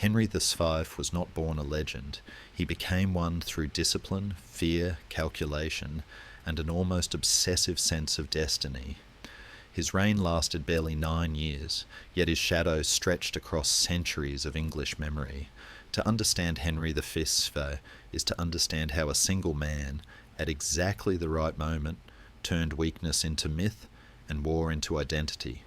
Henry V was not born a legend. He became one through discipline, fear, calculation, and an almost obsessive sense of destiny. His reign lasted barely 9 years, yet his shadow stretched across centuries of English memory. To understand Henry V is to understand how a single man, at exactly the right moment, turned weakness into myth and war into identity.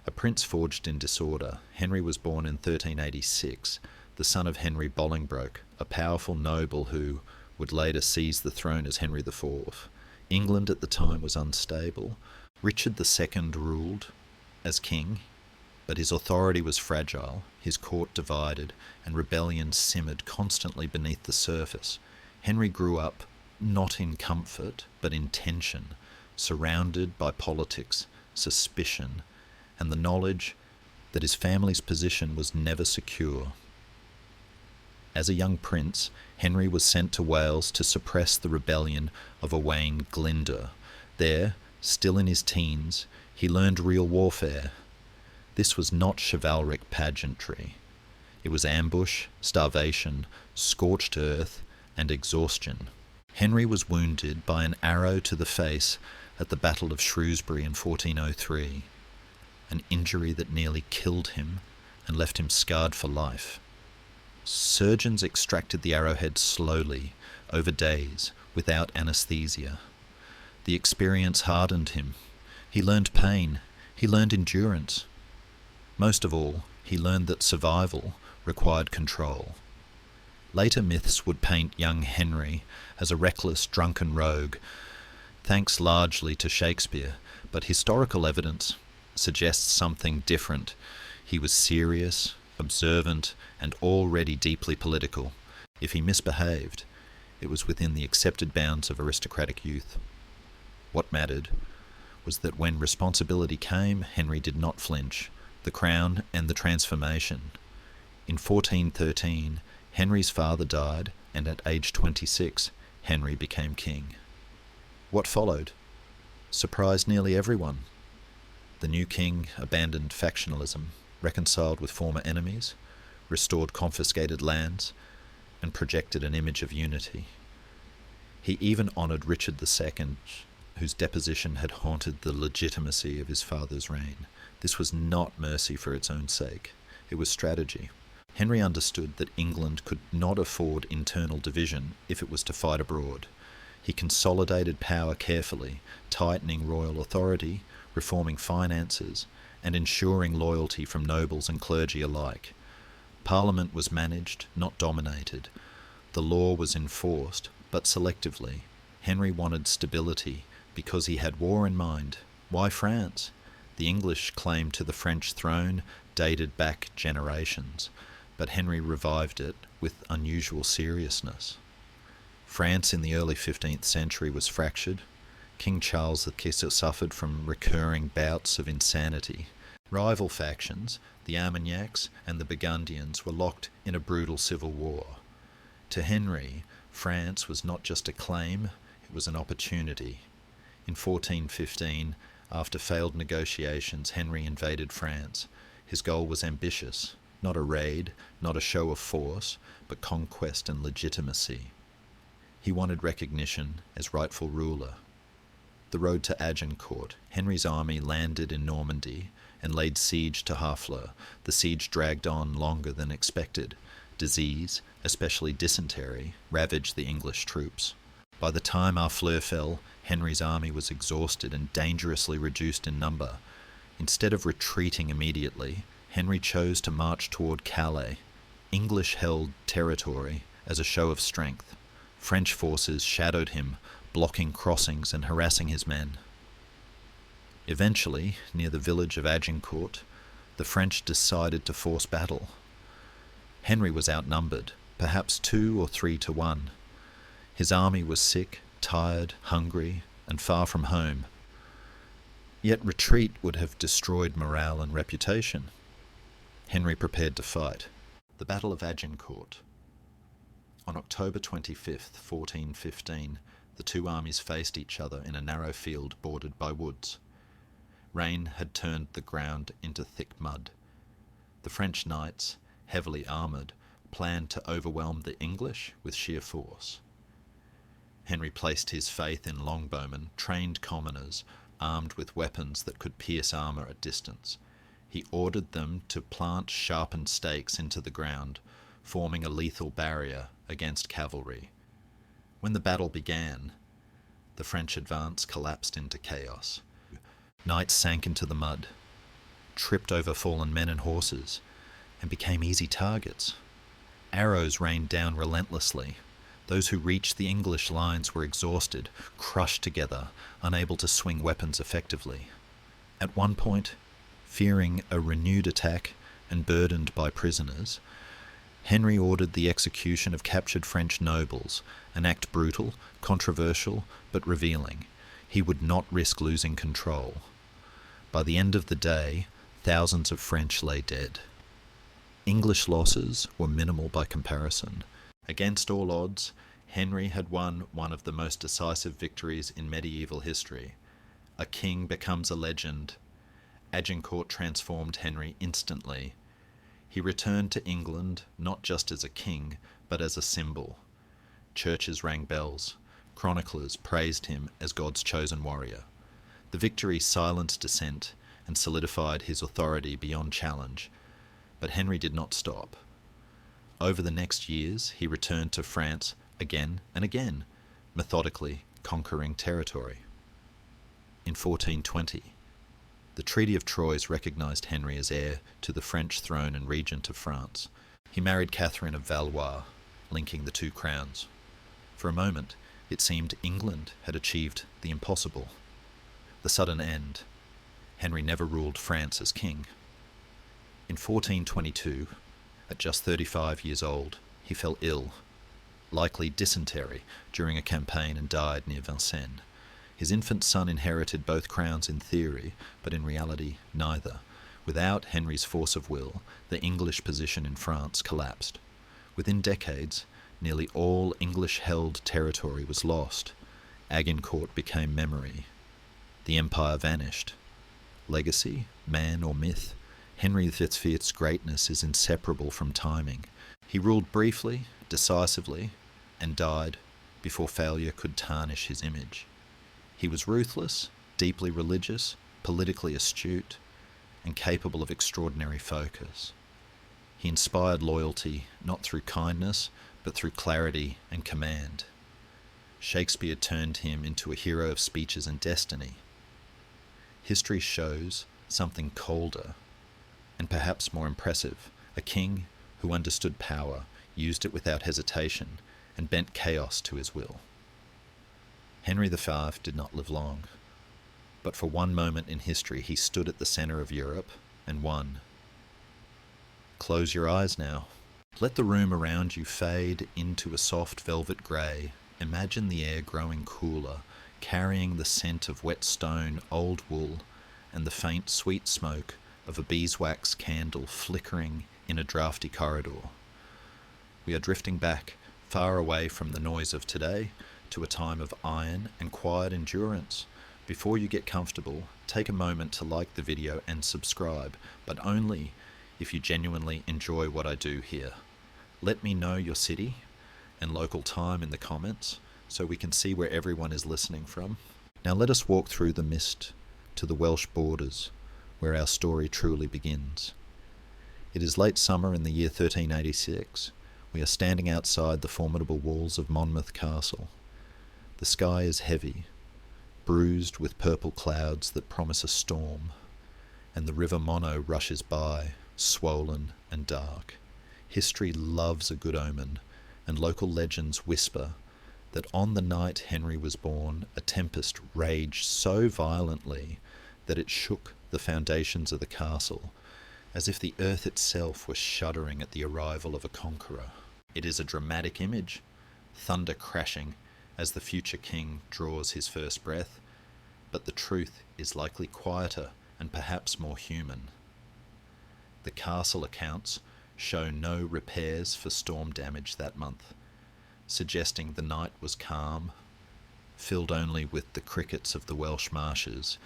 A prince forged in disorder, Henry was born in 1386, the son of Henry Bolingbroke, a powerful noble who would later seize the throne as Henry IV. England at the time was unstable. Richard II ruled as king, but his authority was fragile, his court divided, and rebellion simmered constantly beneath the surface. Henry grew up not in comfort, but in tension, surrounded by politics, suspicion, and the knowledge that his family's position was never secure. As a young prince, Henry was sent to Wales to suppress the rebellion of Owain Glyndwr. There, still in his teens, he learned real warfare. This was not chivalric pageantry. It was ambush, starvation, scorched earth, and exhaustion. Henry was wounded by an arrow to the face at the Battle of Shrewsbury in 1403, an injury that nearly killed him and left him scarred for life. Surgeons extracted the arrowhead slowly, over days, without anesthesia. The experience hardened him. He learned pain. He learned endurance. Most of all, he learned that survival required control. Later myths would paint young Henry as a reckless, drunken rogue, thanks largely to Shakespeare, but historical evidence suggests something different. He was serious, observant, and already deeply political. If he misbehaved, it was within the accepted bounds of aristocratic youth. What mattered was that when responsibility came, Henry did not flinch. The crown and the transformation. In 1413, Henry's father died, and at age 26, Henry became king. What followed surprised nearly everyone. The new king abandoned factionalism, reconciled with former enemies, restored confiscated lands, and projected an image of unity. He even honoured Richard II, whose deposition had haunted the legitimacy of his father's reign. This was not mercy for its own sake. It was strategy. Henry understood that England could not afford internal division if it was to fight abroad. He consolidated power carefully, tightening royal authority, reforming finances, and ensuring loyalty from nobles and clergy alike. Parliament was managed, not dominated. The law was enforced, but selectively. Henry wanted stability because he had war in mind. Why France? The English claim to the French throne dated back generations, but Henry revived it with unusual seriousness. France in the early 15th century was fractured. King Charles V suffered from recurring bouts of insanity. Rival factions, the Armagnacs and the Burgundians, were locked in a brutal civil war. To Henry, France was not just a claim, it was an opportunity. In 1415, after failed negotiations, Henry invaded France. His goal was ambitious, not a raid, not a show of force, but conquest and legitimacy. He wanted recognition as rightful ruler. The road to Agincourt, Henry's army landed in Normandy and laid siege to Harfleur. The siege dragged on longer than expected. Disease, especially dysentery, ravaged the English troops. By the time Harfleur fell, Henry's army was exhausted and dangerously reduced in number. Instead of retreating immediately, Henry chose to march toward Calais. English-held territory as a show of strength. French forces shadowed him, blocking crossings and harassing his men. Eventually, near the village of Agincourt, the French decided to force battle. Henry was outnumbered, perhaps 2 or 3 to 1. His army was sick, tired, hungry, and far from home. Yet retreat would have destroyed morale and reputation. Henry prepared to fight. The Battle of Agincourt. On October 25th, 1415, the two armies faced each other in a narrow field bordered by woods. Rain had turned the ground into thick mud. The French knights, heavily armoured, planned to overwhelm the English with sheer force. Henry placed his faith in longbowmen, trained commoners, armed with weapons that could pierce armour at distance. He ordered them to plant sharpened stakes into the ground, forming a lethal barrier against cavalry. When the battle began, the French advance collapsed into chaos. Knights sank into the mud, tripped over fallen men and horses, and became easy targets. Arrows rained down relentlessly. Those who reached the English lines were exhausted, crushed together, unable to swing weapons effectively. At one point, fearing a renewed attack and burdened by prisoners, Henry ordered the execution of captured French nobles, an act brutal, controversial, but revealing. He would not risk losing control. By the end of the day, thousands of French lay dead. English losses were minimal by comparison. Against all odds, Henry had won one of the most decisive victories in medieval history. A king becomes a legend. Agincourt transformed Henry instantly. He returned to England not just as a king, but as a symbol. Churches rang bells. Chroniclers praised him as God's chosen warrior. The victory silenced dissent and solidified his authority beyond challenge. But Henry did not stop. Over the next years, he returned to France again and again, methodically conquering territory. In 1420, the Treaty of Troyes recognised Henry as heir to the French throne and regent of France. He married Catherine of Valois, linking the two crowns. For a moment, it seemed England had achieved the impossible. The sudden end. Henry never ruled France as king. In 1422, at just 35 years old, he fell ill, likely dysentery, during a campaign and died near Vincennes. His infant son inherited both crowns in theory, but in reality neither. Without Henry's force of will, the English position in France collapsed. Within decades, nearly all English-held territory was lost. Agincourt became memory. The empire vanished. Legacy, man or myth, Henry V's greatness is inseparable from timing. He ruled briefly, decisively, and died before failure could tarnish his image. He was ruthless, deeply religious, politically astute, and capable of extraordinary focus. He inspired loyalty not through kindness, but through clarity and command. Shakespeare turned him into a hero of speeches and destiny. History shows something colder, and perhaps more impressive, a king who understood power, used it without hesitation, and bent chaos to his will. Henry V did not live long, but for one moment in history he stood at the centre of Europe and won. Close your eyes now. Let the room around you fade into a soft velvet grey. Imagine the air growing cooler, carrying the scent of wet stone, old wool, and the faint, sweet smoke of a beeswax candle flickering in a draughty corridor. We are drifting back, far away from the noise of today, to a time of iron and quiet endurance. Before you get comfortable, take a moment to like the video and subscribe, but only if you genuinely enjoy what I do here. Let me know your city and local time in the comments so we can see where everyone is listening from. Now let us walk through the mist to the Welsh borders, where our story truly begins. It is late summer in the year 1386. We are standing outside the formidable walls of Monmouth Castle. The sky is heavy, bruised with purple clouds that promise a storm, and the River Monnow rushes by, swollen and dark. History loves a good omen, and local legends whisper that on the night Henry was born, a tempest raged so violently that it shook the foundations of the castle, as if the earth itself was shuddering at the arrival of a conqueror. It is a dramatic image, thunder crashing as the future king draws his first breath, but the truth is likely quieter and perhaps more human. The castle accounts show no repairs for storm damage that month, suggesting the night was calm, filled only with the crickets of the Welsh marshes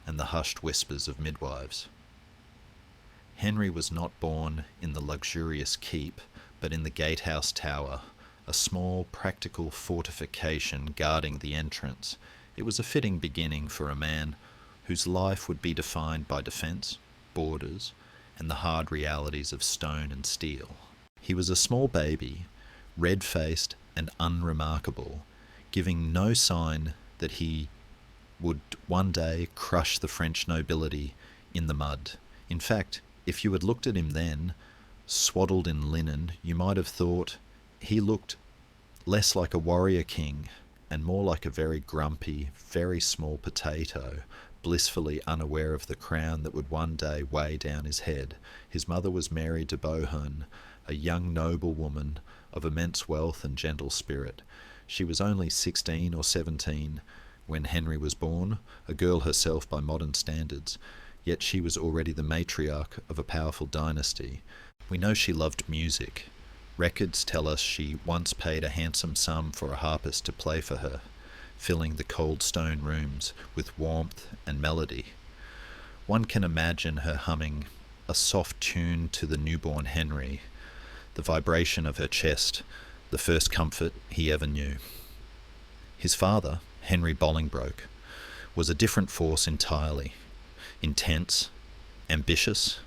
and the hushed whispers of midwives. Henry was not born in the luxurious keep, but in the gatehouse tower, a small practical fortification guarding the entrance. It was a fitting beginning for a man whose life would be defined by defence, borders, and the hard realities of stone and steel. He was a small baby, red-faced and unremarkable, giving no sign that he would one day crush the French nobility in the mud. In fact, if you had looked at him then, swaddled in linen, you might have thought he looked less like a warrior king and more like a very grumpy, very small potato, blissfully unaware of the crown that would one day weigh down his head. His mother was Mary de Bohun, a young noblewoman of immense wealth and gentle spirit. She was only 16 or 17 when Henry was born, a girl herself by modern standards, yet she was already the matriarch of a powerful dynasty. We know she loved music. Records tell us she once paid a handsome sum for a harpist to play for her, filling the cold stone rooms with warmth and melody. One can imagine her humming a soft tune to the newborn Henry, the vibration of her chest, the first comfort he ever knew. His father, Henry Bolingbroke, was a different force entirely. Intense, ambitious,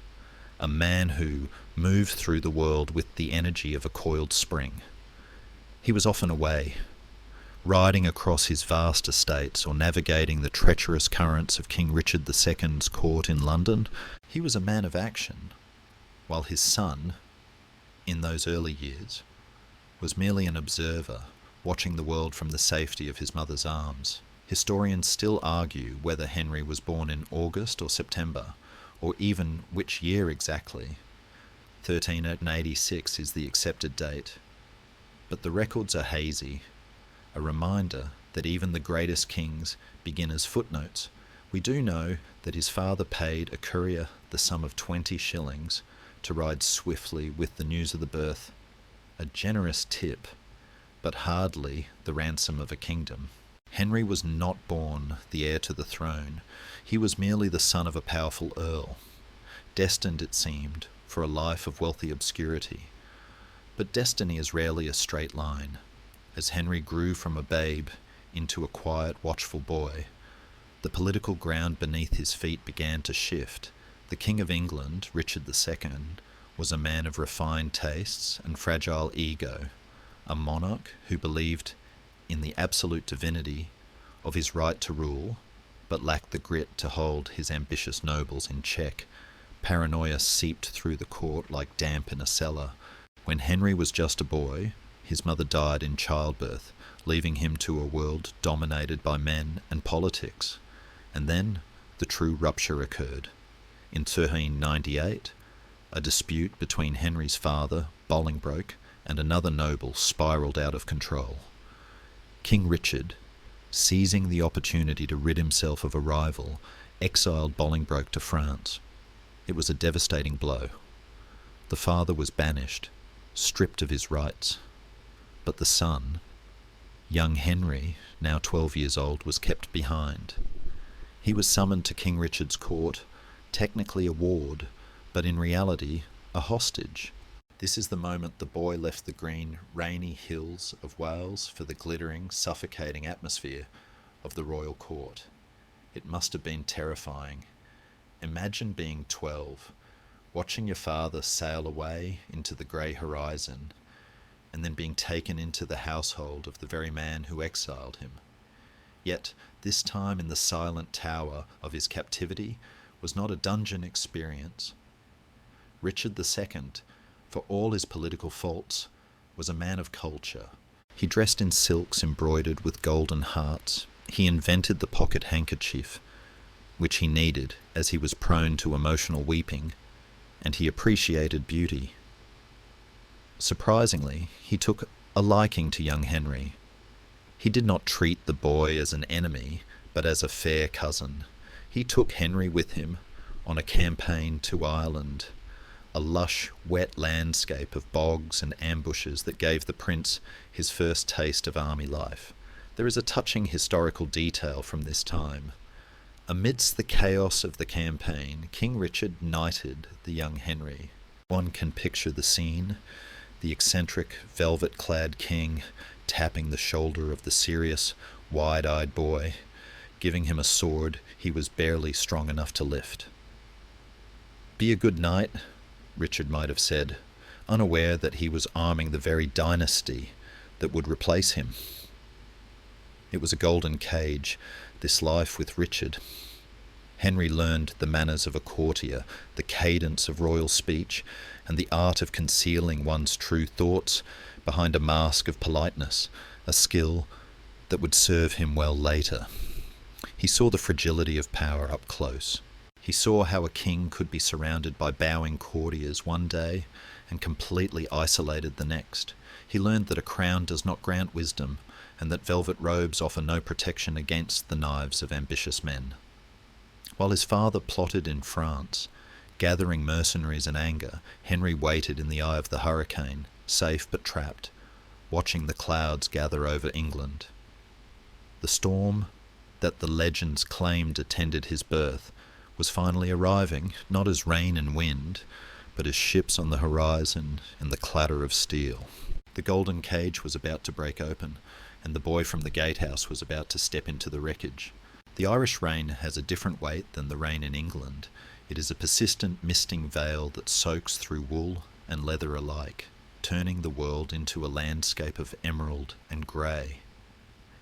a man who moved through the world with the energy of a coiled spring. He was often away, riding across his vast estates or navigating the treacherous currents of King Richard II's court in London. He was a man of action, while his son, in those early years, was merely an observer, watching the world from the safety of his mother's arms. Historians still argue whether Henry was born in August or September, or even which year exactly. 1386 is the accepted date. But the records are hazy, a reminder that even the greatest kings begin as footnotes. We do know that his father paid a courier the sum of 20 shillings to ride swiftly with the news of the birth, a generous tip, but hardly the ransom of a kingdom. Henry was not born the heir to the throne. He was merely the son of a powerful earl, destined, it seemed, for a life of wealthy obscurity. But destiny is rarely a straight line. As Henry grew from a babe into a quiet, watchful boy, the political ground beneath his feet began to shift. The King of England, Richard II, was a man of refined tastes and fragile ego, a monarch who believed in the absolute divinity of his right to rule, but lacked the grit to hold his ambitious nobles in check. Paranoia seeped through the court like damp in a cellar. When Henry was just a boy, his mother died in childbirth, leaving him to a world dominated by men and politics. And then the true rupture occurred. In 1398, a dispute between Henry's father, Bolingbroke, and another noble spiralled out of control. King Richard, seizing the opportunity to rid himself of a rival, exiled Bolingbroke to France. It was a devastating blow. The father was banished, stripped of his rights. But the son, young Henry, now 12 years old, was kept behind. He was summoned to King Richard's court, technically a ward, but in reality a hostage. This is the moment the boy left the green, rainy hills of Wales for the glittering, suffocating atmosphere of the royal court. It must have been terrifying. Imagine being 12, watching your father sail away into the grey horizon, and then being taken into the household of the very man who exiled him. Yet, this time in the silent tower of his captivity was not a dungeon experience. Richard II, for all his political faults, was a man of culture. He dressed in silks embroidered with golden hearts. He invented the pocket handkerchief, which he needed as he was prone to emotional weeping, and he appreciated beauty. Surprisingly, he took a liking to young Henry. He did not treat the boy as an enemy, but as a fair cousin. He took Henry with him on a campaign to Ireland, a lush, wet landscape of bogs and ambushes that gave the prince his first taste of army life. There is a touching historical detail from this time. Amidst the chaos of the campaign, King Richard knighted the young Henry. One can picture the scene, the eccentric, velvet-clad king tapping the shoulder of the serious, wide-eyed boy, giving him a sword he was barely strong enough to lift. "Be a good knight," Richard might have said, unaware that he was arming the very dynasty that would replace him. It was a golden cage, this life with Richard. Henry learned the manners of a courtier, the cadence of royal speech, and the art of concealing one's true thoughts behind a mask of politeness, a skill that would serve him well later. He saw the fragility of power up close. He saw how a king could be surrounded by bowing courtiers one day and completely isolated the next. He learned that a crown does not grant wisdom, and that velvet robes offer no protection against the knives of ambitious men. While his father plotted in France, gathering mercenaries in anger, Henry waited in the eye of the hurricane, safe but trapped, watching the clouds gather over England. The storm that the legends claimed attended his birth was finally arriving, not as rain and wind, but as ships on the horizon and the clatter of steel. The golden cage was about to break open, and the boy from the gatehouse was about to step into the wreckage. The Irish rain has a different weight than the rain in England. It is a persistent misting veil that soaks through wool and leather alike, turning the world into a landscape of emerald and grey.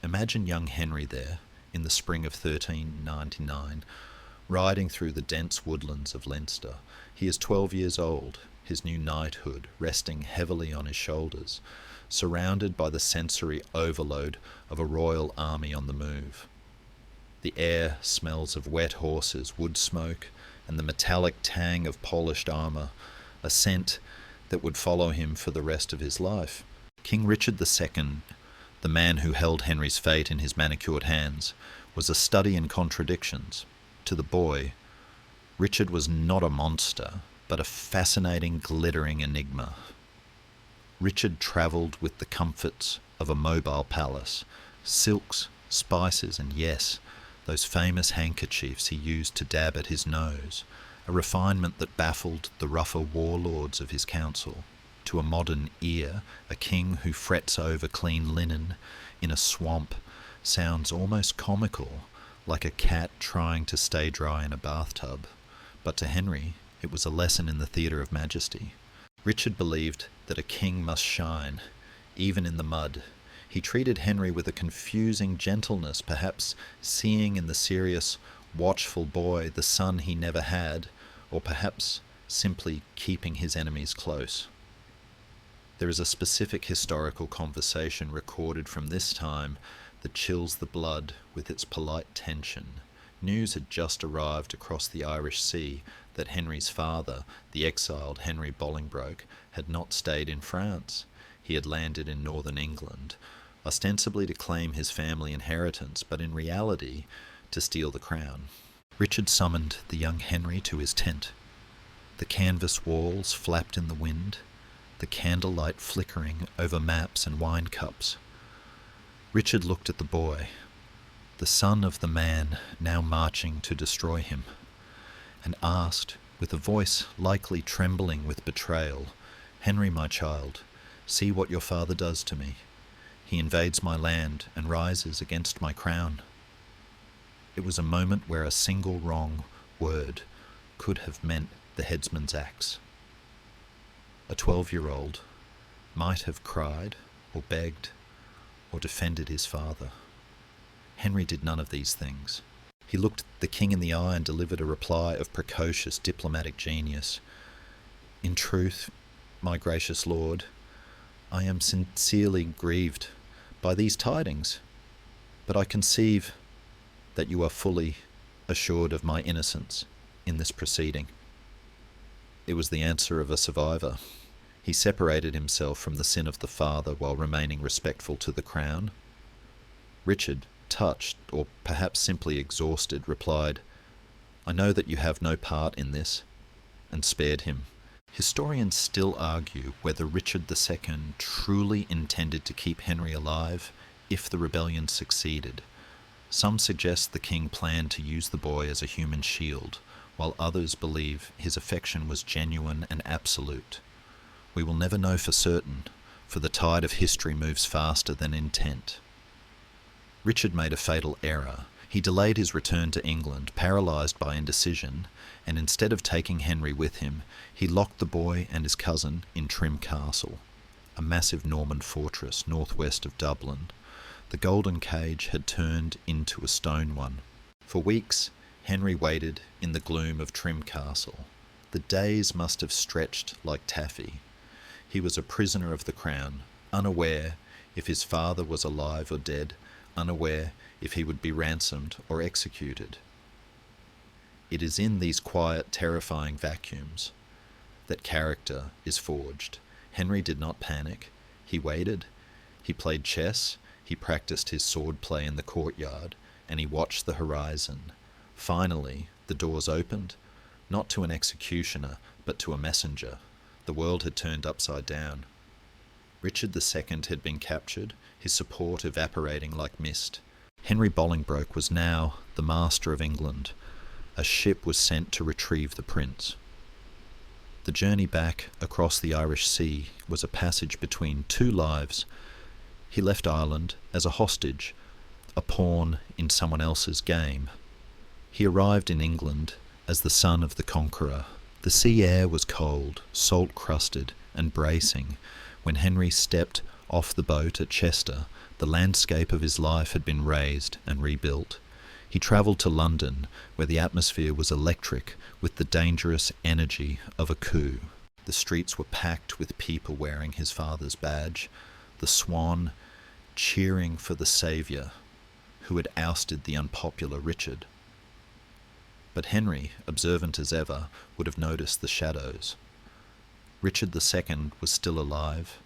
Imagine young Henry there, in the spring of 1399, riding through the dense woodlands of Leinster. He is 12 years old, his new knighthood resting heavily on his shoulders, surrounded by the sensory overload of a royal army on the move. The air smells of wet horses, wood smoke, and the metallic tang of polished armour, a scent that would follow him for the rest of his life. King Richard II, the man who held Henry's fate in his manicured hands, was a study in contradictions. To the boy, Richard was not a monster, but a fascinating, glittering enigma. Richard travelled with the comforts of a mobile palace, silks, spices, and yes, those famous handkerchiefs he used to dab at his nose, a refinement that baffled the rougher warlords of his council. To a modern ear, a king who frets over clean linen in a swamp sounds almost comical, like a cat trying to stay dry in a bathtub. But to Henry, it was a lesson in the theatre of majesty. Richard believed that a king must shine, even in the mud. He treated Henry with a confusing gentleness, perhaps seeing in the serious, watchful boy the son he never had, or perhaps simply keeping his enemies close. There is a specific historical conversation recorded from this time that chills the blood with its polite tension. News had just arrived across the Irish Sea that Henry's father, the exiled Henry Bolingbroke, had not stayed in France. He had landed in northern England, ostensibly to claim his family inheritance, but in reality to steal the crown. Richard summoned the young Henry to his tent. The canvas walls flapped in the wind, the candlelight flickering over maps and wine cups. Richard looked at the boy, the son of the man now marching to destroy him, and asked, with a voice likely trembling with betrayal, "Henry, my child, see what your father does to me. He invades my land and rises against my crown." It was a moment where a single wrong word could have meant the headsman's axe. A 12-year-old might have cried or begged or defended his father. Henry did none of these things. He looked the king in the eye and delivered a reply of precocious diplomatic genius. "In truth, my gracious lord, I am sincerely grieved by these tidings, but I conceive that you are fully assured of my innocence in this proceeding." It was the answer of a survivor. He separated himself from the sin of the father while remaining respectful to the crown. Richard, touched, or perhaps simply exhausted, replied, "I know that you have no part in this," and spared him. Historians still argue whether Richard II truly intended to keep Henry alive if the rebellion succeeded. Some suggest the king planned to use the boy as a human shield, while others believe his affection was genuine and absolute. We will never know for certain, for the tide of history moves faster than intent. Richard made a fatal error. He delayed his return to England, paralysed by indecision, and instead of taking Henry with him, he locked the boy and his cousin in Trim Castle, a massive Norman fortress northwest of Dublin. The golden cage had turned into a stone one. For weeks, Henry waited in the gloom of Trim Castle. The days must have stretched like taffy. He was a prisoner of the crown, unaware if his father was alive or dead, unaware if he would be ransomed or executed. It is in these quiet, terrifying vacuums that character is forged. Henry did not panic. He waited. He played chess. He practiced his sword play in the courtyard, and he watched the horizon. Finally, the doors opened, not to an executioner, but to a messenger. The world had turned upside down. Richard II had been captured, his support evaporating like mist. Henry Bolingbroke was now the master of England. A ship was sent to retrieve the prince. The journey back across the Irish Sea was a passage between two lives. He left Ireland as a hostage, a pawn in someone else's game. He arrived in England as the son of the conqueror. The sea air was cold, salt-crusted and bracing. When Henry stepped off the boat at Chester, the landscape of his life had been razed and rebuilt. He travelled to London, where the atmosphere was electric with the dangerous energy of a coup. The streets were packed with people wearing his father's badge, the Swan cheering for the saviour who had ousted the unpopular Richard. But Henry, observant as ever, would have noticed the shadows. Richard II was still alive,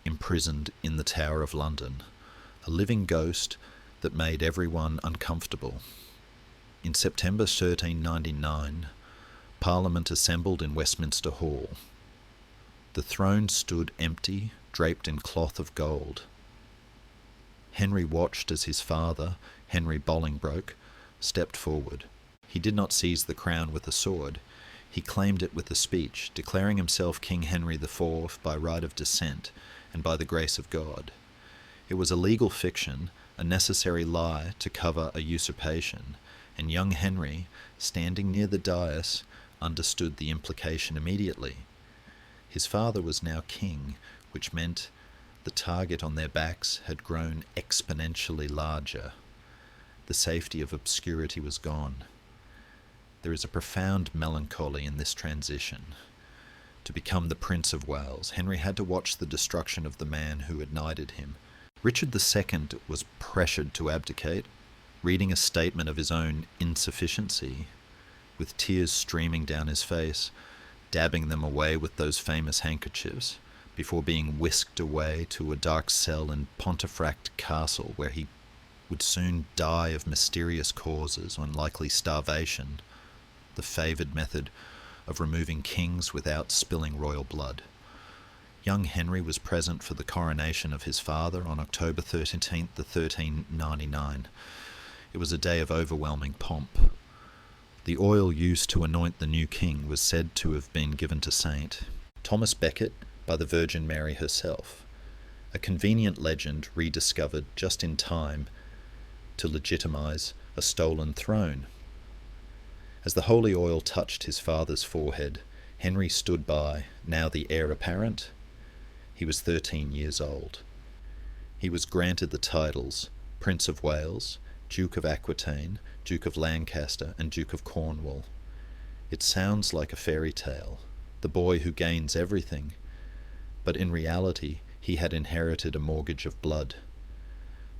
imprisoned in the Tower of London, a living ghost that made everyone uncomfortable. In September 1399, Parliament assembled in Westminster Hall. The throne stood empty, draped in cloth of gold. Henry watched as his father, Henry Bolingbroke, stepped forward. He did not seize the crown with a sword. He claimed it with a speech, declaring himself King Henry IV by right of descent and by the grace of God. It was a legal fiction, a necessary lie to cover a usurpation, and young Henry, standing near the dais, understood the implication immediately. His father was now king, which meant the target on their backs had grown exponentially larger. The safety of obscurity was gone. There is a profound melancholy in this transition. To become the Prince of Wales, Henry had to watch the destruction of the man who had knighted him. Richard II was pressured to abdicate, reading a statement of his own insufficiency, with tears streaming down his face, dabbing them away with those famous handkerchiefs, before being whisked away to a dark cell in Pontefract Castle, where he would soon die of mysterious causes, unlikely starvation, the favoured method of removing kings without spilling royal blood. Young Henry was present for the coronation of his father on October 13th, 1399. It was a day of overwhelming pomp. The oil used to anoint the new king was said to have been given to Saint Thomas Becket by the Virgin Mary herself, a convenient legend rediscovered just in time to legitimize a stolen throne. As the holy oil touched his father's forehead, Henry stood by, now the heir apparent. He was 13 years old. He was granted the titles Prince of Wales, Duke of Aquitaine, Duke of Lancaster, and Duke of Cornwall. It sounds like a fairy tale, the boy who gains everything, but in reality he had inherited a mortgage of blood.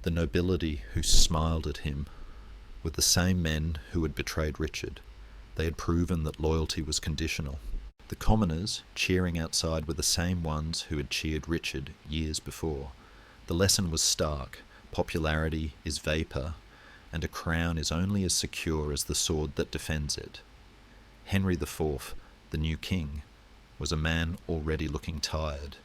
The nobility who smiled at him were the same men who had betrayed Richard. They had proven that loyalty was conditional. The commoners cheering outside were the same ones who had cheered Richard years before. The lesson was stark. Popularity is vapour, and a crown is only as secure as the sword that defends it. Henry IV, the new king, was a man already looking tired.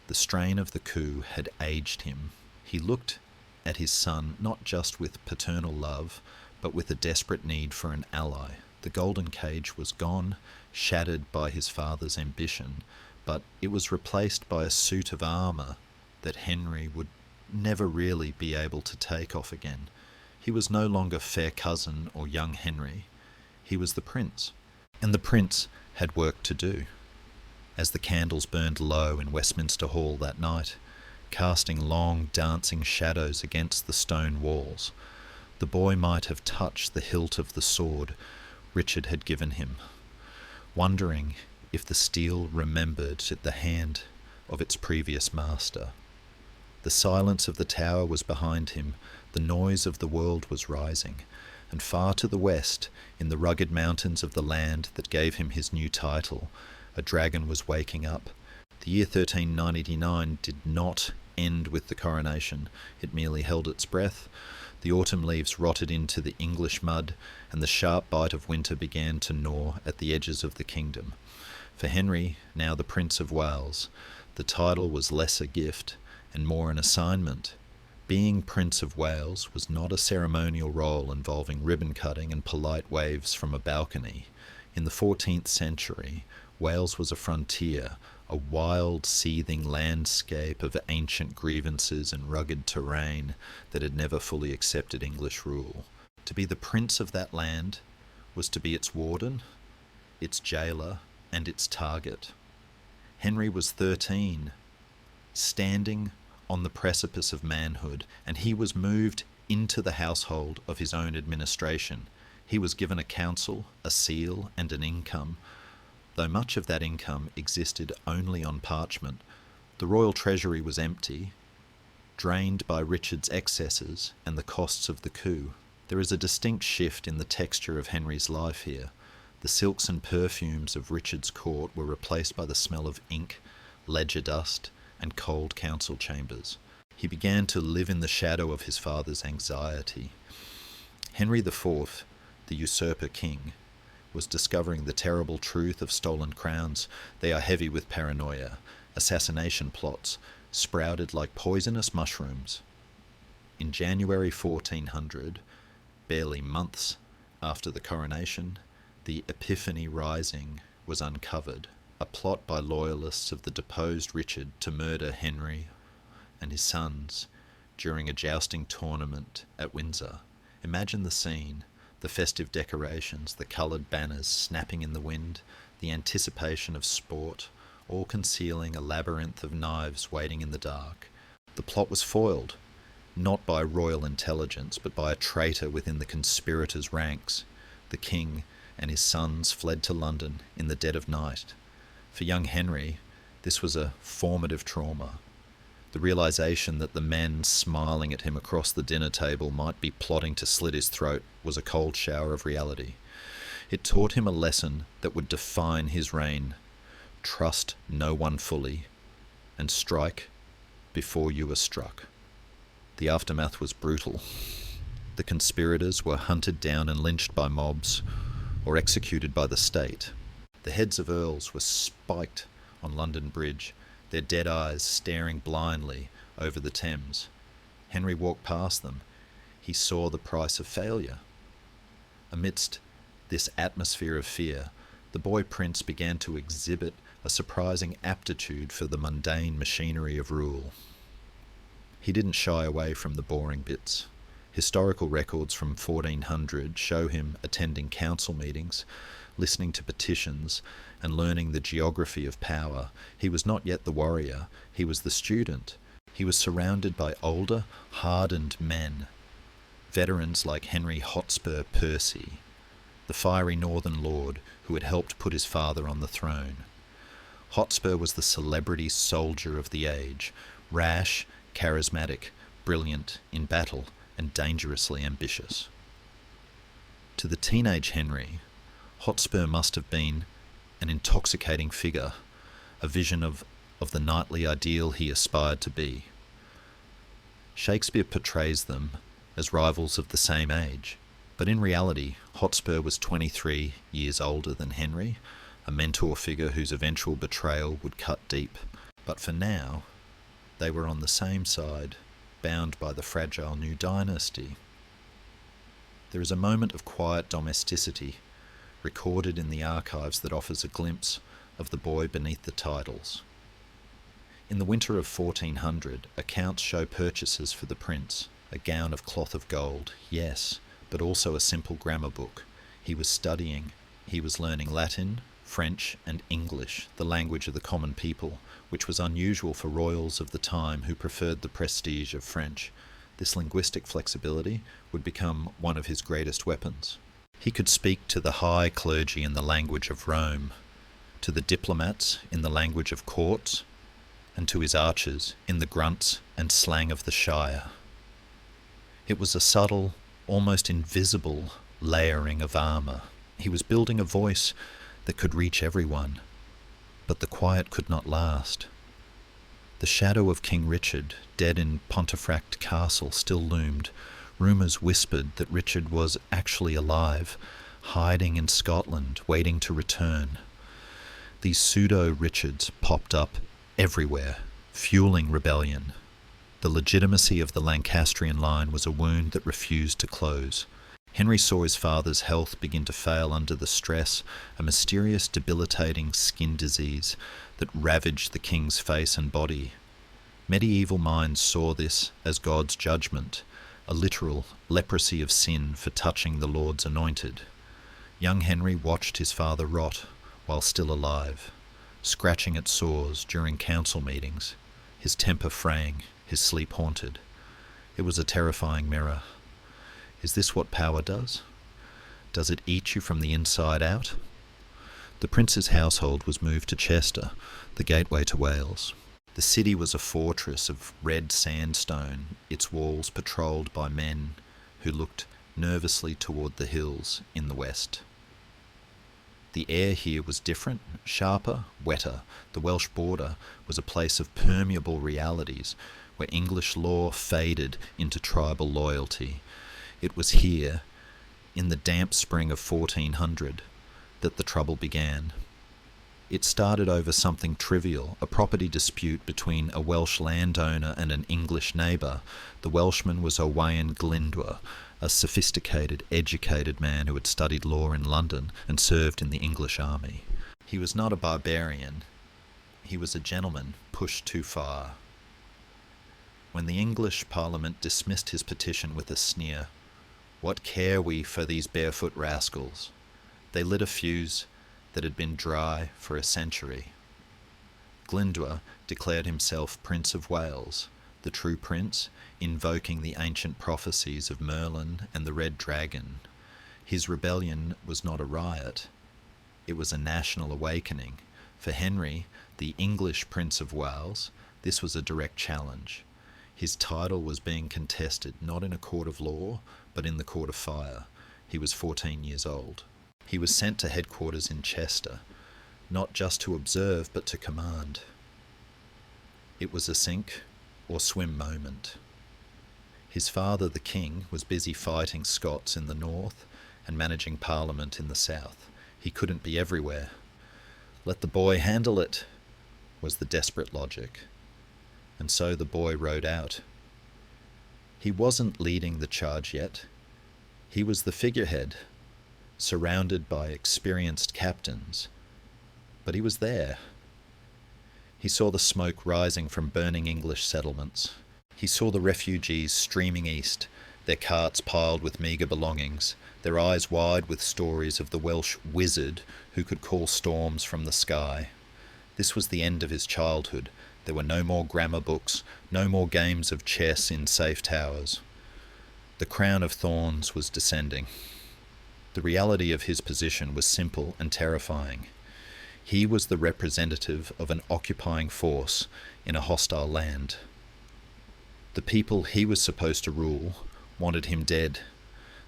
The strain of the coup had aged him. He looked at his son not just with paternal love, but with a desperate need for an ally. The golden cage was gone, shattered by his father's ambition, but it was replaced by a suit of armour that Henry would never really be able to take off again. He was no longer fair cousin or young Henry. He was the prince, and the prince had work to do. As the candles burned low in Westminster Hall that night, casting long dancing shadows against the stone walls, the boy might have touched the hilt of the sword Richard had given him, wondering if the steel remembered the hand of its previous master. The silence of the tower was behind him, the noise of the world was rising, and far to the west, in the rugged mountains of the land that gave him his new title, a dragon was waking up. The year 1399 did not end with the coronation. It merely held its breath. The autumn leaves rotted into the English mud, and the sharp bite of winter began to gnaw at the edges of the kingdom. For Henry, now the Prince of Wales, the title was less a gift and more an assignment. Being Prince of Wales was not a ceremonial role involving ribbon cutting and polite waves from a balcony. In the 14th century, Wales was a frontier, a wild, seething landscape of ancient grievances and rugged terrain that had never fully accepted English rule. To be the prince of that land was to be its warden, its jailer, and its target. Henry was 13, standing on the precipice of manhood, and he was moved into the household of his own administration. He was given a council, a seal, and an income. Though much of that income existed only on parchment, the royal treasury was empty, drained by Richard's excesses and the costs of the coup. There is a distinct shift in the texture of Henry's life here. The silks and perfumes of Richard's court were replaced by the smell of ink, ledger dust, and cold council chambers. He began to live in the shadow of his father's anxiety. Henry IV, the usurper king, was discovering the terrible truth of stolen crowns. They are heavy with paranoia. Assassination plots sprouted like poisonous mushrooms. In January 1400, barely months after the coronation, the Epiphany Rising was uncovered, a plot by loyalists of the deposed Richard to murder Henry and his sons during a jousting tournament at Windsor. Imagine the scene. The festive decorations, the coloured banners snapping in the wind, the anticipation of sport, all concealing a labyrinth of knives waiting in the dark. The plot was foiled, not by royal intelligence, but by a traitor within the conspirators' ranks. The king and his sons fled to London in the dead of night. For young Henry, this was a formative trauma. The realization that the men smiling at him across the dinner table might be plotting to slit his throat was a cold shower of reality. It taught him a lesson that would define his reign. Trust no one fully, and strike before you are struck. The aftermath was brutal. The conspirators were hunted down and lynched by mobs, or executed by the state. The heads of earls were spiked on London Bridge, their dead eyes staring blindly over the Thames. Henry walked past them. He saw the price of failure. Amidst this atmosphere of fear, the boy prince began to exhibit a surprising aptitude for the mundane machinery of rule. He didn't shy away from the boring bits. Historical records from 1400 show him attending council meetings, listening to petitions, and learning the geography of power. He was not yet the warrior, he was the student. He was surrounded by older, hardened men, veterans like Henry Hotspur Percy, the fiery northern lord who had helped put his father on the throne. Hotspur was the celebrity soldier of the age, rash, charismatic, brilliant in battle, and dangerously ambitious. To the teenage Henry, Hotspur must have been an intoxicating figure, a vision of the knightly ideal he aspired to be. Shakespeare portrays them as rivals of the same age, but in reality, Hotspur was 23 years older than Henry, a mentor figure whose eventual betrayal would cut deep. But for now, they were on the same side bound by the fragile new dynasty. There is a moment of quiet domesticity recorded in the archives that offers a glimpse of the boy beneath the titles. In the winter of 1400, accounts show purchases for the prince: a gown of cloth of gold, yes, but also a simple grammar book. He was studying. He was learning Latin, French, and English, the language of the common people, which was unusual for royals of the time who preferred the prestige of French. This linguistic flexibility would become one of his greatest weapons. He could speak to the high clergy in the language of Rome, to the diplomats in the language of courts, and to his archers in the grunts and slang of the Shire. It was a subtle, almost invisible layering of armour. He was building a voice that could reach everyone, but the quiet could not last. The shadow of King Richard, dead in Pontefract Castle, still loomed. Rumours whispered that Richard was actually alive, hiding in Scotland, waiting to return. These pseudo-Richards popped up everywhere, fueling rebellion. The legitimacy of the Lancastrian line was a wound that refused to close. Henry saw his father's health begin to fail under the stress, a mysterious debilitating skin disease that ravaged the king's face and body. Medieval minds saw this as God's judgment, a literal leprosy of sin for touching the Lord's anointed. Young Henry watched his father rot while still alive, scratching at sores during council meetings, his temper fraying, his sleep haunted. It was a terrifying mirror. Is this what power does? Does it eat you from the inside out? The prince's household was moved to Chester, the gateway to Wales. The city was a fortress of red sandstone, its walls patrolled by men who looked nervously toward the hills in the west. The air here was different, sharper, wetter. The Welsh border was a place of permeable realities, where English law faded into tribal loyalty. It was here, in the damp spring of 1400, that the trouble began. It started over something trivial, a property dispute between a Welsh landowner and an English neighbour. The Welshman was Owain Glyndwr, a sophisticated, educated man who had studied law in London and served in the English army. He was not a barbarian. He was a gentleman pushed too far. When the English Parliament dismissed his petition with a sneer, "What care we for these barefoot rascals?" they lit a fuse that had been dry for a century. Glyndwr declared himself Prince of Wales, the true prince, invoking the ancient prophecies of Merlin and the Red Dragon. His rebellion was not a riot. It was a national awakening. For Henry, the English Prince of Wales, this was a direct challenge. His title was being contested not in a court of law, but in the court of fire. He was 14 years old. He was sent to headquarters in Chester, not just to observe, but to command. It was a sink or swim moment. His father, the king, was busy fighting Scots in the north and managing Parliament in the south. He couldn't be everywhere. Let the boy handle it, was the desperate logic. And so the boy rode out. He wasn't leading the charge yet. He was the figurehead, surrounded by experienced captains. But he was there. He saw the smoke rising from burning English settlements. He saw the refugees streaming east, their carts piled with meagre belongings, their eyes wide with stories of the Welsh wizard who could call storms from the sky. This was the end of his childhood. There were no more grammar books, no more games of chess in safe towers. The crown of thorns was descending. The reality of his position was simple and terrifying. He was the representative of an occupying force in a hostile land. The people he was supposed to rule wanted him dead.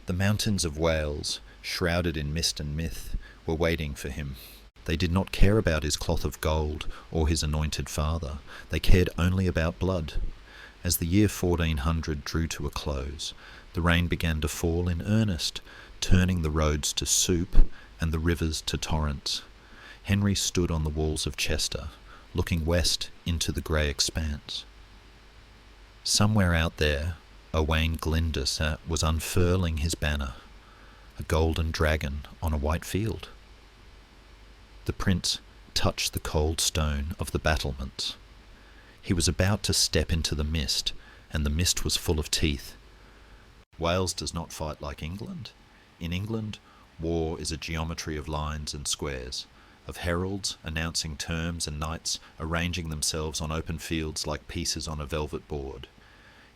The mountains of Wales, shrouded in mist and myth, were waiting for him. They did not care about his cloth of gold or his anointed father. They cared only about blood. As the year 1400 drew to a close, the rain began to fall in earnest, turning the roads to soup and the rivers to torrents. Henry stood on the walls of Chester, looking west into the grey expanse. Somewhere out there, Owain Glyndwr was unfurling his banner, a golden dragon on a white field. The prince touched the cold stone of the battlements. He was about to step into the mist, and the mist was full of teeth. Wales does not fight like England. In England, war is a geometry of lines and squares, of heralds announcing terms and knights arranging themselves on open fields like pieces on a velvet board.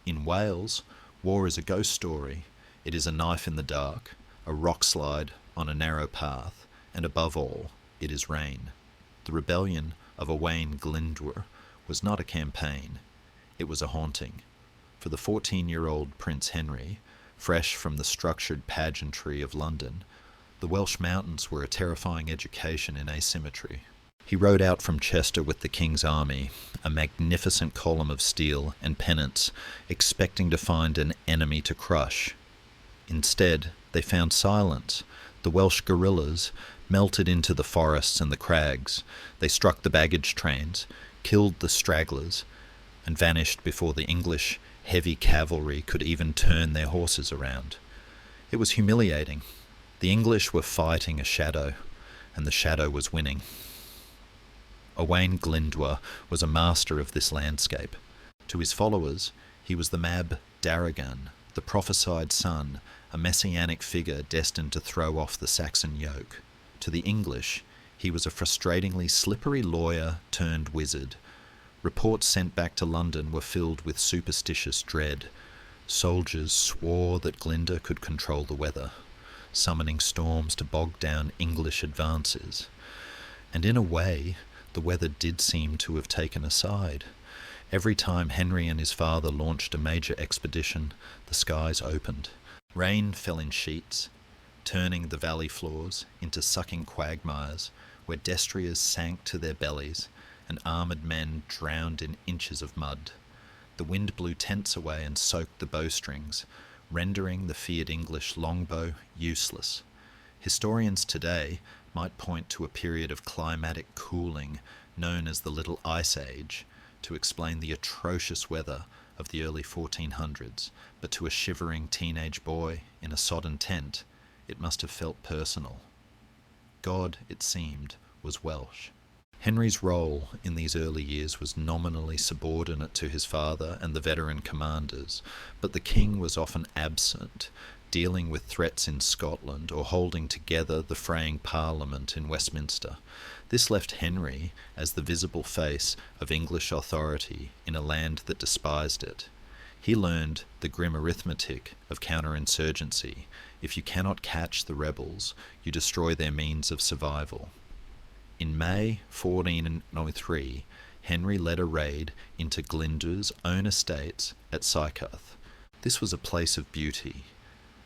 In Wales, war is a ghost story. It is a knife in the dark, a rock slide on a narrow path, and above all, it is rain. The rebellion of Owain Glyndwr was not a campaign. It was a haunting. For the 14-year-old Prince Henry, fresh from the structured pageantry of London, the Welsh mountains were a terrifying education in asymmetry. He rode out from Chester with the king's army, a magnificent column of steel and pennants, expecting to find an enemy to crush. Instead, they found silence. The Welsh guerrillas melted into the forests and the crags. They struck the baggage trains, killed the stragglers, and vanished before the English heavy cavalry could even turn their horses around. It was humiliating. The English were fighting a shadow, and the shadow was winning. Owain Glyndwr was a master of this landscape. To his followers, he was the Mab Darragan, the prophesied son, a messianic figure destined to throw off the Saxon yoke. To the English, he was a frustratingly slippery lawyer turned wizard. Reports sent back to London were filled with superstitious dread. Soldiers swore that Glyndwr could control the weather, summoning storms to bog down English advances. And in a way, the weather did seem to have taken a side. Every time Henry and his father launched a major expedition, the skies opened. Rain fell in sheets, turning the valley floors into sucking quagmires where destriers sank to their bellies and armoured men drowned in inches of mud. The wind blew tents away and soaked the bowstrings, rendering the feared English longbow useless. Historians today might point to a period of climatic cooling known as the Little Ice Age to explain the atrocious weather of the early 1400s, but to a shivering teenage boy in a sodden tent, it must have felt personal. God, it seemed, was Welsh. Henry's role in these early years was nominally subordinate to his father and the veteran commanders, but the king was often absent, dealing with threats in Scotland or holding together the fraying Parliament in Westminster. This left Henry as the visible face of English authority in a land that despised it. He learned the grim arithmetic of counterinsurgency. If you cannot catch the rebels, you destroy their means of survival. In May 1403, Henry led a raid into Glyndwr's own estates at Sycharth. This was a place of beauty,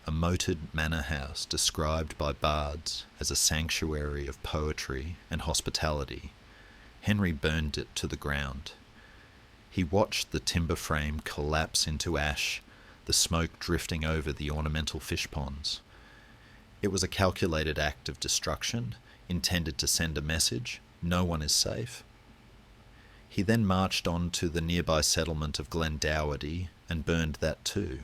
a moated manor house described by bards as a sanctuary of poetry and hospitality. Henry burned it to the ground. He watched the timber frame collapse into ash, the smoke drifting over the ornamental fish ponds. It was a calculated act of destruction, intended to send a message: no one is safe. He then marched on to the nearby settlement of Glendowerdy and burned that too.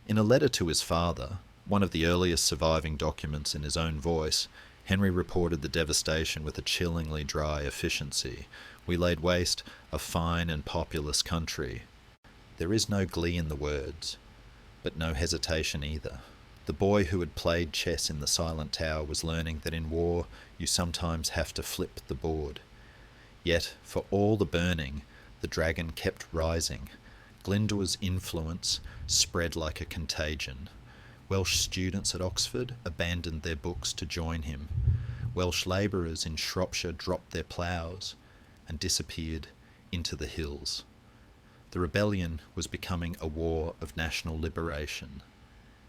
In a letter to his father, one of the earliest surviving documents in his own voice, Henry reported the devastation with a chillingly dry efficiency. We laid waste a fine and populous country. There is no glee in the words, but no hesitation either. The boy who had played chess in the Silent Tower was learning that in war you sometimes have to flip the board. Yet, for all the burning, the dragon kept rising. Glyndwr's influence spread like a contagion. Welsh students at Oxford abandoned their books to join him. Welsh labourers in Shropshire dropped their ploughs and disappeared into the hills. The rebellion was becoming a war of national liberation.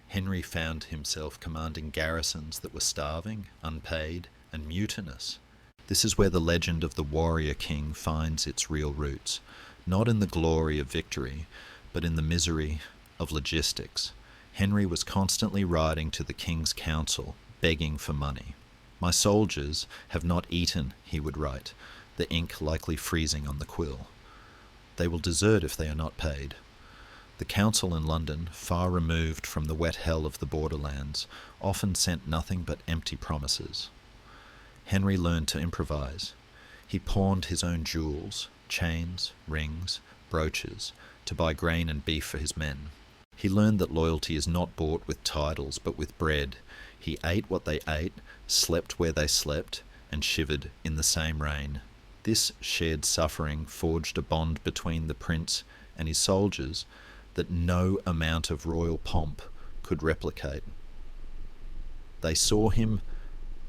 Henry found himself commanding garrisons that were starving, unpaid, and mutinous. This is where the legend of the warrior king finds its real roots, not in the glory of victory, but in the misery of logistics. Henry was constantly writing to the king's council, begging for money. "My soldiers have not eaten," he would write, the ink likely freezing on the quill. They will desert if they are not paid. The council in London, far removed from the wet hell of the borderlands, often sent nothing but empty promises. Henry learned to improvise. He pawned his own jewels, chains, rings, brooches, to buy grain and beef for his men. He learned that loyalty is not bought with titles but with bread. He ate what they ate, slept where they slept, and shivered in the same rain. This shared suffering forged a bond between the prince and his soldiers that no amount of royal pomp could replicate. They saw him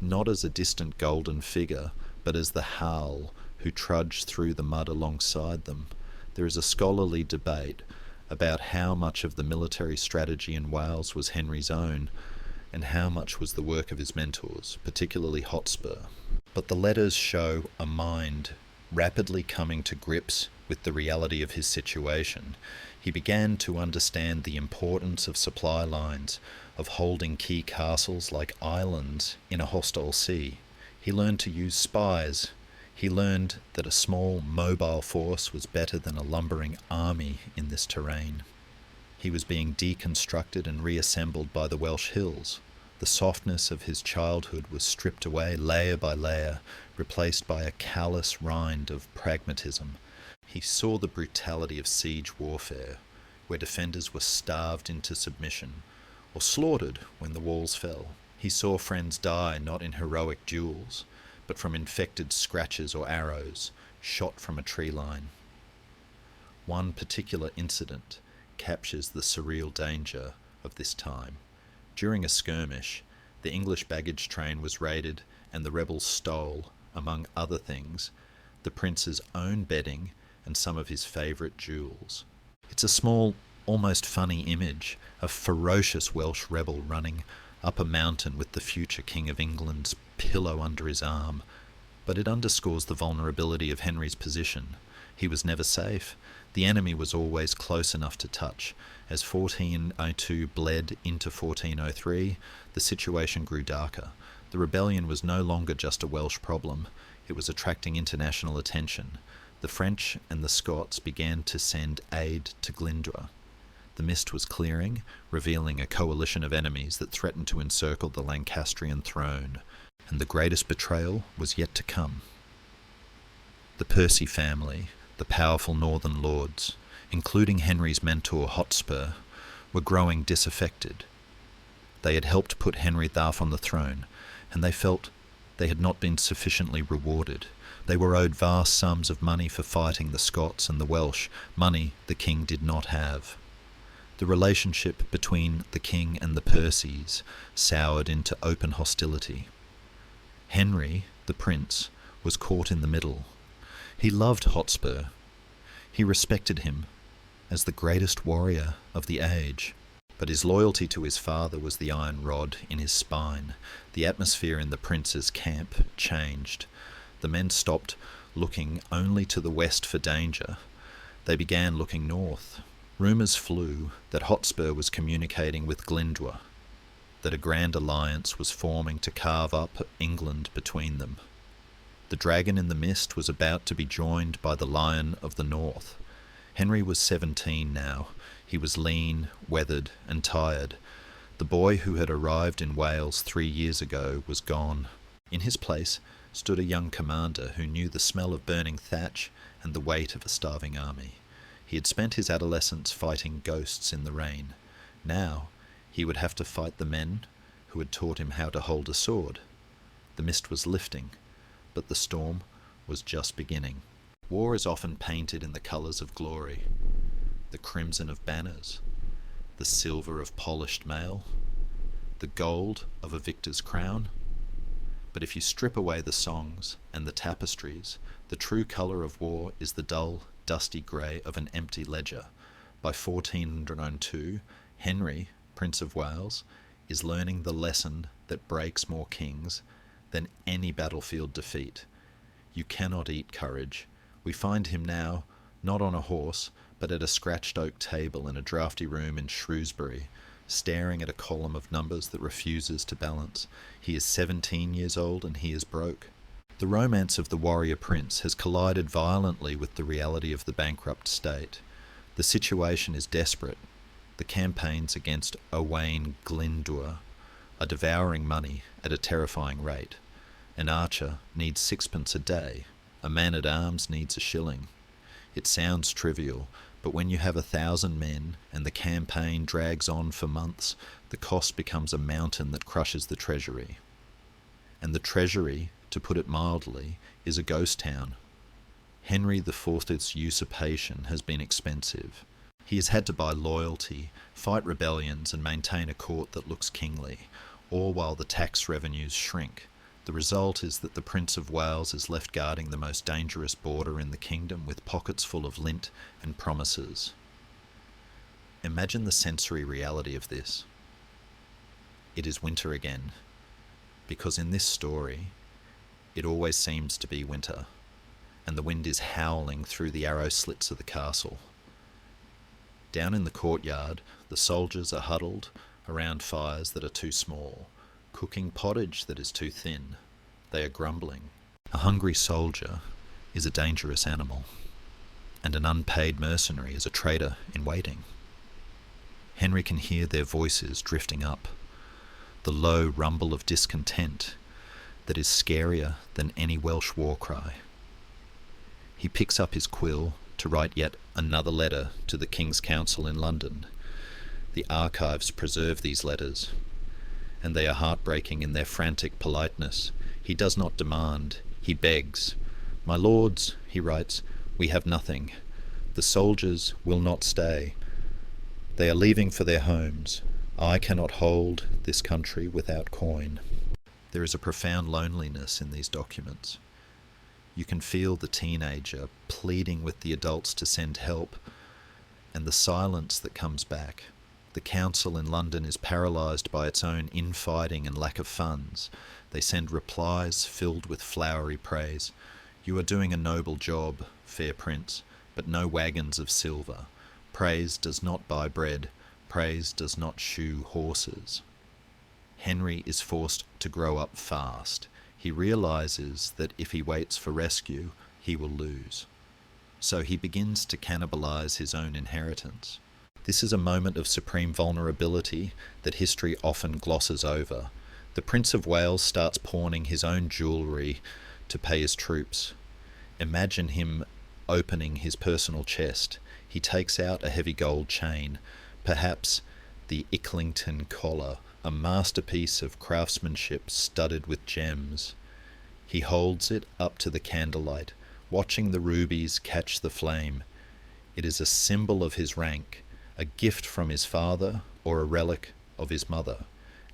not as a distant golden figure, but as the howl who trudged through the mud alongside them. There is a scholarly debate about how much of the military strategy in Wales was Henry's own and how much was the work of his mentors, particularly Hotspur. But the letters show a mind rapidly coming to grips with the reality of his situation. He began to understand the importance of supply lines, of holding key castles like islands in a hostile sea. He learned to use spies. He learned that a small, mobile force was better than a lumbering army in this terrain. He was being deconstructed and reassembled by the Welsh hills. The softness of his childhood was stripped away layer by layer, replaced by a callous rind of pragmatism. He saw the brutality of siege warfare, where defenders were starved into submission, or slaughtered when the walls fell. He saw friends die not in heroic duels, but from infected scratches or arrows shot from a tree line. One particular incident captures the surreal danger of this time. During a skirmish, the English baggage train was raided and the rebels stole, among other things, the prince's own bedding and some of his favourite jewels. It's a small, almost funny image, a ferocious Welsh rebel running up a mountain with the future King of England's pillow under his arm, but it underscores the vulnerability of Henry's position. He was never safe. The enemy was always close enough to touch. As 1402 bled into 1403, the situation grew darker. The rebellion was no longer just a Welsh problem. It was attracting international attention. The French and the Scots began to send aid to Glyndwr. The mist was clearing, revealing a coalition of enemies that threatened to encircle the Lancastrian throne, and the greatest betrayal was yet to come. The Percy family, the powerful northern lords, including Henry's mentor Hotspur, were growing disaffected. They had helped put Henry VIII on the throne, and they felt they had not been sufficiently rewarded. They were owed vast sums of money for fighting the Scots and the Welsh, money the king did not have. The relationship between the king and the Percys soured into open hostility. Henry, the prince, was caught in the middle. He loved Hotspur. He respected him as the greatest warrior of the age. But his loyalty to his father was the iron rod in his spine. The atmosphere in the prince's camp changed. The men stopped looking only to the west for danger. They began looking north. Rumours flew that Hotspur was communicating with Glyndwr, that a grand alliance was forming to carve up England between them. The dragon in the mist was about to be joined by the lion of the north. Henry was 17 now. He was lean, weathered, and tired. The boy who had arrived in Wales 3 years ago was gone. In his place stood a young commander who knew the smell of burning thatch and the weight of a starving army. He had spent his adolescence fighting ghosts in the rain. Now he would have to fight the men who had taught him how to hold a sword. The mist was lifting, but the storm was just beginning. War is often painted in the colours of glory, the crimson of banners, the silver of polished mail, the gold of a victor's crown. But if you strip away the songs and the tapestries, the true colour of war is the dull, dusty grey of an empty ledger. By 1402, Henry, Prince of Wales, is learning the lesson that breaks more kings than any battlefield defeat. You cannot eat courage. We find him now, not on a horse, but at a scratched oak table in a draughty room in Shrewsbury, staring at a column of numbers that refuses to balance. He is 17 years old and he is broke. The romance of the warrior prince has collided violently with the reality of the bankrupt state. The situation is desperate. The campaigns against Owain Glyndwr are devouring money at a terrifying rate. An archer needs sixpence a day. A man-at-arms needs a shilling. It sounds trivial, but when you have 1,000 men and the campaign drags on for months, the cost becomes a mountain that crushes the treasury. And the treasury, to put it mildly, is a ghost town. Henry IV's usurpation has been expensive. He has had to buy loyalty, fight rebellions and maintain a court that looks kingly, all while the tax revenues shrink. The result is that the Prince of Wales is left guarding the most dangerous border in the kingdom with pockets full of lint and promises. Imagine the sensory reality of this. It is winter again, because in this story, it always seems to be winter, and the wind is howling through the arrow slits of the castle. Down in the courtyard, the soldiers are huddled around fires that are too small, cooking pottage that is too thin. They are grumbling. A hungry soldier is a dangerous animal, and an unpaid mercenary is a traitor in waiting. Henry can hear their voices drifting up, the low rumble of discontent that is scarier than any Welsh war cry. He picks up his quill to write yet another letter to the King's Council in London. The archives preserve these letters, and they are heartbreaking in their frantic politeness. He does not demand, he begs. "My lords," he writes, "we have nothing. The soldiers will not stay. They are leaving for their homes. I cannot hold this country without coin." There is a profound loneliness in these documents. You can feel the teenager pleading with the adults to send help, and the silence that comes back. The council in London is paralysed by its own infighting and lack of funds. They send replies filled with flowery praise. "You are doing a noble job, fair prince, but no wagons of silver. Praise does not buy bread. Praise does not shoe horses." Henry is forced to grow up fast. He realises that if he waits for rescue, he will lose. So he begins to cannibalise his own inheritance. This is a moment of supreme vulnerability that history often glosses over. The Prince of Wales starts pawning his own jewellery to pay his troops. Imagine him opening his personal chest. He takes out a heavy gold chain, perhaps the Icklington collar, a masterpiece of craftsmanship studded with gems. He holds it up to the candlelight, watching the rubies catch the flame. It is a symbol of his rank, a gift from his father or a relic of his mother.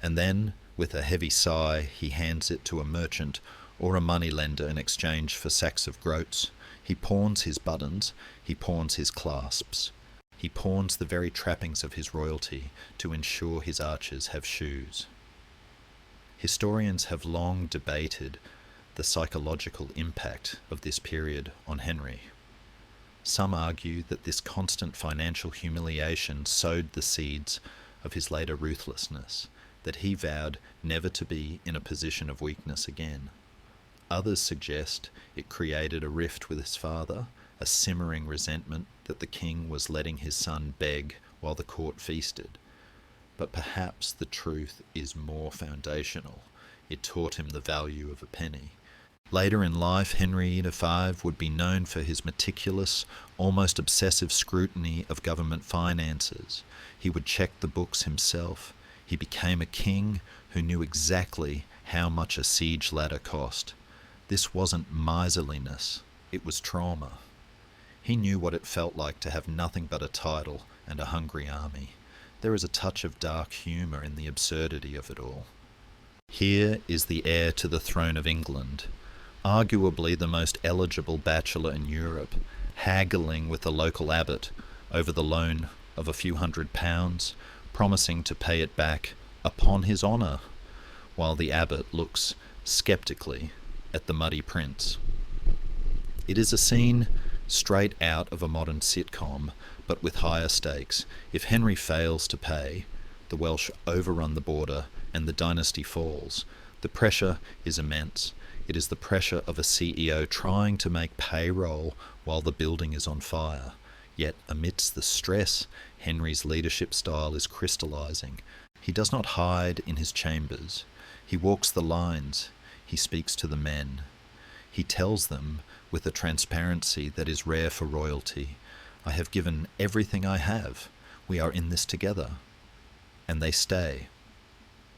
And then, with a heavy sigh, he hands it to a merchant or a moneylender in exchange for sacks of groats. He pawns his buttons, he pawns his clasps. He pawns the very trappings of his royalty to ensure his archers have shoes. Historians have long debated the psychological impact of this period on Henry. Some argue that this constant financial humiliation sowed the seeds of his later ruthlessness, that he vowed never to be in a position of weakness again. Others suggest it created a rift with his father, a simmering resentment that the king was letting his son beg while the court feasted. But perhaps the truth is more foundational. It taught him the value of a penny. Later in life, Henry V would be known for his meticulous, almost obsessive scrutiny of government finances. He would check the books himself. He became a king who knew exactly how much a siege ladder cost. This wasn't miserliness, it was trauma. He knew what it felt like to have nothing but a title and a hungry army. There is a touch of dark humour in the absurdity of it all. Here is the heir to the throne of England, arguably the most eligible bachelor in Europe, haggling with the local abbot over the loan of a few £100, promising to pay it back upon his honour, while the abbot looks sceptically at the muddy prince. It is a scene straight out of a modern sitcom, but with higher stakes. If Henry fails to pay, the Welsh overrun the border and the dynasty falls. The pressure is immense. It is the pressure of a CEO trying to make payroll while the building is on fire. Yet amidst the stress, Henry's leadership style is crystallizing. He does not hide in his chambers. He walks the lines. He speaks to the men. He tells them with a transparency that is rare for royalty, "I have given everything I have. We are in this together." And they stay.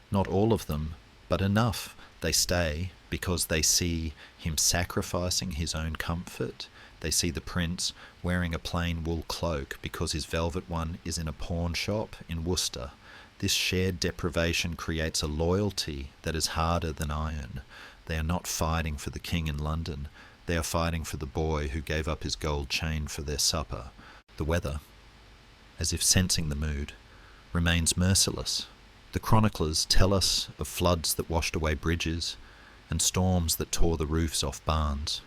Not all of them, but enough. They stay because they see him sacrificing his own comfort. They see the prince wearing a plain wool cloak because his velvet one is in a pawn shop in Worcester. This shared deprivation creates a loyalty that is harder than iron. They are not fighting for the king in London. They are fighting for the boy who gave up his gold chain for their supper. The weather, as if sensing the mood, remains merciless. The chroniclers tell us of floods that washed away bridges and storms that tore the roofs off barns.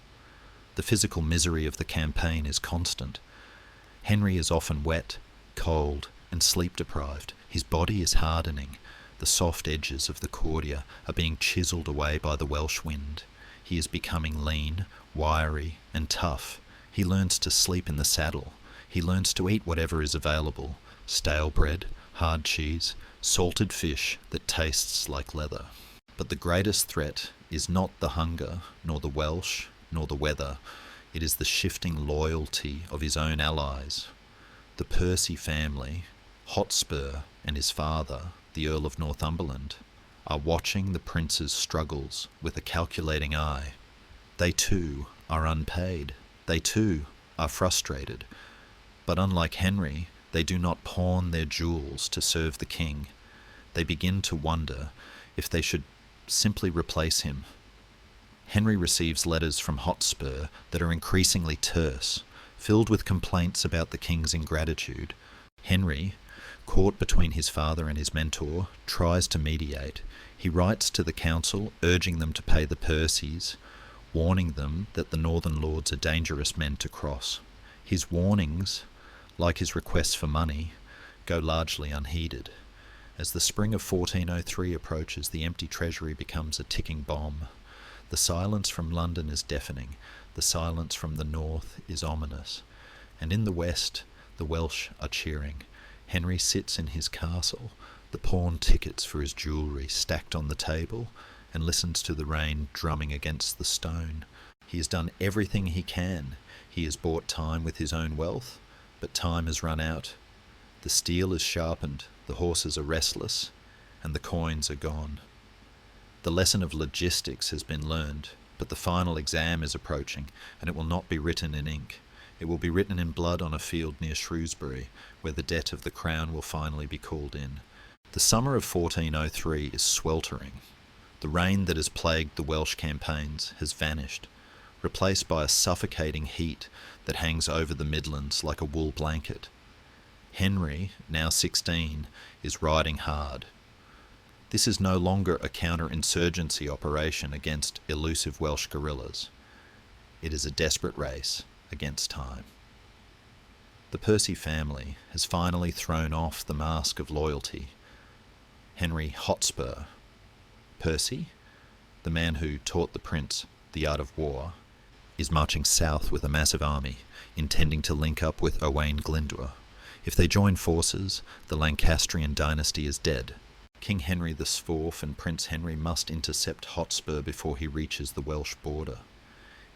The physical misery of the campaign is constant. Henry is often wet, cold, and sleep-deprived. His body is hardening. The soft edges of the cordia are being chiselled away by the Welsh wind. He is becoming lean, wiry, and tough. He learns to sleep in the saddle. He learns to eat whatever is available: stale bread, hard cheese, salted fish that tastes like leather. But the greatest threat is not the hunger, nor the Welsh, nor the weather. It is the shifting loyalty of his own allies. The Percy family, Hotspur and his father, the Earl of Northumberland, are watching the prince's struggles with a calculating eye. They too are unpaid. They too are frustrated. But unlike Henry, they do not pawn their jewels to serve the king. They begin to wonder if they should simply replace him. Henry receives letters from Hotspur that are increasingly terse, filled with complaints about the king's ingratitude. Henry, caught between his father and his mentor, tries to mediate. He writes to the council, urging them to pay the Percys, warning them that the northern lords are dangerous men to cross. His warnings, like his requests for money, go largely unheeded. As the spring of 1403 approaches, the empty treasury becomes a ticking bomb. The silence from London is deafening. The silence from the north is ominous. And in the west, the Welsh are cheering. Henry sits in his castle, the pawn tickets for his jewellery stacked on the table, and listens to the rain drumming against the stone. He has done everything he can. He has bought time with his own wealth, but time has run out. The steel is sharpened, the horses are restless, and the coins are gone. The lesson of logistics has been learned, but the final exam is approaching, and it will not be written in ink. It will be written in blood on a field near Shrewsbury, where the debt of the crown will finally be called in. The summer of 1403 is sweltering. The rain that has plagued the Welsh campaigns has vanished, replaced by a suffocating heat that hangs over the Midlands like a wool blanket. Henry, now 16, is riding hard. This is no longer a counter-insurgency operation against elusive Welsh guerrillas. It is a desperate race against time. The Percy family has finally thrown off the mask of loyalty. Henry Hotspur, Percy, the man who taught the prince the art of war, is marching south with a massive army, intending to link up with Owain Glyndwr. If they join forces, the Lancastrian dynasty is dead. King Henry IV and Prince Henry must intercept Hotspur before he reaches the Welsh border.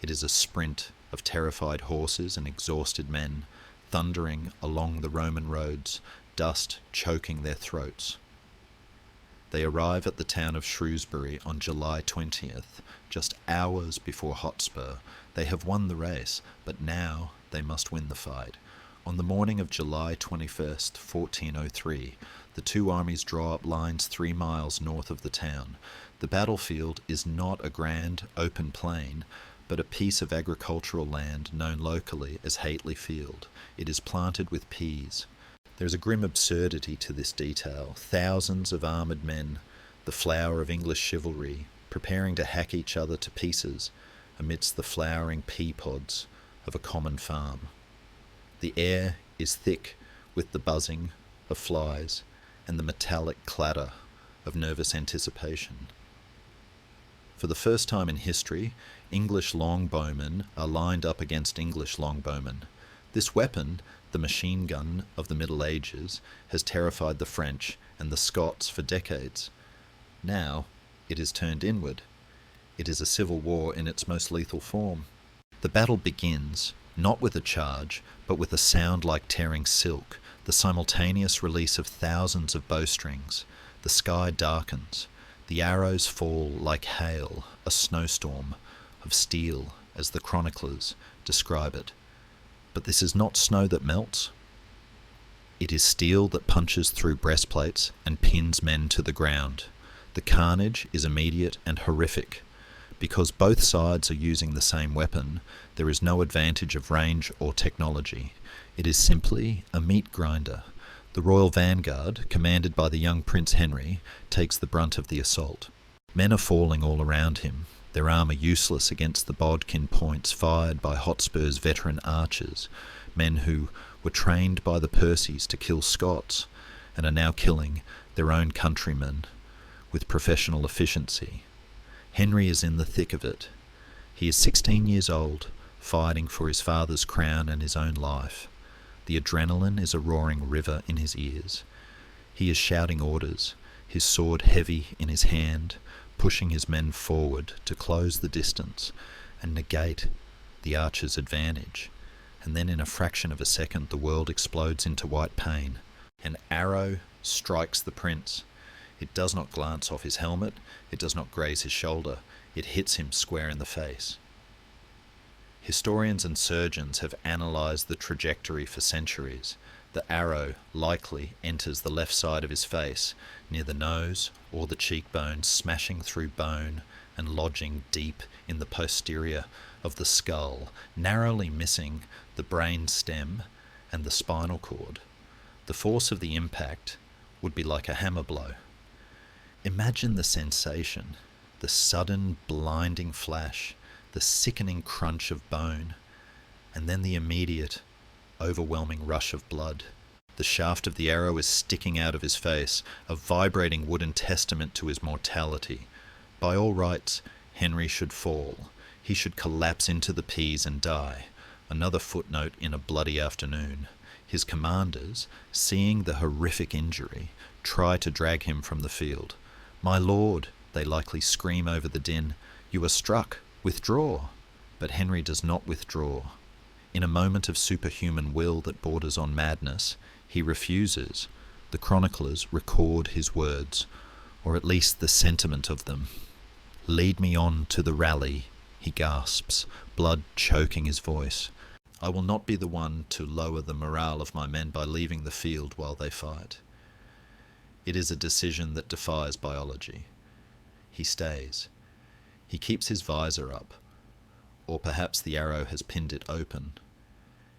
It is a sprint of terrified horses and exhausted men, thundering along the Roman roads, dust choking their throats. They arrive at the town of Shrewsbury on July 20th, just hours before Hotspur. They have won the race, but now they must win the fight. On the morning of July 21st, 1403, the two armies draw up lines 3 miles north of the town. The battlefield is not a grand, open plain, but a piece of agricultural land known locally as Hateley Field. It is planted with peas. There is a grim absurdity to this detail. Thousands of armoured men, the flower of English chivalry, preparing to hack each other to pieces amidst the flowering pea pods of a common farm. The air is thick with the buzzing of flies and the metallic clatter of nervous anticipation. For the first time in history, English longbowmen are lined up against English longbowmen. This weapon, the machine gun of the Middle Ages, has terrified the French and the Scots for decades. Now, it is turned inward. It is a civil war in its most lethal form. The battle begins, not with a charge, but with a sound like tearing silk, the simultaneous release of thousands of bowstrings. The sky darkens. The arrows fall like hail, a snowstorm of steel, as the chroniclers describe it. But this is not snow that melts. It is steel that punches through breastplates and pins men to the ground. The carnage is immediate and horrific. Because both sides are using the same weapon, there is no advantage of range or technology. It is simply a meat grinder. The royal vanguard, commanded by the young Prince Henry, takes the brunt of the assault. Men are falling all around him, their armour useless against the bodkin points fired by Hotspur's veteran archers, men who were trained by the Percys to kill Scots and are now killing their own countrymen with professional efficiency. Henry is in the thick of it. He is 16 years old, fighting for his father's crown and his own life. The adrenaline is a roaring river in his ears. He is shouting orders, his sword heavy in his hand, pushing his men forward to close the distance and negate the archer's advantage. And then in a fraction of a second the world explodes into white pain. An arrow strikes the prince. It does not glance off his helmet, it does not graze his shoulder, it hits him square in the face. Historians and surgeons have analysed the trajectory for centuries. The arrow likely enters the left side of his face, near the nose or the cheekbone, smashing through bone and lodging deep in the posterior of the skull, narrowly missing the brain stem and the spinal cord. The force of the impact would be like a hammer blow. Imagine the sensation, the sudden blinding flash, the sickening crunch of bone, and then the immediate, overwhelming rush of blood. The shaft of the arrow is sticking out of his face, a vibrating wooden testament to his mortality. By all rights, Henry should fall. He should collapse into the peas and die. Another footnote in a bloody afternoon. His commanders, seeing the horrific injury, try to drag him from the field. "My lord," they likely scream over the din, "you are struck. Withdraw." But Henry does not withdraw. In a moment of superhuman will that borders on madness, he refuses. The chroniclers record his words, or at least the sentiment of them. "Lead me on to the rally," he gasps, blood choking his voice. "I will not be the one to lower the morale of my men by leaving the field while they fight." It is a decision that defies biology. He stays. He keeps his visor up, or perhaps the arrow has pinned it open,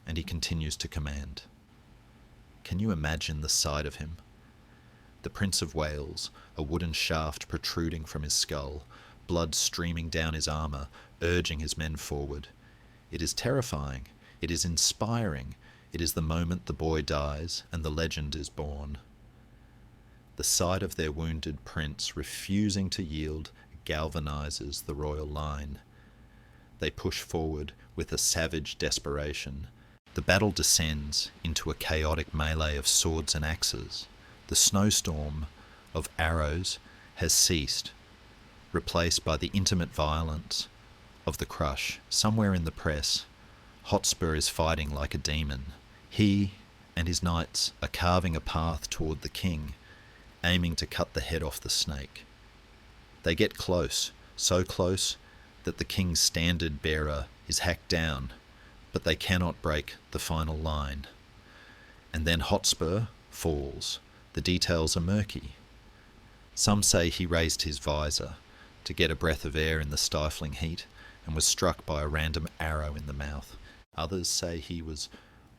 and he continues to command. Can you imagine the sight of him? The Prince of Wales, a wooden shaft protruding from his skull, blood streaming down his armour, urging his men forward. It is terrifying. It is inspiring. It is the moment the boy dies and the legend is born. The sight of their wounded prince refusing to yield galvanizes the royal line. They push forward with a savage desperation. The battle descends into a chaotic melee of swords and axes. The snowstorm of arrows has ceased, replaced by the intimate violence of the crush. Somewhere in the press, Hotspur is fighting like a demon. He and his knights are carving a path toward the king, aiming to cut the head off the snake. They get close, so close that the king's standard bearer is hacked down, but they cannot break the final line. And then Hotspur falls. The details are murky. Some say he raised his visor to get a breath of air in the stifling heat and was struck by a random arrow in the mouth. Others say he was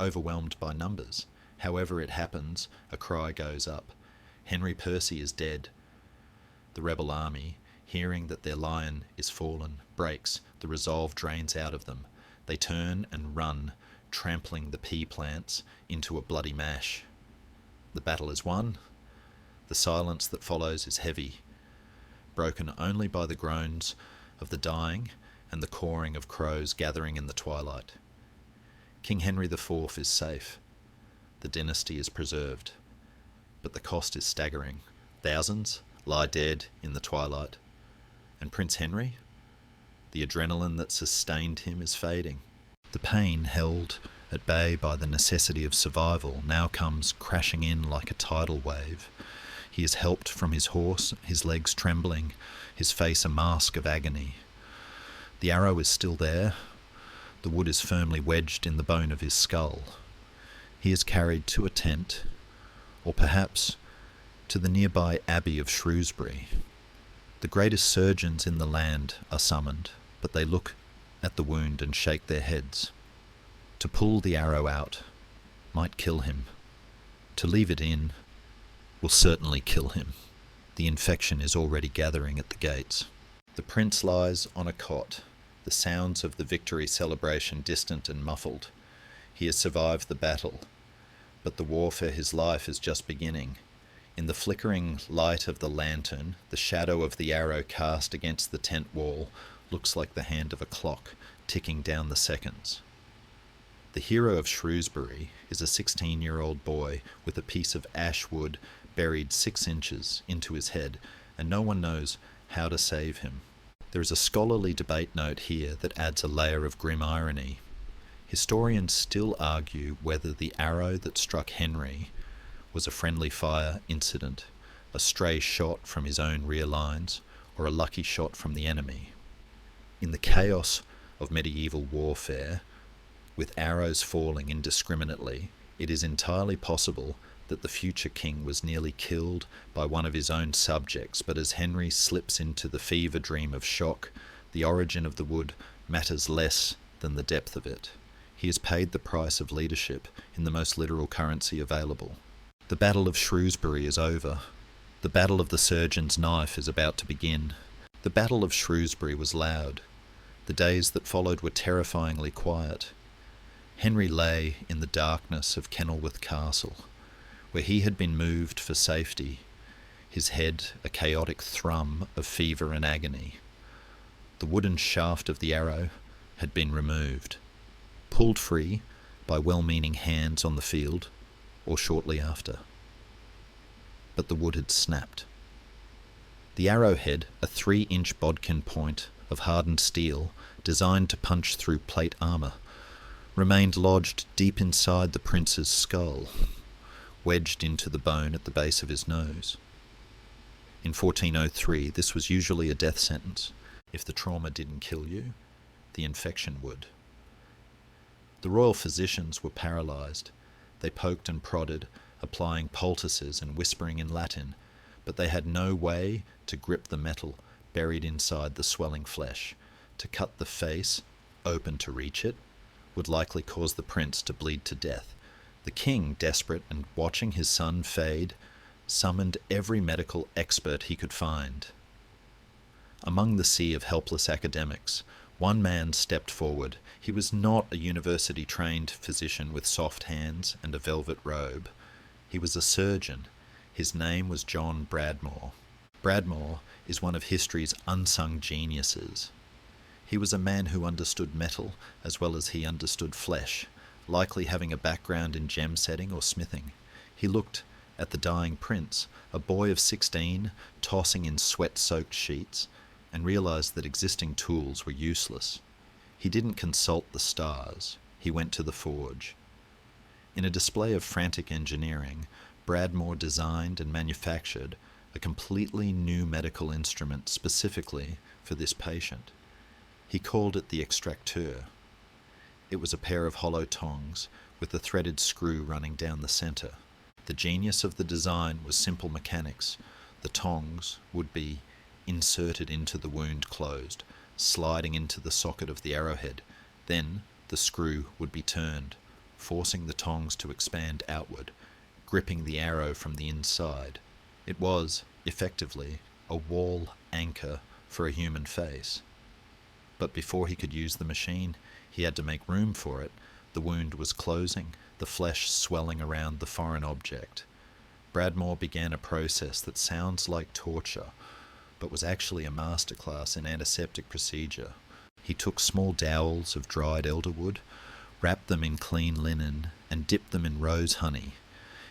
overwhelmed by numbers. However it happens, a cry goes up. Henry Percy is dead. The rebel army, hearing that their lion is fallen, breaks. The resolve drains out of them. They turn and run, trampling the pea plants into a bloody mash. The battle is won. The silence that follows is heavy. broken only by the groans of the dying and the cawing of crows gathering in the twilight. King Henry IV is safe. The dynasty is preserved. But the cost is staggering. Thousands lie dead in the twilight. And Prince Henry? The adrenaline that sustained him is fading. The pain held at bay by the necessity of survival now comes crashing in like a tidal wave. He is helped from his horse, his legs trembling, his face a mask of agony. The arrow is still there. The wood is firmly wedged in the bone of his skull. He is carried to a tent, or perhaps to the nearby Abbey of Shrewsbury. The greatest surgeons in the land are summoned, but they look at the wound and shake their heads. To pull the arrow out might kill him. To leave it in will certainly kill him. The infection is already gathering at the gates. The prince lies on a cot, the sounds of the victory celebration distant and muffled. He has survived the battle, but the war for his life is just beginning. In the flickering light of the lantern, the shadow of the arrow cast against the tent wall looks like the hand of a clock ticking down the seconds. The hero of Shrewsbury is a 16-year-old boy with a piece of ash wood buried 6 inches into his head, and no one knows how to save him. There is a scholarly debate note here that adds a layer of grim irony. Historians still argue whether the arrow that struck Henry was a friendly fire incident, a stray shot from his own rear lines, or a lucky shot from the enemy. In the chaos of medieval warfare, with arrows falling indiscriminately, it is entirely possible that the future king was nearly killed by one of his own subjects, but as Henry slips into the fever dream of shock, the origin of the wood matters less than the depth of it. He has paid the price of leadership in the most literal currency available. The Battle of Shrewsbury is over. The Battle of the Surgeon's Knife is about to begin. The Battle of Shrewsbury was loud. The days that followed were terrifyingly quiet. Henry lay in the darkness of Kenilworth Castle, where he had been moved for safety, his head a chaotic thrum of fever and agony. The wooden shaft of the arrow had been removed, pulled free by well-meaning hands on the field, or shortly after. But the wood had snapped. The arrowhead, a 3-inch bodkin point of hardened steel designed to punch through plate armour, remained lodged deep inside the prince's skull, wedged into the bone at the base of his nose. In 1403, this was usually a death sentence. If the trauma didn't kill you, the infection would. The royal physicians were paralysed. They poked and prodded, applying poultices and whispering in Latin, but they had no way to grip the metal buried inside the swelling flesh. To cut the face open to reach it would likely cause the prince to bleed to death. The king, desperate and watching his son fade, summoned every medical expert he could find. Among the sea of helpless academics, one man stepped forward. He was not a university-trained physician with soft hands and a velvet robe. He was a surgeon. His name was John Bradmore. Bradmore is one of history's unsung geniuses. He was a man who understood metal as well as he understood flesh, likely having a background in gem setting or smithing. He looked at the dying prince, a boy of 16, tossing in sweat-soaked sheets, and realized that existing tools were useless. He didn't consult the stars. He went to the forge. In a display of frantic engineering, Bradmore designed and manufactured a completely new medical instrument specifically for this patient. He called it the extracteur. It was a pair of hollow tongs with a threaded screw running down the centre. The genius of the design was simple mechanics. The tongs would be inserted into the wound closed, sliding into the socket of the arrowhead. Then the screw would be turned, forcing the tongs to expand outward, gripping the arrow from the inside. It was, effectively, a wall anchor for a human face. But before he could use the machine, he had to make room for it. The wound was closing, the flesh swelling around the foreign object. Bradmore began a process that sounds like torture. but was actually a masterclass in antiseptic procedure. He took small dowels of dried elderwood, wrapped them in clean linen, and dipped them in rose honey.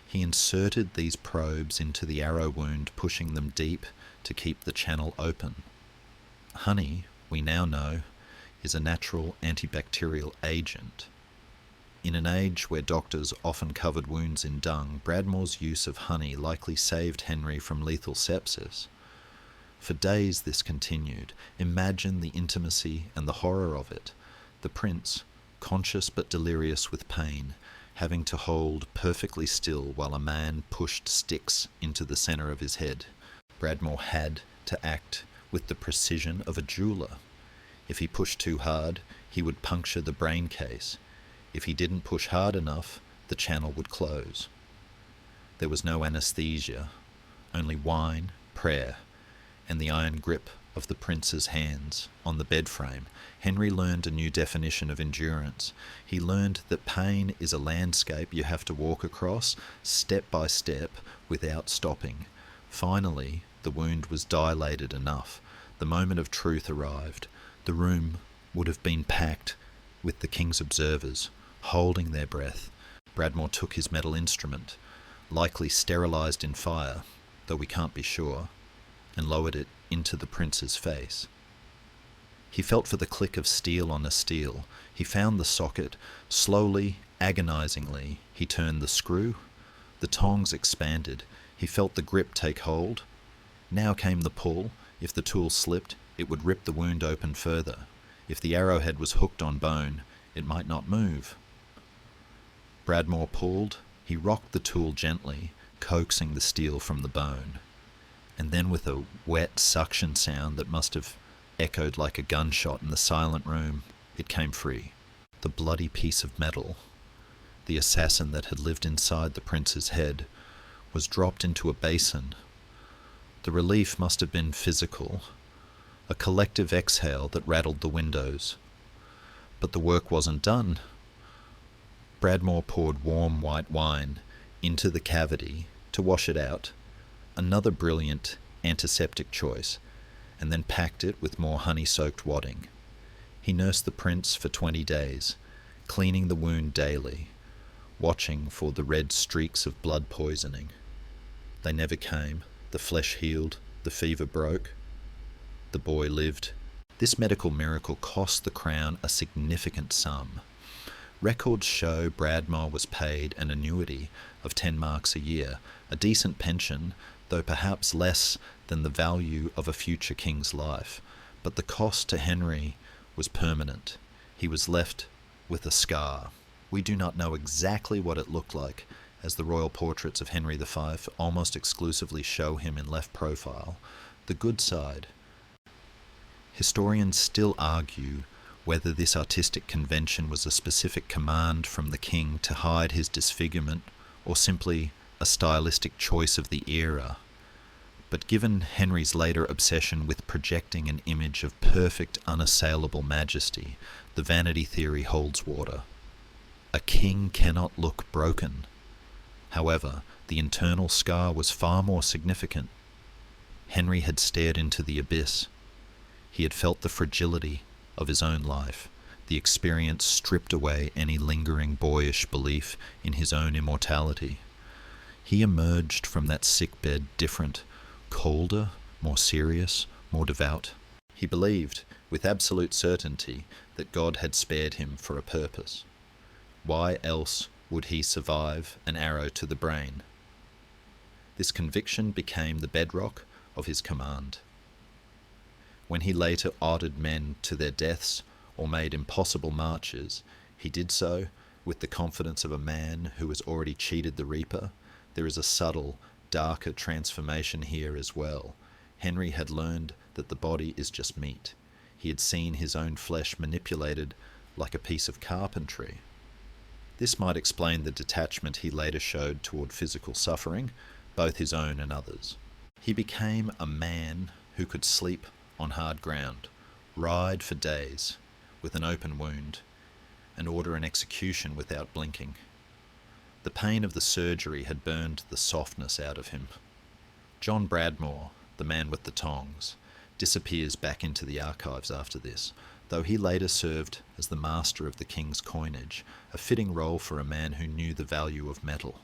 He inserted these probes into the arrow wound, pushing them deep to keep the channel open. Honey, we now know, is a natural antibacterial agent. In an age where doctors often covered wounds in dung, Bradmore's use of honey likely saved Henry from lethal sepsis. For days this continued. Imagine the intimacy and the horror of it. The prince, conscious but delirious with pain, having to hold perfectly still while a man pushed sticks into the centre of his head. Bradmore had to act with the precision of a jeweller. If he pushed too hard, he would puncture the brain case. If he didn't push hard enough, the channel would close. There was no anesthesia, only wine, prayer, and the iron grip of the prince's hands on the bed frame. Henry learned a new definition of endurance. He learned that pain is a landscape you have to walk across, step by step, without stopping. Finally, the wound was dilated enough. The moment of truth arrived. The room would have been packed with the king's observers, holding their breath. Bradmore took his metal instrument, likely sterilised in fire, though we can't be sure, and lowered it into the prince's face. He felt for the click of steel on a steel. He found the socket. Slowly, agonizingly, he turned the screw. The tongs expanded. He felt the grip take hold. Now came the pull. If the tool slipped, it would rip the wound open further. If the arrowhead was hooked on bone, it might not move. Bradmore pulled. He rocked the tool gently, coaxing the steel from the bone. And then with a wet suction sound that must have echoed like a gunshot in the silent room, it came free. The bloody piece of metal, the assassin that had lived inside the prince's head, was dropped into a basin. The relief must have been physical, a collective exhale that rattled the windows. But the work wasn't done. Bradmore poured warm white wine into the cavity to wash it out, another brilliant antiseptic choice, and then packed it with more honey-soaked wadding. He nursed the prince for 20 days, cleaning the wound daily, watching for the red streaks of blood poisoning. They never came. The flesh healed. The fever broke. The boy lived. This medical miracle cost the crown a significant sum. Records show Bradmore was paid an annuity of 10 marks a year, a decent pension, though perhaps less than the value of a future king's life. But the cost to Henry was permanent. He was left with a scar. We do not know exactly what it looked like, as the royal portraits of Henry V almost exclusively show him in left profile. The good side. Historians still argue whether this artistic convention was a specific command from the king to hide his disfigurement or simply a stylistic choice of the era. But given Henry's later obsession with projecting an image of perfect, unassailable majesty, the vanity theory holds water. A king cannot look broken. However, the internal scar was far more significant. Henry had stared into the abyss. He had felt the fragility of his own life. The experience stripped away any lingering boyish belief in his own immortality. He emerged from that sickbed different, colder, more serious, more devout. He believed, with absolute certainty, that God had spared him for a purpose. Why else would he survive an arrow to the brain? This conviction became the bedrock of his command. When he later ordered men to their deaths or made impossible marches, he did so with the confidence of a man who has already cheated the reaper. There is a subtle, darker transformation here as well. Henry had learned that the body is just meat. He had seen his own flesh manipulated like a piece of carpentry. This might explain the detachment he later showed toward physical suffering, both his own and others. He became a man who could sleep on hard ground, ride for days with an open wound, and order an execution without blinking. The pain of the surgery had burned the softness out of him. John Bradmore, the man with the tongs, disappears back into the archives after this, though he later served as the master of the king's coinage, a fitting role for a man who knew the value of metal.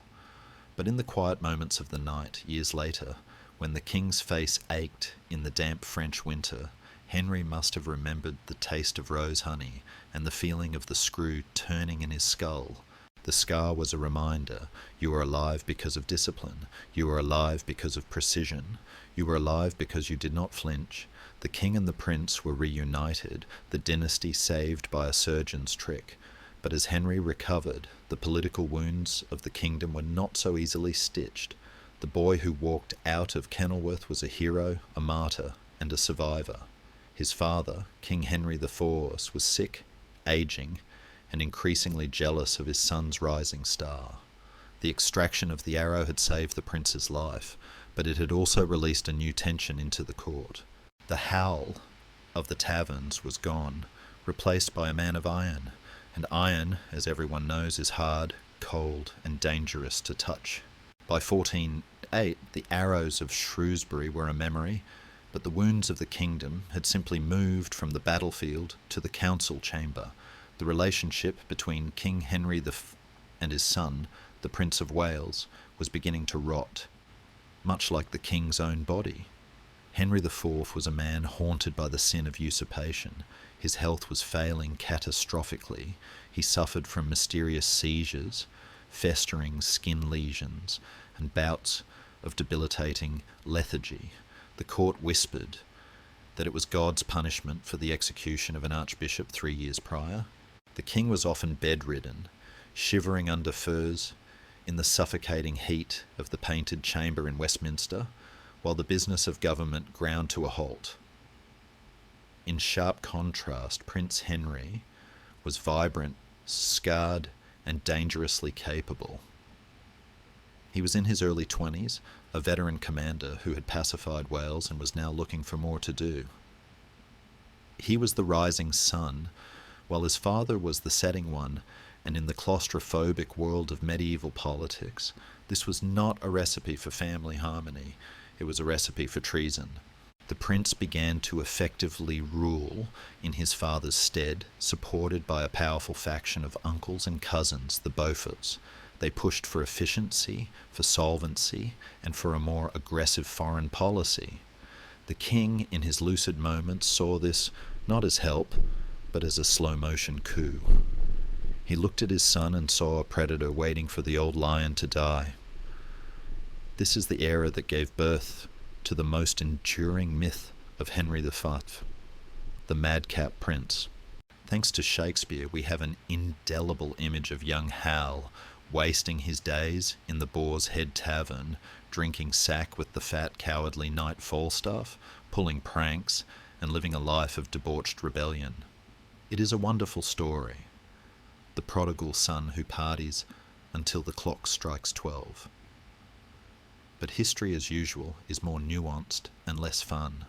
But in the quiet moments of the night, years later, when the king's face ached in the damp French winter, Henry must have remembered the taste of rose honey and the feeling of the screw turning in his skull. The scar was a reminder: you are alive because of discipline, you are alive because of precision, you were alive because you did not flinch. The king and the prince were reunited, the dynasty saved by a surgeon's trick. But as Henry recovered, the political wounds of the kingdom were not so easily stitched. The boy who walked out of Kenilworth was a hero, a martyr, and a survivor. His father, King Henry IV, was sick, aging, and increasingly jealous of his son's rising star. The extraction of the arrow had saved the prince's life, but it had also released a new tension into the court. The howl of the taverns was gone, replaced by a man of iron, and iron, as everyone knows, is hard, cold, and dangerous to touch. By 1408, the arrows of Shrewsbury were a memory, but the wounds of the kingdom had simply moved from the battlefield to the council chamber. The relationship between King Henry and his son, the Prince of Wales, was beginning to rot, much like the king's own body. Henry IV was a man haunted by the sin of usurpation. His health was failing catastrophically. He suffered from mysterious seizures, festering skin lesions, and bouts of debilitating lethargy. The court whispered that it was God's punishment for the execution of an archbishop 3 years prior. The king was often bedridden, shivering under furs in the suffocating heat of the Painted Chamber in Westminster, while the business of government ground to a halt. In sharp contrast, Prince Henry was vibrant, scarred, and dangerously capable. He was in his early 20s, a veteran commander who had pacified Wales and was now looking for more to do. He was the rising sun, while his father was the setting one, and in the claustrophobic world of medieval politics, this was not a recipe for family harmony, it was a recipe for treason. The prince began to effectively rule in his father's stead, supported by a powerful faction of uncles and cousins, the Beauforts. They pushed for efficiency, for solvency, and for a more aggressive foreign policy. The king, in his lucid moments, saw this not as help, but as a slow-motion coup. He looked at his son and saw a predator waiting for the old lion to die. This is the era that gave birth to the most enduring myth of Henry V, the madcap prince. Thanks to Shakespeare, we have an indelible image of young Hal wasting his days in the Boar's Head Tavern, drinking sack with the fat, cowardly Knight Falstaff, pulling pranks, and living a life of debauched rebellion. It is a wonderful story, the prodigal son who parties until the clock strikes 12. But history, as usual, is more nuanced and less fun.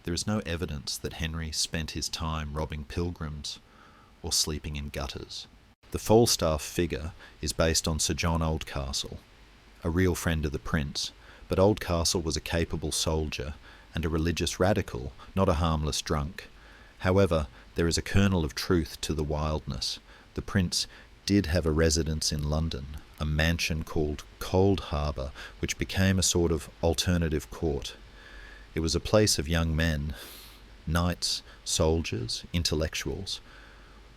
There is no evidence that Henry spent his time robbing pilgrims or sleeping in gutters. The Falstaff figure is based on Sir John Oldcastle, a real friend of the prince, but Oldcastle was a capable soldier and a religious radical, not a harmless drunk. However, there is a kernel of truth to the wildness. The prince did have a residence in London, a mansion called Cold Harbour, which became a sort of alternative court. It was a place of young men, knights, soldiers, intellectuals,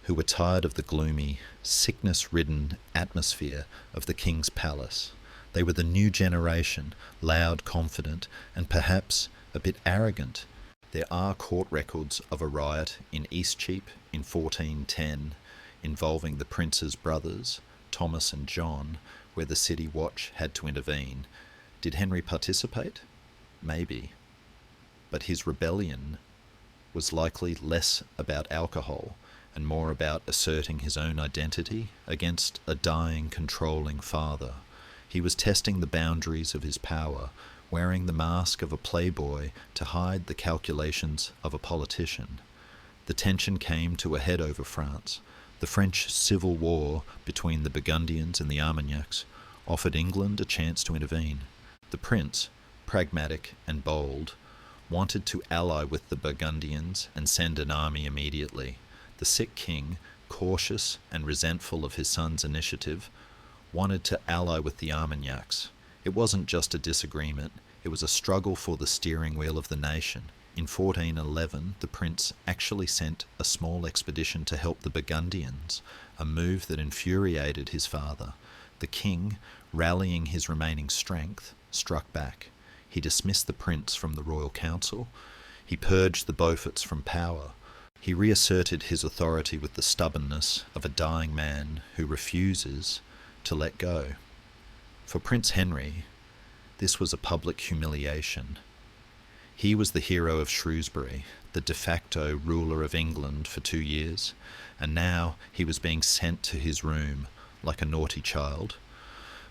who were tired of the gloomy, sickness-ridden atmosphere of the king's palace. They were the new generation, loud, confident, and perhaps a bit arrogant. There are court records of a riot in Eastcheap in 1410 involving the prince's brothers, Thomas and John, where the city watch had to intervene. Did Henry participate? Maybe. But his rebellion was likely less about alcohol and more about asserting his own identity against a dying, controlling father. He was testing the boundaries of his power, wearing the mask of a playboy to hide the calculations of a politician. The tension came to a head over France. The French Civil War between the Burgundians and the Armagnacs offered England a chance to intervene. The prince, pragmatic and bold, wanted to ally with the Burgundians and send an army immediately. The sick king, cautious and resentful of his son's initiative, wanted to ally with the Armagnacs. It wasn't just a disagreement, it was a struggle for the steering wheel of the nation. In 1411, the prince actually sent a small expedition to help the Burgundians, a move that infuriated his father. The king, rallying his remaining strength, struck back. He dismissed the prince from the royal council. He purged the Beauforts from power. He reasserted his authority with the stubbornness of a dying man who refuses to let go. For Prince Henry, this was a public humiliation. He was the hero of Shrewsbury, the de facto ruler of England for 2 years, and now he was being sent to his room like a naughty child.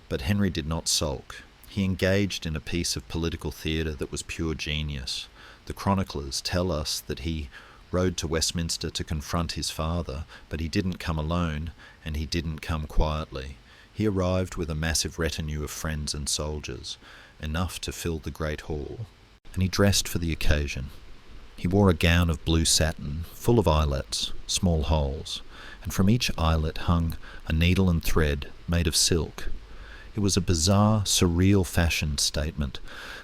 But Henry did not sulk. He engaged in a piece of political theatre that was pure genius. The chroniclers tell us that he rode to Westminster to confront his father, but he didn't come alone, and he didn't come quietly. He arrived with a massive retinue of friends and soldiers, enough to fill the great hall, and he dressed for the occasion. He wore a gown of blue satin, full of eyelets, small holes, and from each eyelet hung a needle and thread made of silk. It was a bizarre, surreal fashion statement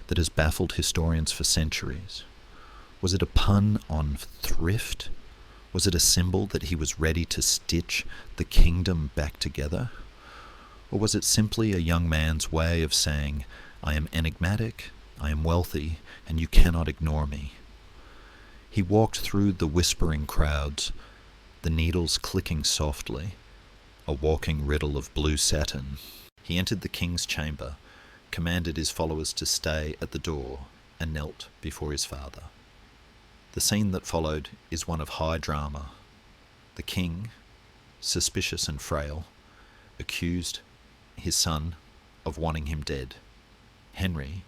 that has baffled historians for centuries. Was it a pun on thrift? Was it a symbol that he was ready to stitch the kingdom back together? Or was it simply a young man's way of saying, I am enigmatic, I am wealthy, and you cannot ignore me? He walked through the whispering crowds, the needles clicking softly, a walking riddle of blue satin. He entered the king's chamber, commanded his followers to stay at the door, and knelt before his father. The scene that followed is one of high drama. The king, suspicious and frail, accused his son of wanting him dead. Henry,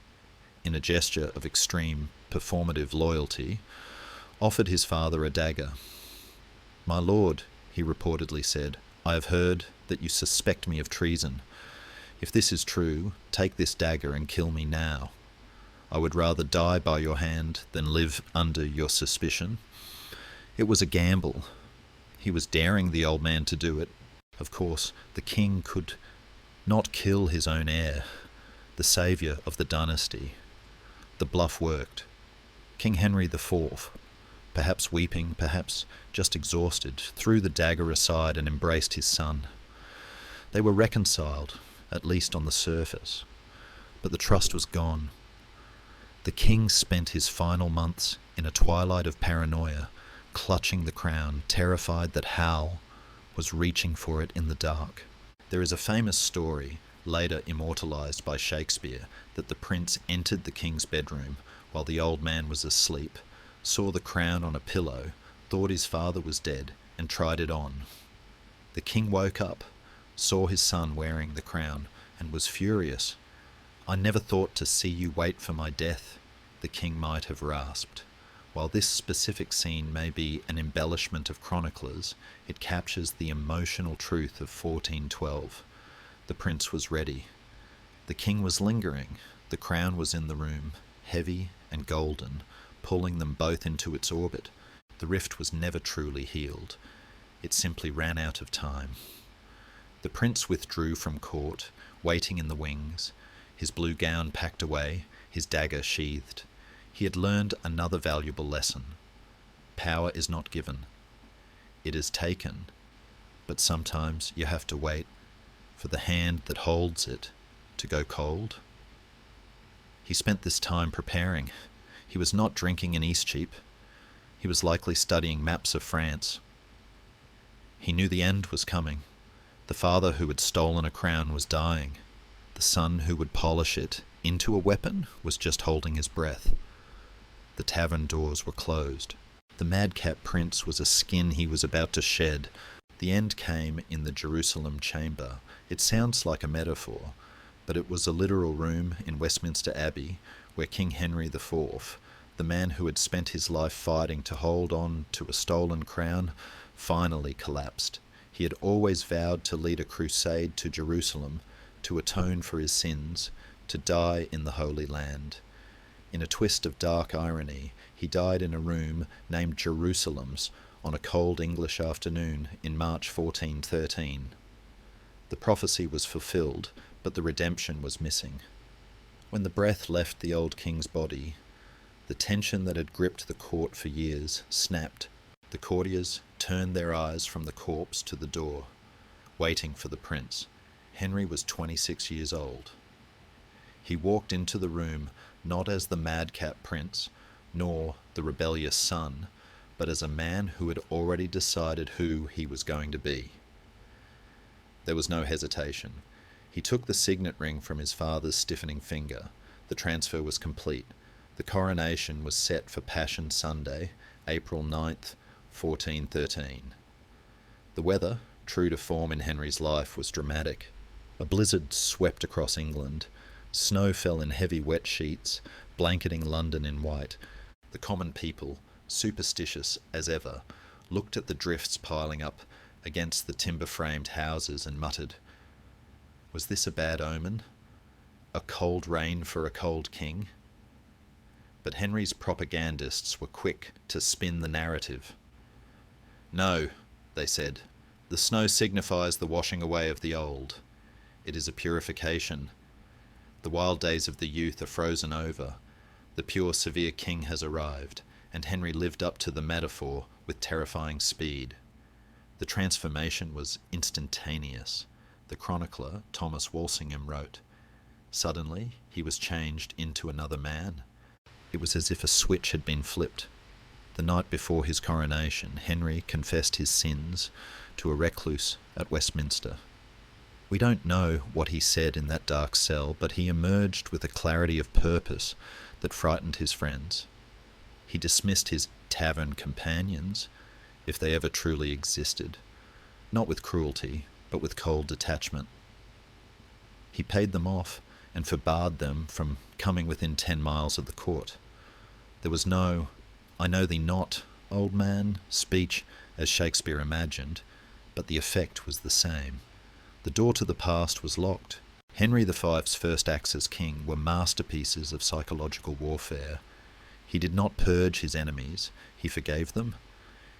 in a gesture of extreme performative loyalty, offered his father a dagger. "My lord," he reportedly said, "I have heard that you suspect me of treason. If this is true, take this dagger and kill me now. I would rather die by your hand than live under your suspicion." It was a gamble. He was daring the old man to do it. Of course, the king could not kill his own heir, the saviour of the dynasty. The bluff worked. King Henry IV, perhaps weeping, perhaps just exhausted, threw the dagger aside and embraced his son. They were reconciled, at least on the surface, but the trust was gone. The king spent his final months in a twilight of paranoia, clutching the crown, terrified that Hal was reaching for it in the dark. There is a famous story, later immortalised by Shakespeare, that the prince entered the king's bedroom while the old man was asleep, saw the crown on a pillow, thought his father was dead, and tried it on. The king woke up, saw his son wearing the crown, and was furious. "I never thought to see you wait for my death," the king might have rasped. While this specific scene may be an embellishment of chroniclers, it captures the emotional truth of 1412. The prince was ready. The king was lingering. The crown was in the room, heavy and golden, pulling them both into its orbit. The rift was never truly healed. It simply ran out of time. The prince withdrew from court, waiting in the wings, his blue gown packed away, his dagger sheathed. He had learned another valuable lesson. Power is not given. It is taken, but sometimes you have to wait for the hand that holds it to go cold. He spent this time preparing. He was not drinking in Eastcheap. He was likely studying maps of France. He knew the end was coming. The father who had stolen a crown was dying. The son who would polish it into a weapon was just holding his breath. The tavern doors were closed. The madcap prince was a skin he was about to shed. The end came in the Jerusalem chamber. It sounds like a metaphor, but it was a literal room in Westminster Abbey where King Henry IV, the man who had spent his life fighting to hold on to a stolen crown, finally collapsed. He had always vowed to lead a crusade to Jerusalem, to atone for his sins, to die in the Holy Land. In a twist of dark irony, he died in a room named Jerusalem's on a cold English afternoon in March 1413. The prophecy was fulfilled, but the redemption was missing. When the breath left the old king's body, the tension that had gripped the court for years snapped. The courtiers turned their eyes from the corpse to the door, waiting for the prince. Henry was 26 years old. He walked into the room not as the madcap prince, nor the rebellious son, but as a man who had already decided who he was going to be. There was no hesitation. He took the signet ring from his father's stiffening finger. The transfer was complete. The coronation was set for Passion Sunday, April 9th, 1413. The weather, true to form in Henry's life, was dramatic. A blizzard swept across England. Snow fell in heavy wet sheets, blanketing London in white. The common people, superstitious as ever, looked at the drifts piling up against the timber-framed houses and muttered, "Was this a bad omen? A cold rain for a cold king?" But Henry's propagandists were quick to spin the narrative. "No," they said, "the snow signifies the washing away of the old. It is a purification. The wild days of the youth are frozen over. The pure, severe king has arrived," and Henry lived up to the metaphor with terrifying speed. The transformation was instantaneous. The chronicler, Thomas Walsingham, wrote, "Suddenly he was changed into another man." It was as if a switch had been flipped. The night before his coronation, Henry confessed his sins to a recluse at Westminster. We don't know what he said in that dark cell, but he emerged with a clarity of purpose that frightened his friends. He dismissed his tavern companions, if they ever truly existed, not with cruelty, but with cold detachment. He paid them off and forbade them from coming within 10 miles of the court. There was no "I know thee not, old man" speech as Shakespeare imagined, but the effect was the same. The door to the past was locked. Henry V's first acts as king were masterpieces of psychological warfare. He did not purge his enemies, he forgave them.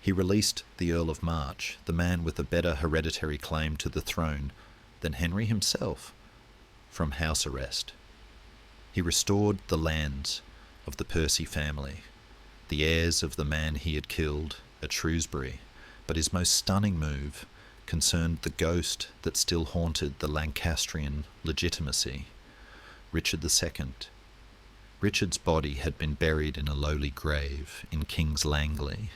He released the Earl of March, the man with a better hereditary claim to the throne than Henry himself, from house arrest. He restored the lands of the Percy family, the heirs of the man he had killed at Shrewsbury, but his most stunning move concerned the ghost that still haunted the Lancastrian legitimacy, Richard II. Richard's body had been buried in a lowly grave in King's Langley,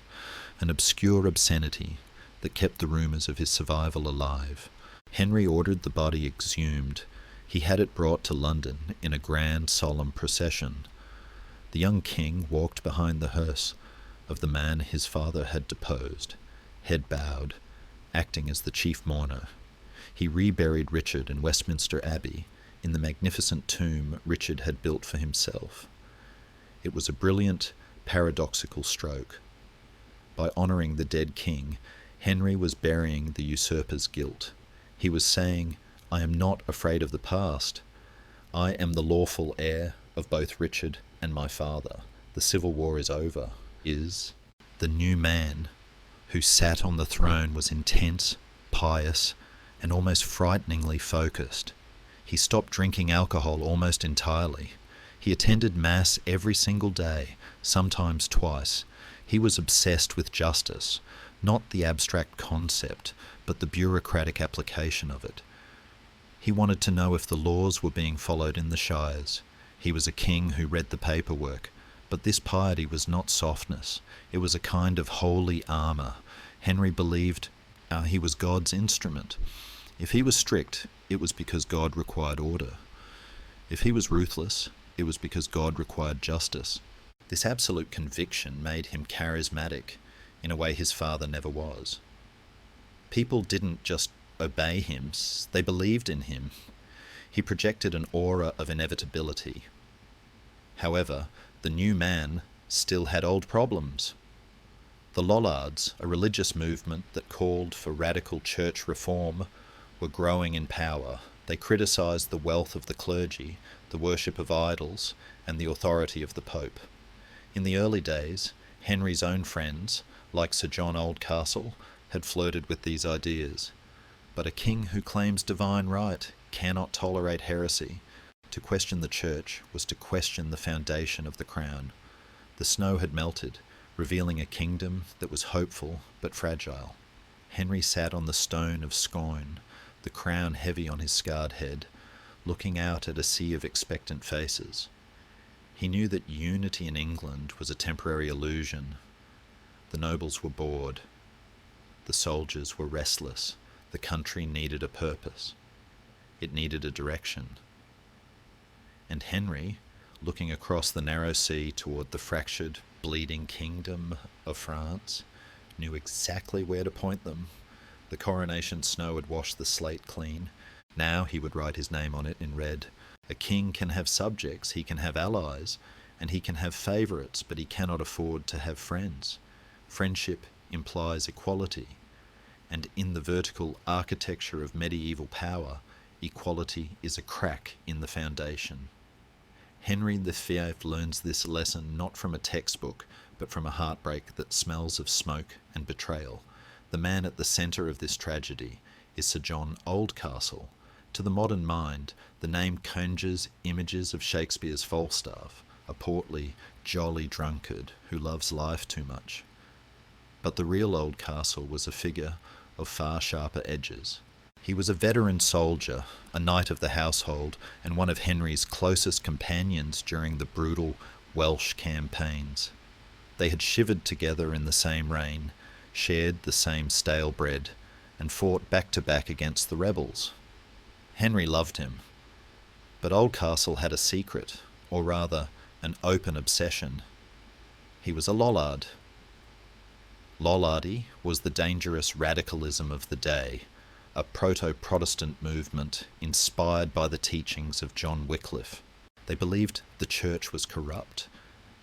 an obscure obscenity that kept the rumours of his survival alive. Henry ordered the body exhumed. He had it brought to London in a grand solemn procession. The young king walked behind the hearse of the man his father had deposed, head bowed, acting as the chief mourner. He reburied Richard in Westminster Abbey, in the magnificent tomb Richard had built for himself. It was a brilliant, paradoxical stroke. By honouring the dead king, Henry was burying the usurper's guilt. He was saying, "I am not afraid of the past. I am the lawful heir of both Richard and my father. The civil war is over." The new man who sat on the throne was intense, pious, and almost frighteningly focused. He stopped drinking alcohol almost entirely. He attended Mass every single day, sometimes twice. He was obsessed with justice, not the abstract concept, but the bureaucratic application of it. He wanted to know if the laws were being followed in the shires. He was a king who read the paperwork, but this piety was not softness. It was a kind of holy armour. Henry believed he was God's instrument. If he was strict, it was because God required order. If he was ruthless, it was because God required justice. This absolute conviction made him charismatic in a way his father never was. People didn't just obey him, they believed in him. He projected an aura of inevitability. However, the new man still had old problems. The Lollards, a religious movement that called for radical church reform, were growing in power. They criticised the wealth of the clergy, the worship of idols, and the authority of the Pope. In the early days, Henry's own friends, like Sir John Oldcastle, had flirted with these ideas. But a king who claims divine right cannot tolerate heresy. To question the church was to question the foundation of the crown. The snow had melted, revealing a kingdom that was hopeful but fragile. Henry sat on the stone of scorn, the crown heavy on his scarred head, looking out at a sea of expectant faces. He knew that unity in England was a temporary illusion. The nobles were bored. The soldiers were restless. The country needed a purpose. It needed a direction. And Henry, looking across the narrow sea toward the fractured, bleeding kingdom of France, knew exactly where to point them. The coronation snow had washed the slate clean. Now he would write his name on it in red. A king can have subjects, he can have allies, and he can have favourites, but he cannot afford to have friends. Friendship implies equality, and in the vertical architecture of medieval power, equality is a crack in the foundation. Henry V learns this lesson not from a textbook, but from a heartbreak that smells of smoke and betrayal. The man at the centre of this tragedy is Sir John Oldcastle. To the modern mind, the name conjures images of Shakespeare's Falstaff, a portly, jolly drunkard who loves life too much. But the real Oldcastle was a figure of far sharper edges. He was a veteran soldier, a knight of the household, and one of Henry's closest companions during the brutal Welsh campaigns. They had shivered together in the same rain, shared the same stale bread, and fought back to back against the rebels. Henry loved him, but Oldcastle had a secret, or rather, an open obsession. He was a Lollard. Lollardy was the dangerous radicalism of the day, a proto-Protestant movement inspired by the teachings of John Wycliffe. They believed the church was corrupt,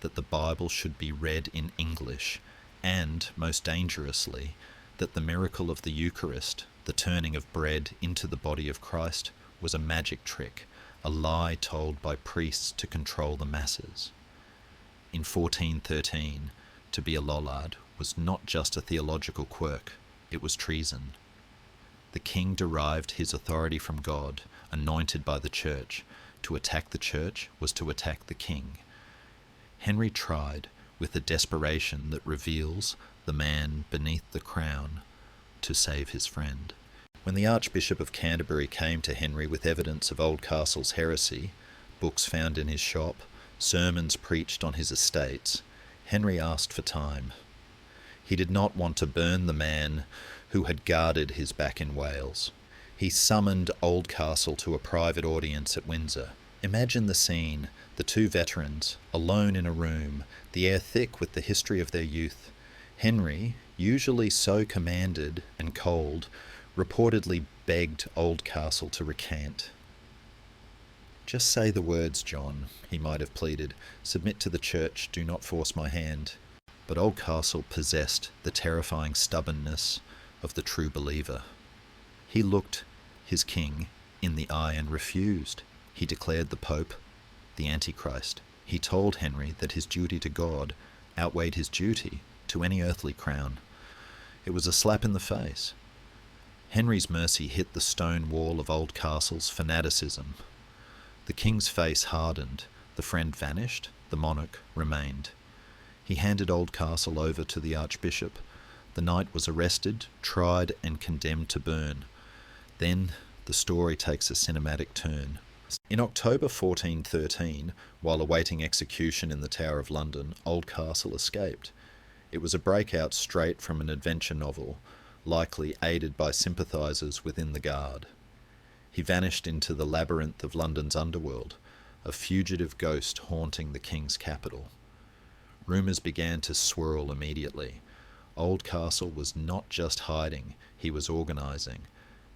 that the Bible should be read in English, and, most dangerously, that the miracle of the Eucharist, the turning of bread into the body of Christ, was a magic trick, a lie told by priests to control the masses. In 1413, to be a Lollard was not just a theological quirk, it was treason. The king derived his authority from God, anointed by the church. To attack the church was to attack the king. Henry tried, with the desperation that reveals the man beneath the crown, to save his friend. When the Archbishop of Canterbury came to Henry with evidence of Oldcastle's heresy, books found in his shop, sermons preached on his estates, Henry asked for time. He did not want to burn the man who had guarded his back in Wales. He summoned Oldcastle to a private audience at Windsor. Imagine the scene, the two veterans, alone in a room, the air thick with the history of their youth. Henry, usually so commanded and cold, reportedly begged Oldcastle to recant. "Just say the words, John," he might have pleaded. "Submit to the church, do not force my hand." But Oldcastle possessed the terrifying stubbornness of the true believer. He looked his king in the eye and refused. He declared the Pope the Antichrist. He told Henry that his duty to God outweighed his duty to any earthly crown. It was a slap in the face. Henry's mercy hit the stone wall of Oldcastle's fanaticism. The king's face hardened, the friend vanished, the monarch remained. He handed Oldcastle over to the Archbishop. The knight was arrested, tried, and condemned to burn. Then the story takes a cinematic turn. In October 1413, while awaiting execution in the Tower of London, Oldcastle escaped. It was a breakout straight from an adventure novel, likely aided by sympathisers within the Guard. He vanished into the labyrinth of London's underworld, a fugitive ghost haunting the king's capital. Rumours began to swirl immediately. Oldcastle was not just hiding, he was organising.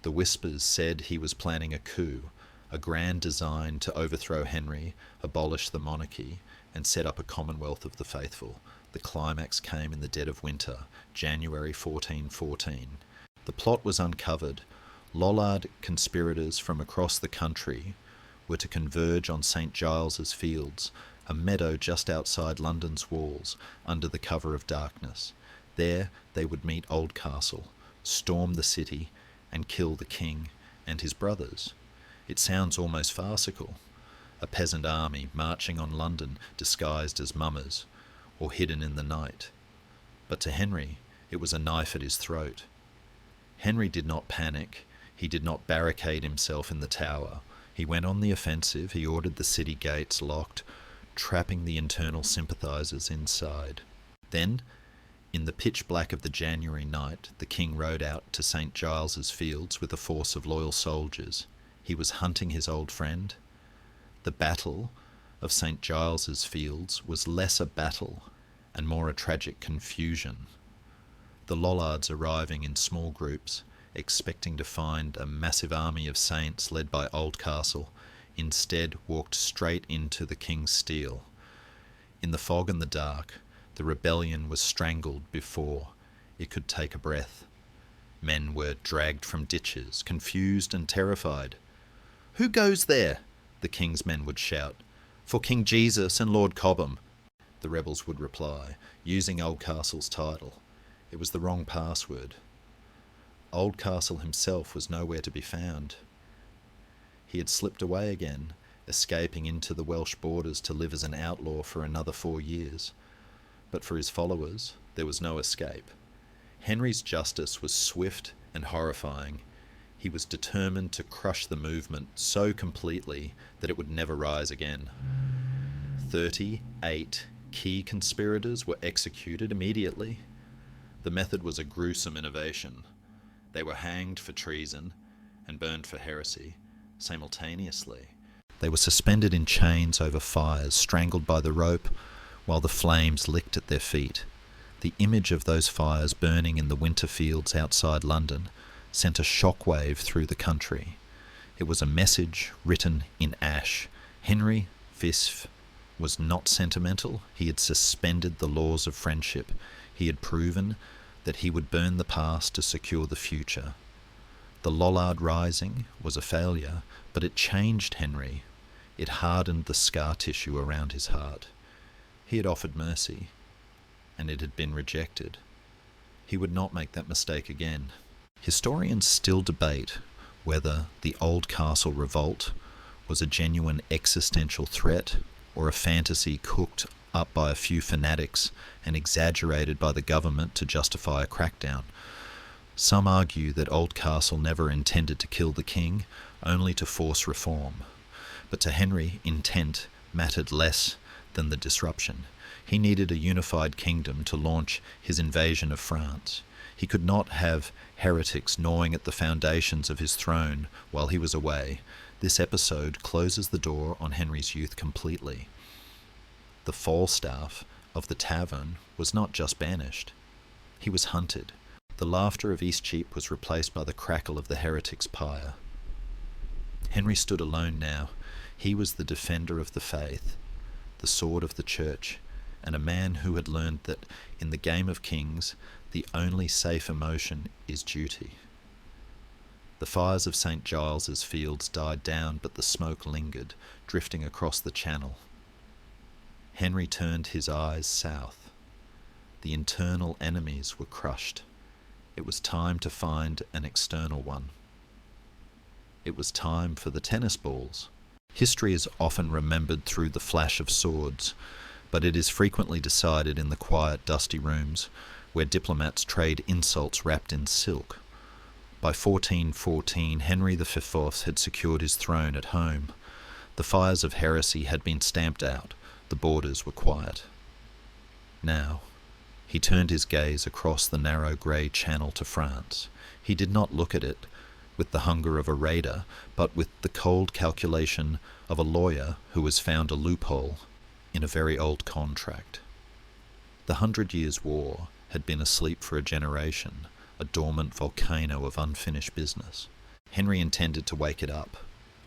The whispers said he was planning a coup, a grand design to overthrow Henry, abolish the monarchy, and set up a commonwealth of the faithful. The climax came in the dead of winter, January 1414. The plot was uncovered. Lollard conspirators from across the country were to converge on St. Giles's Fields, a meadow just outside London's walls, under the cover of darkness. There they would meet Oldcastle, storm the city, and kill the king and his brothers. It sounds almost farcical. A peasant army marching on London disguised as mummers, or hidden in the night. But to Henry, it was a knife at his throat. Henry did not panic. He did not barricade himself in the tower. He went on the offensive. He ordered the city gates locked, trapping the internal sympathisers inside. Then, in the pitch black of the January night, the king rode out to St. Giles's Fields with a force of loyal soldiers. He was hunting his old friend. The Battle of St. Giles's Fields was less a battle and more a tragic confusion. The Lollards arriving in small groups, expecting to find a massive army of saints led by Oldcastle, instead walked straight into the king's steel. In the fog and the dark, the rebellion was strangled before it could take a breath. Men were dragged from ditches, confused and terrified. "Who goes there?" the king's men would shout. "For King Jesus and Lord Cobham," the rebels would reply, using Oldcastle's title. It was the wrong password. Oldcastle himself was nowhere to be found. He had slipped away again, escaping into the Welsh borders to live as an outlaw for another 4 years. But for his followers, there was no escape. Henry's justice was swift and horrifying. He was determined to crush the movement so completely that it would never rise again. 38 key conspirators were executed immediately. The method was a gruesome innovation. They were hanged for treason and burned for heresy simultaneously. They were suspended in chains over fires, strangled by the rope, while the flames licked at their feet. The image of those fires burning in the winter fields outside London sent a shockwave through the country. It was a message written in ash. Henry V was not sentimental. He had suspended the laws of friendship. He had proven that he would burn the past to secure the future. The Lollard Rising was a failure, but it changed Henry. It hardened the scar tissue around his heart. He had offered mercy, and it had been rejected. He would not make that mistake again. Historians still debate whether the Oldcastle revolt was a genuine existential threat or a fantasy cooked up by a few fanatics and exaggerated by the government to justify a crackdown. Some argue that Oldcastle never intended to kill the king, only to force reform. But to Henry, intent mattered less than the disruption. He needed a unified kingdom to launch his invasion of France. He could not have heretics gnawing at the foundations of his throne while he was away. This episode closes the door on Henry's youth completely. The Falstaff of the tavern was not just banished. He was hunted. The laughter of Eastcheap was replaced by the crackle of the heretic's pyre. Henry stood alone now. He was the defender of the faith, the sword of the church, and a man who had learned that in the game of kings, the only safe emotion is duty. The fires of St. Giles's Fields died down, but the smoke lingered, drifting across the channel. Henry turned his eyes south. The internal enemies were crushed. It was time to find an external one. It was time for the tennis balls. History is often remembered through the flash of swords, but it is frequently decided in the quiet, dusty rooms where diplomats trade insults wrapped in silk. By 1414, Henry V had secured his throne at home. The fires of heresy had been stamped out. The borders were quiet. Now, he turned his gaze across the narrow grey channel to France. He did not look at it with the hunger of a raider, but with the cold calculation of a lawyer who has found a loophole in a very old contract. The 100 Years' War had been asleep for a generation, a dormant volcano of unfinished business. Henry intended to wake it up,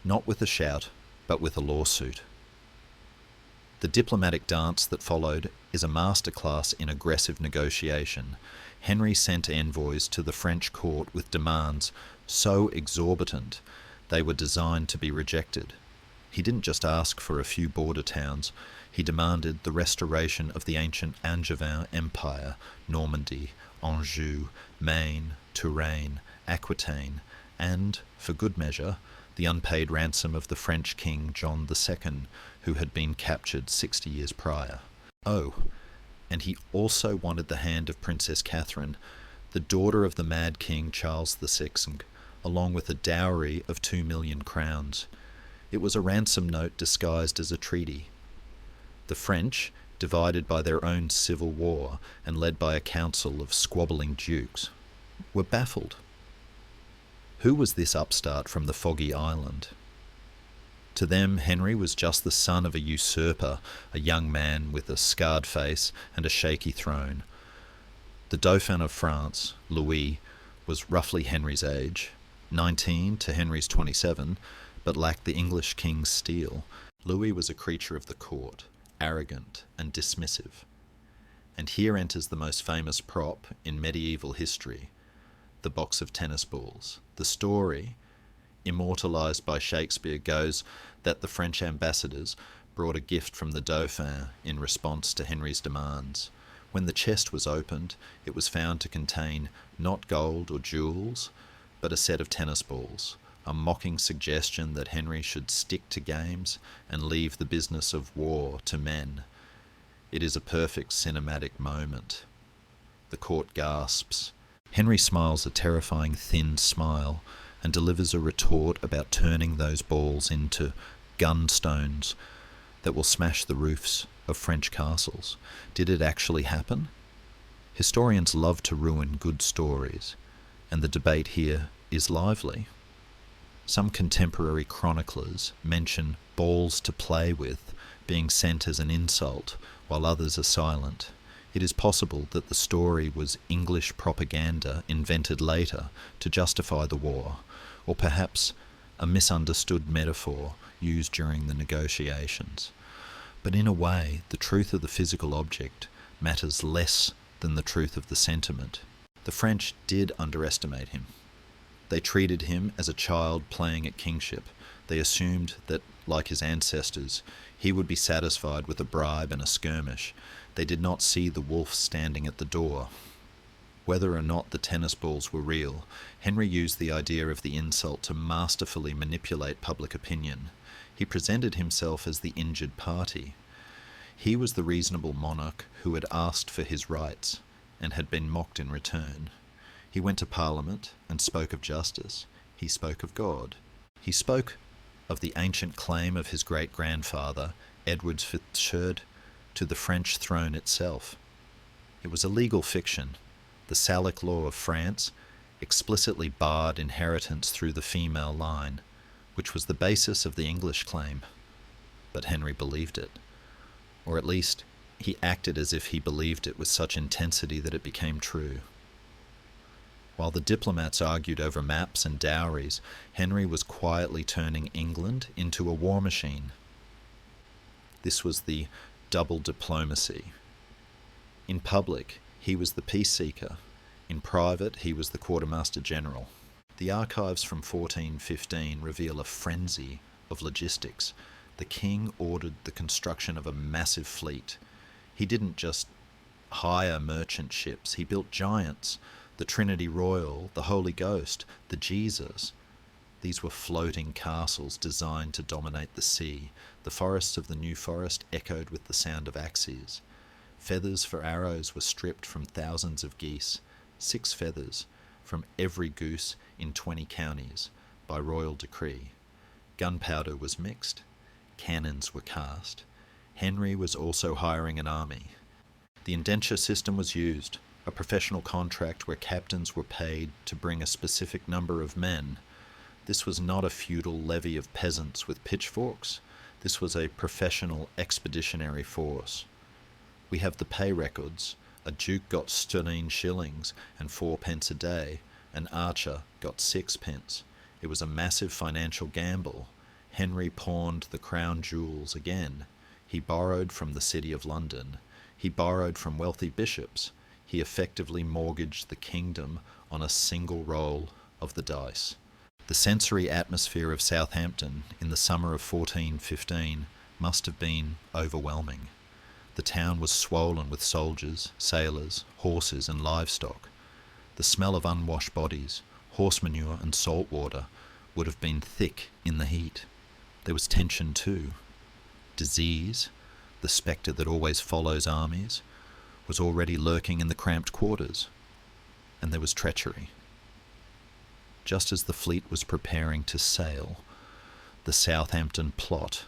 not with a shout, but with a lawsuit. The diplomatic dance that followed is a masterclass in aggressive negotiation. Henry sent envoys to the French court with demands so exorbitant they were designed to be rejected. He didn't just ask for a few border towns, he demanded the restoration of the ancient Angevin Empire, Normandy, Anjou, Maine, Touraine, Aquitaine, and, for good measure, the unpaid ransom of the French king John II, who had been captured 60 years prior. Oh, and he also wanted the hand of Princess Catherine, the daughter of the mad king Charles VI, along with a dowry of 2 million crowns. It was a ransom note disguised as a treaty. The French, divided by their own civil war and led by a council of squabbling dukes, were baffled. Who was this upstart from the foggy island? To them, Henry was just the son of a usurper, a young man with a scarred face and a shaky throne. The Dauphin of France, Louis, was roughly Henry's age, 19 to Henry's 27, but lacked the English king's steel. Louis was a creature of the court, arrogant and dismissive. And here enters the most famous prop in medieval history, the box of tennis balls. The story, immortalised by Shakespeare, goes that the French ambassadors brought a gift from the Dauphin in response to Henry's demands. When the chest was opened, it was found to contain not gold or jewels, but a set of tennis balls, a mocking suggestion that Henry should stick to games and leave the business of war to men. It is a perfect cinematic moment. The court gasps. Henry smiles a terrifying thin smile and delivers a retort about turning those balls into gunstones that will smash the roofs of French castles. Did it actually happen? Historians love to ruin good stories, and the debate here is lively. Some contemporary chroniclers mention balls to play with being sent as an insult, while others are silent. It is possible that the story was English propaganda invented later to justify the war, or perhaps a misunderstood metaphor used during the negotiations. But in a way, the truth of the physical object matters less than the truth of the sentiment. The French did underestimate him. They treated him as a child playing at kingship. They assumed that, like his ancestors, he would be satisfied with a bribe and a skirmish. They did not see the wolf standing at the door. Whether or not the tennis balls were real, Henry used the idea of the insult to masterfully manipulate public opinion. He presented himself as the injured party. He was the reasonable monarch who had asked for his rights and had been mocked in return. He went to Parliament and spoke of justice. He spoke of God. He spoke of the ancient claim of his great-grandfather, Edward III, to the French throne itself. It was a legal fiction. The Salic law of France explicitly barred inheritance through the female line, which was the basis of the English claim. But Henry believed it. Or at least, he acted as if he believed it with such intensity that it became true. While the diplomats argued over maps and dowries, Henry was quietly turning England into a war machine. This was the double diplomacy. In public, he was the peace seeker. In private, he was the quartermaster general. The archives from 1415 reveal a frenzy of logistics. The king ordered the construction of a massive fleet. He didn't just hire merchant ships, he built giants. The Trinity Royal, the Holy Ghost, the Jesus. These were floating castles designed to dominate the sea. The forests of the New Forest echoed with the sound of axes. Feathers for arrows were stripped from thousands of geese, 6 feathers from every goose in 20 counties, by royal decree. Gunpowder was mixed. Cannons were cast. Henry was also hiring an army. The indenture system was used, a professional contract where captains were paid to bring a specific number of men. This was not a feudal levy of peasants with pitchforks. This was a professional expeditionary force. We have the pay records. A duke got 13 shillings and 4 pence a day. An archer got 6 pence. It was a massive financial gamble. Henry pawned the crown jewels again. He borrowed from the City of London. He borrowed from wealthy bishops. He effectively mortgaged the kingdom on a single roll of the dice. The sensory atmosphere of Southampton in the summer of 1415 must have been overwhelming. The town was swollen with soldiers, sailors, horses and livestock. The smell of unwashed bodies, horse manure and salt water would have been thick in the heat. There was tension too. Disease, the spectre that always follows armies, was already lurking in the cramped quarters. And there was treachery. Just as the fleet was preparing to sail, the Southampton plot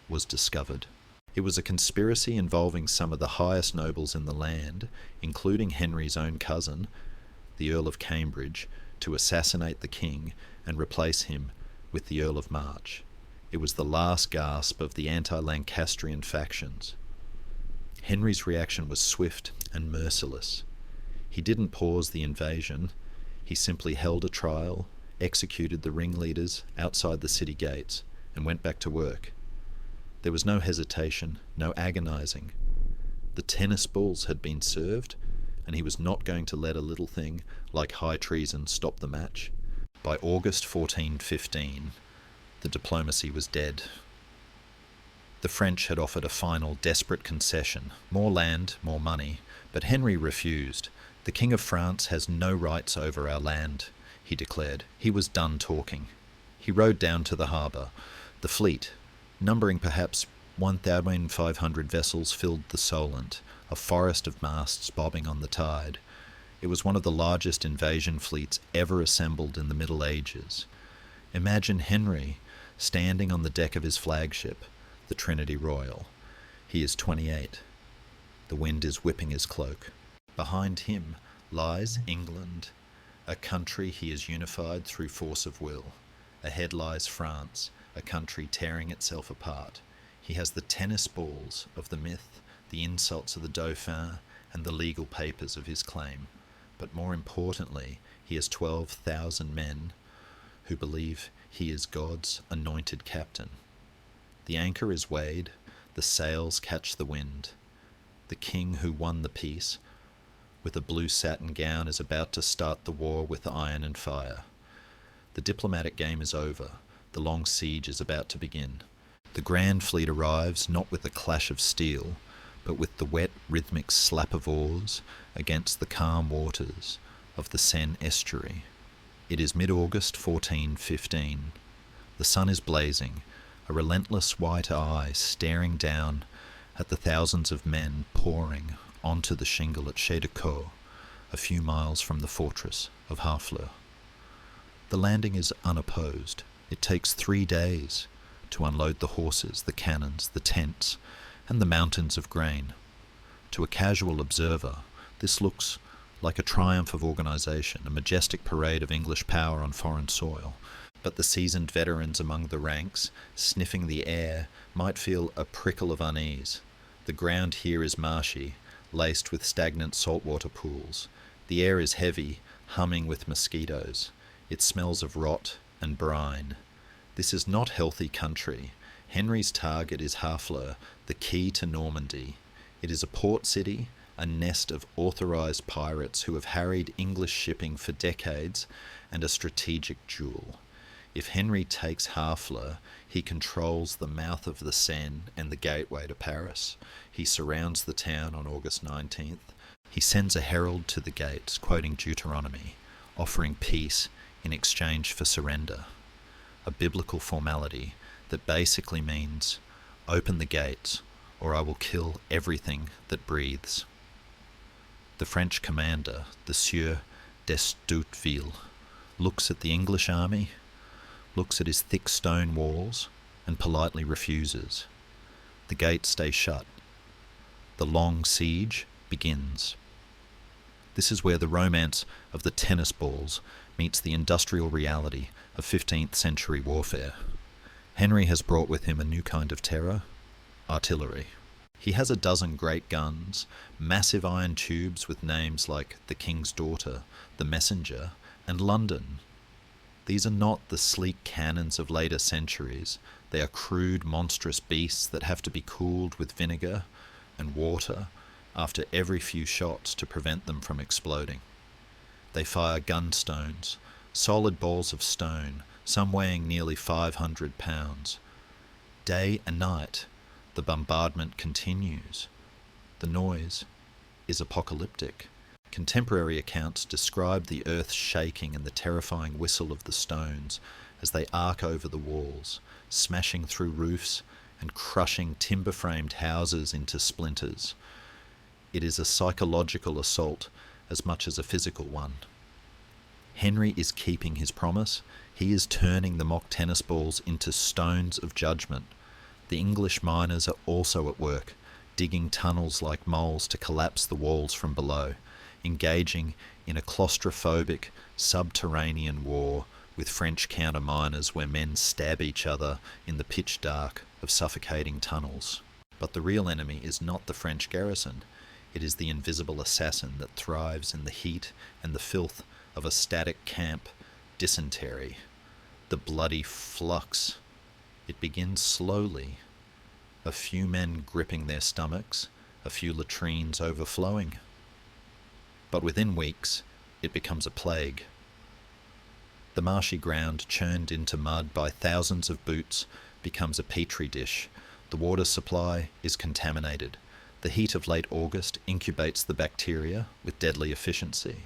was discovered. It was a conspiracy involving some of the highest nobles in the land, including Henry's own cousin, the Earl of Cambridge, to assassinate the king and replace him with the Earl of March. It was the last gasp of the anti-Lancastrian factions. Henry's reaction was swift and merciless. He didn't pause the invasion. He simply held a trial, executed the ringleaders outside the city gates, and went back to work. There was no hesitation, no agonizing. The tennis balls had been served, and he was not going to let a little thing like high treason stop the match. By August 1415, the diplomacy was dead. The French had offered a final desperate concession, more land, more money, but Henry refused. The King of France has no rights over our land, he declared. He was done talking. He rode down to the harbour. The fleet, numbering perhaps 1,500 vessels, filled the Solent, a forest of masts bobbing on the tide. It was one of the largest invasion fleets ever assembled in the Middle Ages. Imagine Henry standing on the deck of his flagship, the Trinity Royal. He is 28. The wind is whipping his cloak. Behind him lies England, a country he has unified through force of will. Ahead lies France, a country tearing itself apart. He has the tennis balls of the myth, the insults of the Dauphin, and the legal papers of his claim. But more importantly, he has 12,000 men who believe he is God's anointed captain. The anchor is weighed, the sails catch the wind. The king who won the peace, with a blue satin gown, is about to start the war with iron and fire. The diplomatic game is over. The long siege is about to begin. The grand fleet arrives not with the clash of steel, but with the wet, rhythmic slap of oars against the calm waters of the Seine estuary. It is mid-August 1415. The sun is blazing, a relentless white eye staring down at the thousands of men pouring onto the shingle at Chedecourt, a few miles from the fortress of Harfleur. The landing is unopposed. It takes 3 days to unload the horses, the cannons, the tents, and the mountains of grain. To a casual observer, this looks like a triumph of organisation, a majestic parade of English power on foreign soil. But the seasoned veterans among the ranks, sniffing the air, might feel a prickle of unease. The ground here is marshy, laced with stagnant saltwater pools. The air is heavy, humming with mosquitoes. It smells of rot and brine. This is not healthy country. Henry's target is Harfleur, the key to Normandy. It is a port city, a nest of authorised pirates who have harried English shipping for decades, and a strategic jewel. If Henry takes Harfleur, he controls the mouth of the Seine and the gateway to Paris. He surrounds the town on August 19th. He sends a herald to the gates, quoting Deuteronomy, offering peace in exchange for surrender, a biblical formality that basically means, open the gates or I will kill everything that breathes. The French commander, the Sieur d'Estouteville, looks at the English army, looks at his thick stone walls, and politely refuses. The gates stay shut. The long siege begins. This is where the romance of the tennis balls meets the industrial reality of 15th century warfare. Henry has brought with him a new kind of terror, artillery. He has a dozen great guns, massive iron tubes with names like the King's Daughter, the Messenger, and London. These are not the sleek cannons of later centuries. They are crude, monstrous beasts that have to be cooled with vinegar and water after every few shots to prevent them from exploding. They fire gunstones, solid balls of stone, some weighing nearly 500 pounds. Day and night, the bombardment continues. The noise is apocalyptic. Contemporary accounts describe the earth shaking and the terrifying whistle of the stones as they arc over the walls, smashing through roofs and crushing timber-framed houses into splinters. It is a psychological assault as much as a physical one. Henry is keeping his promise. He is turning the mock tennis balls into stones of judgment. The English miners are also at work, digging tunnels like moles to collapse the walls from below, engaging in a claustrophobic subterranean war with French counterminers where men stab each other in the pitch dark of suffocating tunnels. But the real enemy is not the French garrison. It is the invisible assassin that thrives in the heat and the filth of a static camp dysentery. The bloody flux. It begins slowly. A few men gripping their stomachs, a few latrines overflowing. But within weeks, it becomes a plague. The marshy ground, churned into mud by thousands of boots, becomes a petri dish. The water supply is contaminated. The heat of late August incubates the bacteria with deadly efficiency.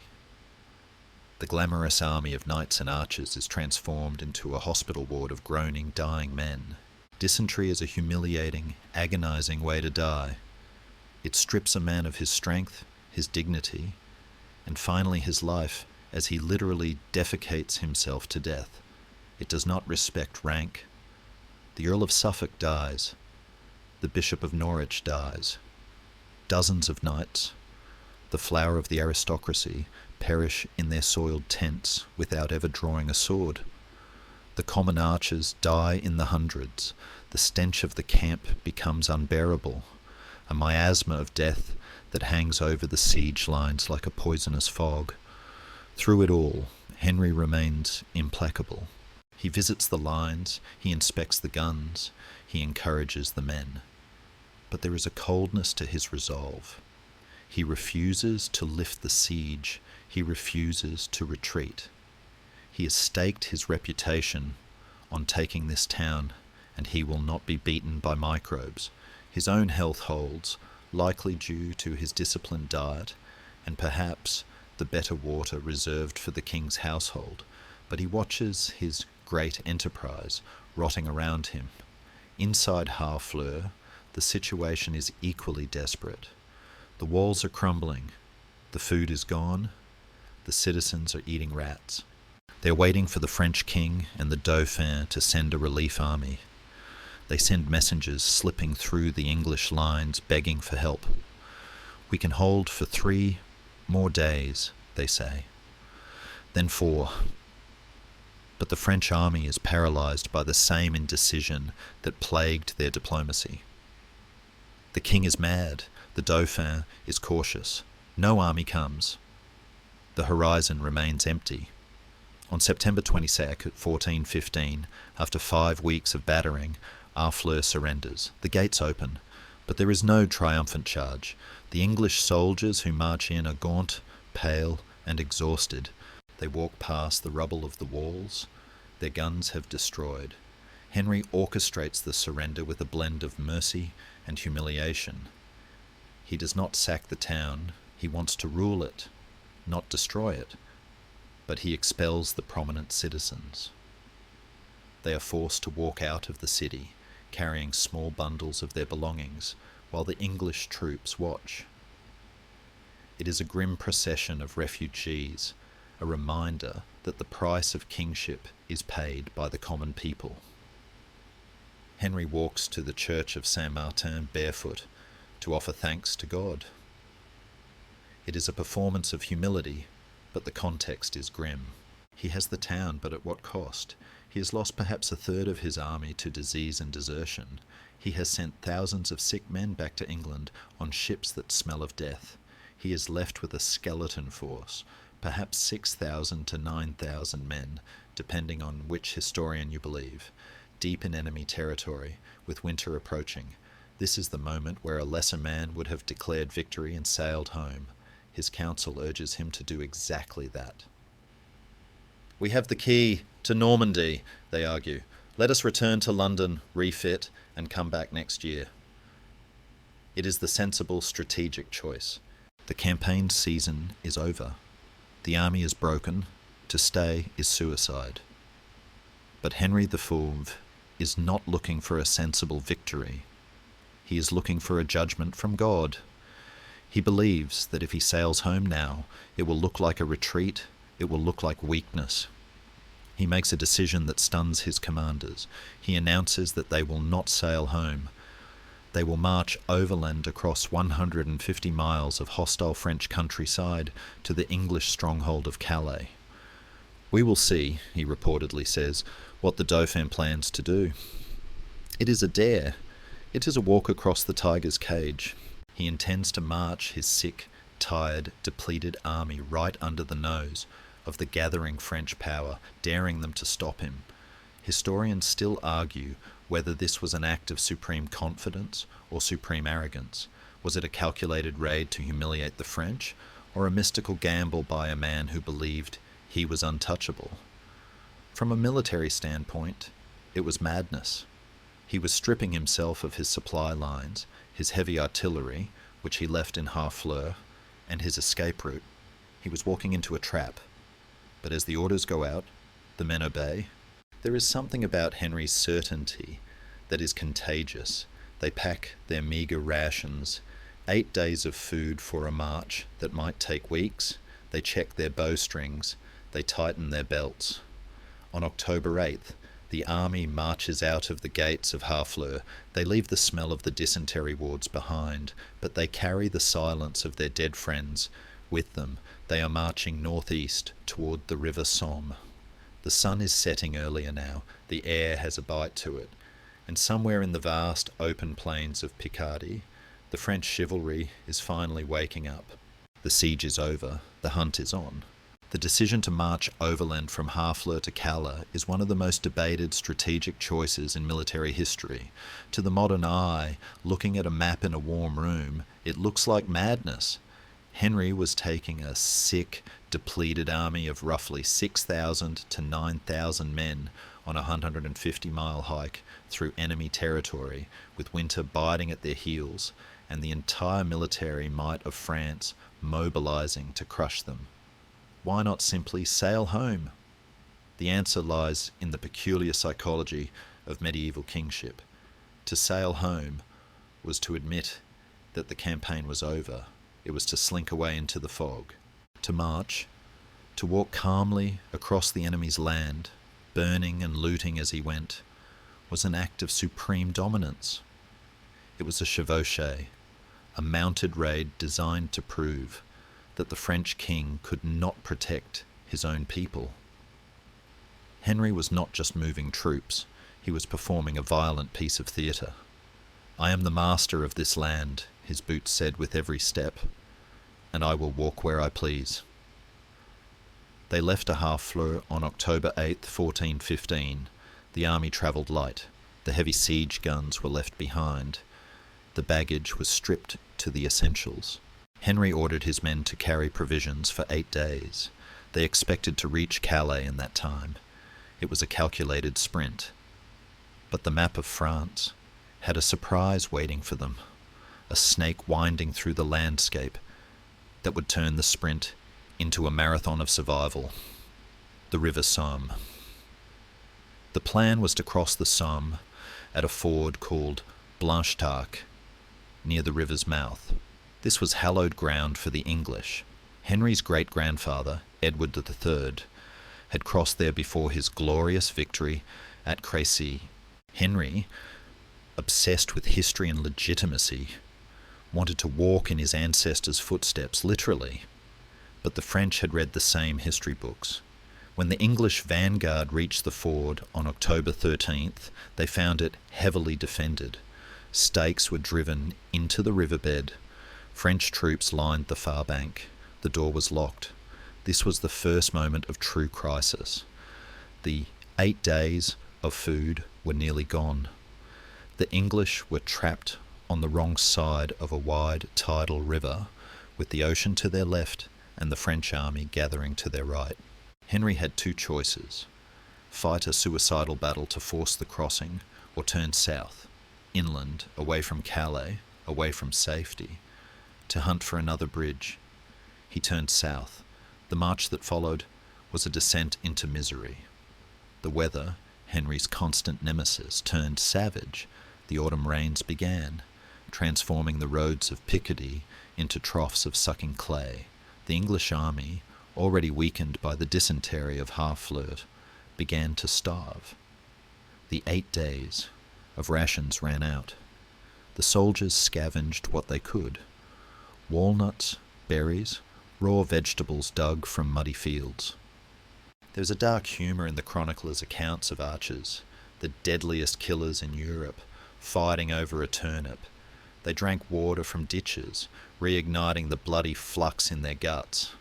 The glamorous army of knights and archers is transformed into a hospital ward of groaning, dying men. Dysentery is a humiliating, agonizing way to die. It strips a man of his strength, his dignity, and finally his life as he literally defecates himself to death. It does not respect rank. The Earl of Suffolk dies. The Bishop of Norwich dies. Dozens of knights, the flower of the aristocracy, perish in their soiled tents without ever drawing a sword. The common archers die in the hundreds. The stench of the camp becomes unbearable, a miasma of death that hangs over the siege lines like a poisonous fog. Through it all, Henry remains implacable. He visits the lines, he inspects the guns, he encourages the men. But there is a coldness to his resolve. He refuses to lift the siege, he refuses to retreat. He has staked his reputation on taking this town, and he will not be beaten by microbes. His own health holds, likely due to his disciplined diet, and perhaps the better water reserved for the king's household, but he watches his great enterprise rotting around him. Inside Harfleur, the situation is equally desperate. The walls are crumbling, the food is gone, the citizens are eating rats. They're waiting for the French king and the Dauphin to send a relief army. They send messengers slipping through the English lines begging for help. We can hold for 3 more days, they say. Then 4. But the French army is paralyzed by the same indecision that plagued their diplomacy. The king is mad, the Dauphin is cautious. No army comes. The horizon remains empty. On September 22nd, 1415, after 5 weeks of battering, Harfleur surrenders. The gates open, but there is no triumphant charge. The English soldiers who march in are gaunt, pale, and exhausted. They walk past the rubble of the walls. Their guns have destroyed. Henry orchestrates the surrender with a blend of mercy and humiliation. He does not sack the town. He wants to rule it, not destroy it. But he expels the prominent citizens. They are forced to walk out of the city, carrying small bundles of their belongings, while the English troops watch. It is a grim procession of refugees, a reminder that the price of kingship is paid by the common people. Henry walks to the church of Saint-Martin barefoot to offer thanks to God. It is a performance of humility, but the context is grim. He has the town, but at what cost? He has lost perhaps 1/3 of his army to disease and desertion. He has sent thousands of sick men back to England on ships that smell of death. He is left with a skeleton force, perhaps 6,000 to 9,000 men, depending on which historian you believe, deep in enemy territory, with winter approaching. This is the moment where a lesser man would have declared victory and sailed home. His counsel urges him to do exactly that. "We have the key to Normandy," they argue. "Let us return to London, refit, and come back next year." It is the sensible strategic choice. The campaign season is over. The army is broken. To stay is suicide. But Henry IV is not looking for a sensible victory. He is looking for a judgment from God. He believes that if he sails home now, it will look like a retreat, it will look like weakness. He makes a decision that stuns his commanders. He announces that they will not sail home. They will march overland across 150 miles of hostile French countryside to the English stronghold of Calais. "We will see," he reportedly says, "what the Dauphin plans to do. It is a dare. It is a walk across the tiger's cage. He intends to march his sick, tired, depleted army right under the nose of the gathering French power, daring them to stop him." Historians still argue whether this was an act of supreme confidence or supreme arrogance. Was it a calculated raid to humiliate the French, or a mystical gamble by a man who believed he was untouchable? From a military standpoint, it was madness. He was stripping himself of his supply lines, his heavy artillery, which he left in Harfleur, and his escape route. He was walking into a trap. But as the orders go out, the men obey. There is something about Henry's certainty that is contagious. They pack their meagre rations, 8 days of food for a march that might take weeks. They check their bowstrings. They tighten their belts. On October 8th, the army marches out of the gates of Harfleur. They leave the smell of the dysentery wards behind, but they carry the silence of their dead friends with them. They are marching northeast toward the river Somme. The sun is setting earlier now. The air has a bite to it. And somewhere in the vast open plains of Picardy, the French chivalry is finally waking up. The siege is over. The hunt is on. The decision to march overland from Harfleur to Calais is one of the most debated strategic choices in military history. To the modern eye, looking at a map in a warm room, it looks like madness. Henry was taking a sick, depleted army of roughly 6,000 to 9,000 men on a 150-mile hike through enemy territory, with winter biting at their heels, and the entire military might of France mobilizing to crush them. Why not simply sail home? The answer lies in the peculiar psychology of medieval kingship. To sail home was to admit that the campaign was over. It was to slink away into the fog. To march, to walk calmly across the enemy's land, burning and looting as he went, was an act of supreme dominance. It was a chevauchée, a mounted raid designed to prove that the French king could not protect his own people. Henry was not just moving troops, he was performing a violent piece of theatre. "I am the master of this land," his boots said with every step, "and I will walk where I please." They left a Harfleur on October 8, 1415. The army travelled light. The heavy siege guns were left behind. The baggage was stripped to the essentials. Henry ordered his men to carry provisions for 8 days. They expected to reach Calais in that time. It was a calculated sprint. But the map of France had a surprise waiting for them, a snake winding through the landscape that would turn the sprint into a marathon of survival. The river Somme. The plan was to cross the Somme at a ford called Blanchetaque, near the river's mouth. This was hallowed ground for the English. Henry's great-grandfather, Edward III, had crossed there before his glorious victory at Crécy. Henry, obsessed with history and legitimacy, wanted to walk in his ancestors' footsteps, literally. But the French had read the same history books. When the English vanguard reached the ford on October 13th, they found it heavily defended. Stakes were driven into the riverbed. French troops lined the far bank. The door was locked. This was the first moment of true crisis. The 8 days of food were nearly gone. The English were trapped on the wrong side of a wide tidal river, with the ocean to their left and the French army gathering to their right. Henry had two choices: fight a suicidal battle to force the crossing, or turn south, inland, away from Calais, away from safety, to hunt for another bridge. He turned south. The march that followed was a descent into misery. The weather, Henry's constant nemesis, turned savage. The autumn rains began, transforming the roads of Picardy into troughs of sucking clay. The English army, already weakened by the dysentery of Harfleur, began to starve. The 8 days of rations ran out. The soldiers scavenged what they could: walnuts, berries, raw vegetables dug from muddy fields. There was a dark humour in the chronicler's accounts of archers, the deadliest killers in Europe, fighting over a turnip. They drank water from ditches, reigniting the bloody flux in their guts.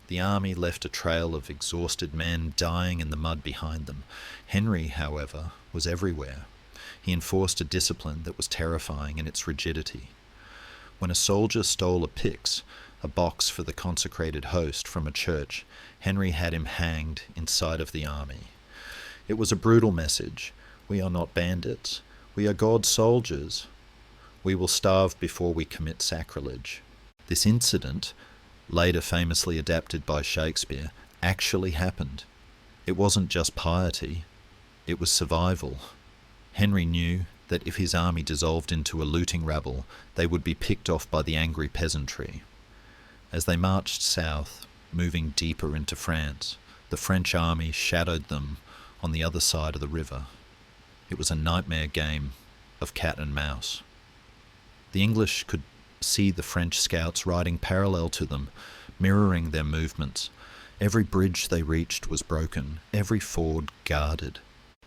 The army left a trail of exhausted men dying in the mud behind them. Henry, however, was everywhere. He enforced a discipline that was terrifying in its rigidity. When a soldier stole a pyx, a box for the consecrated host, from a church, Henry had him hanged in sight of the army. It was a brutal message. We are not bandits. We are God's soldiers. We will starve before we commit sacrilege. This incident, later famously adapted by Shakespeare, actually happened. It wasn't just piety, it was survival. Henry knew that if his army dissolved into a looting rabble, they would be picked off by the angry peasantry. As they marched south, moving deeper into France, the French army shadowed them on the other side of the river. It was a nightmare game of cat and mouse. The English could see the French scouts riding parallel to them, mirroring their movements. Every bridge they reached was broken, every ford guarded.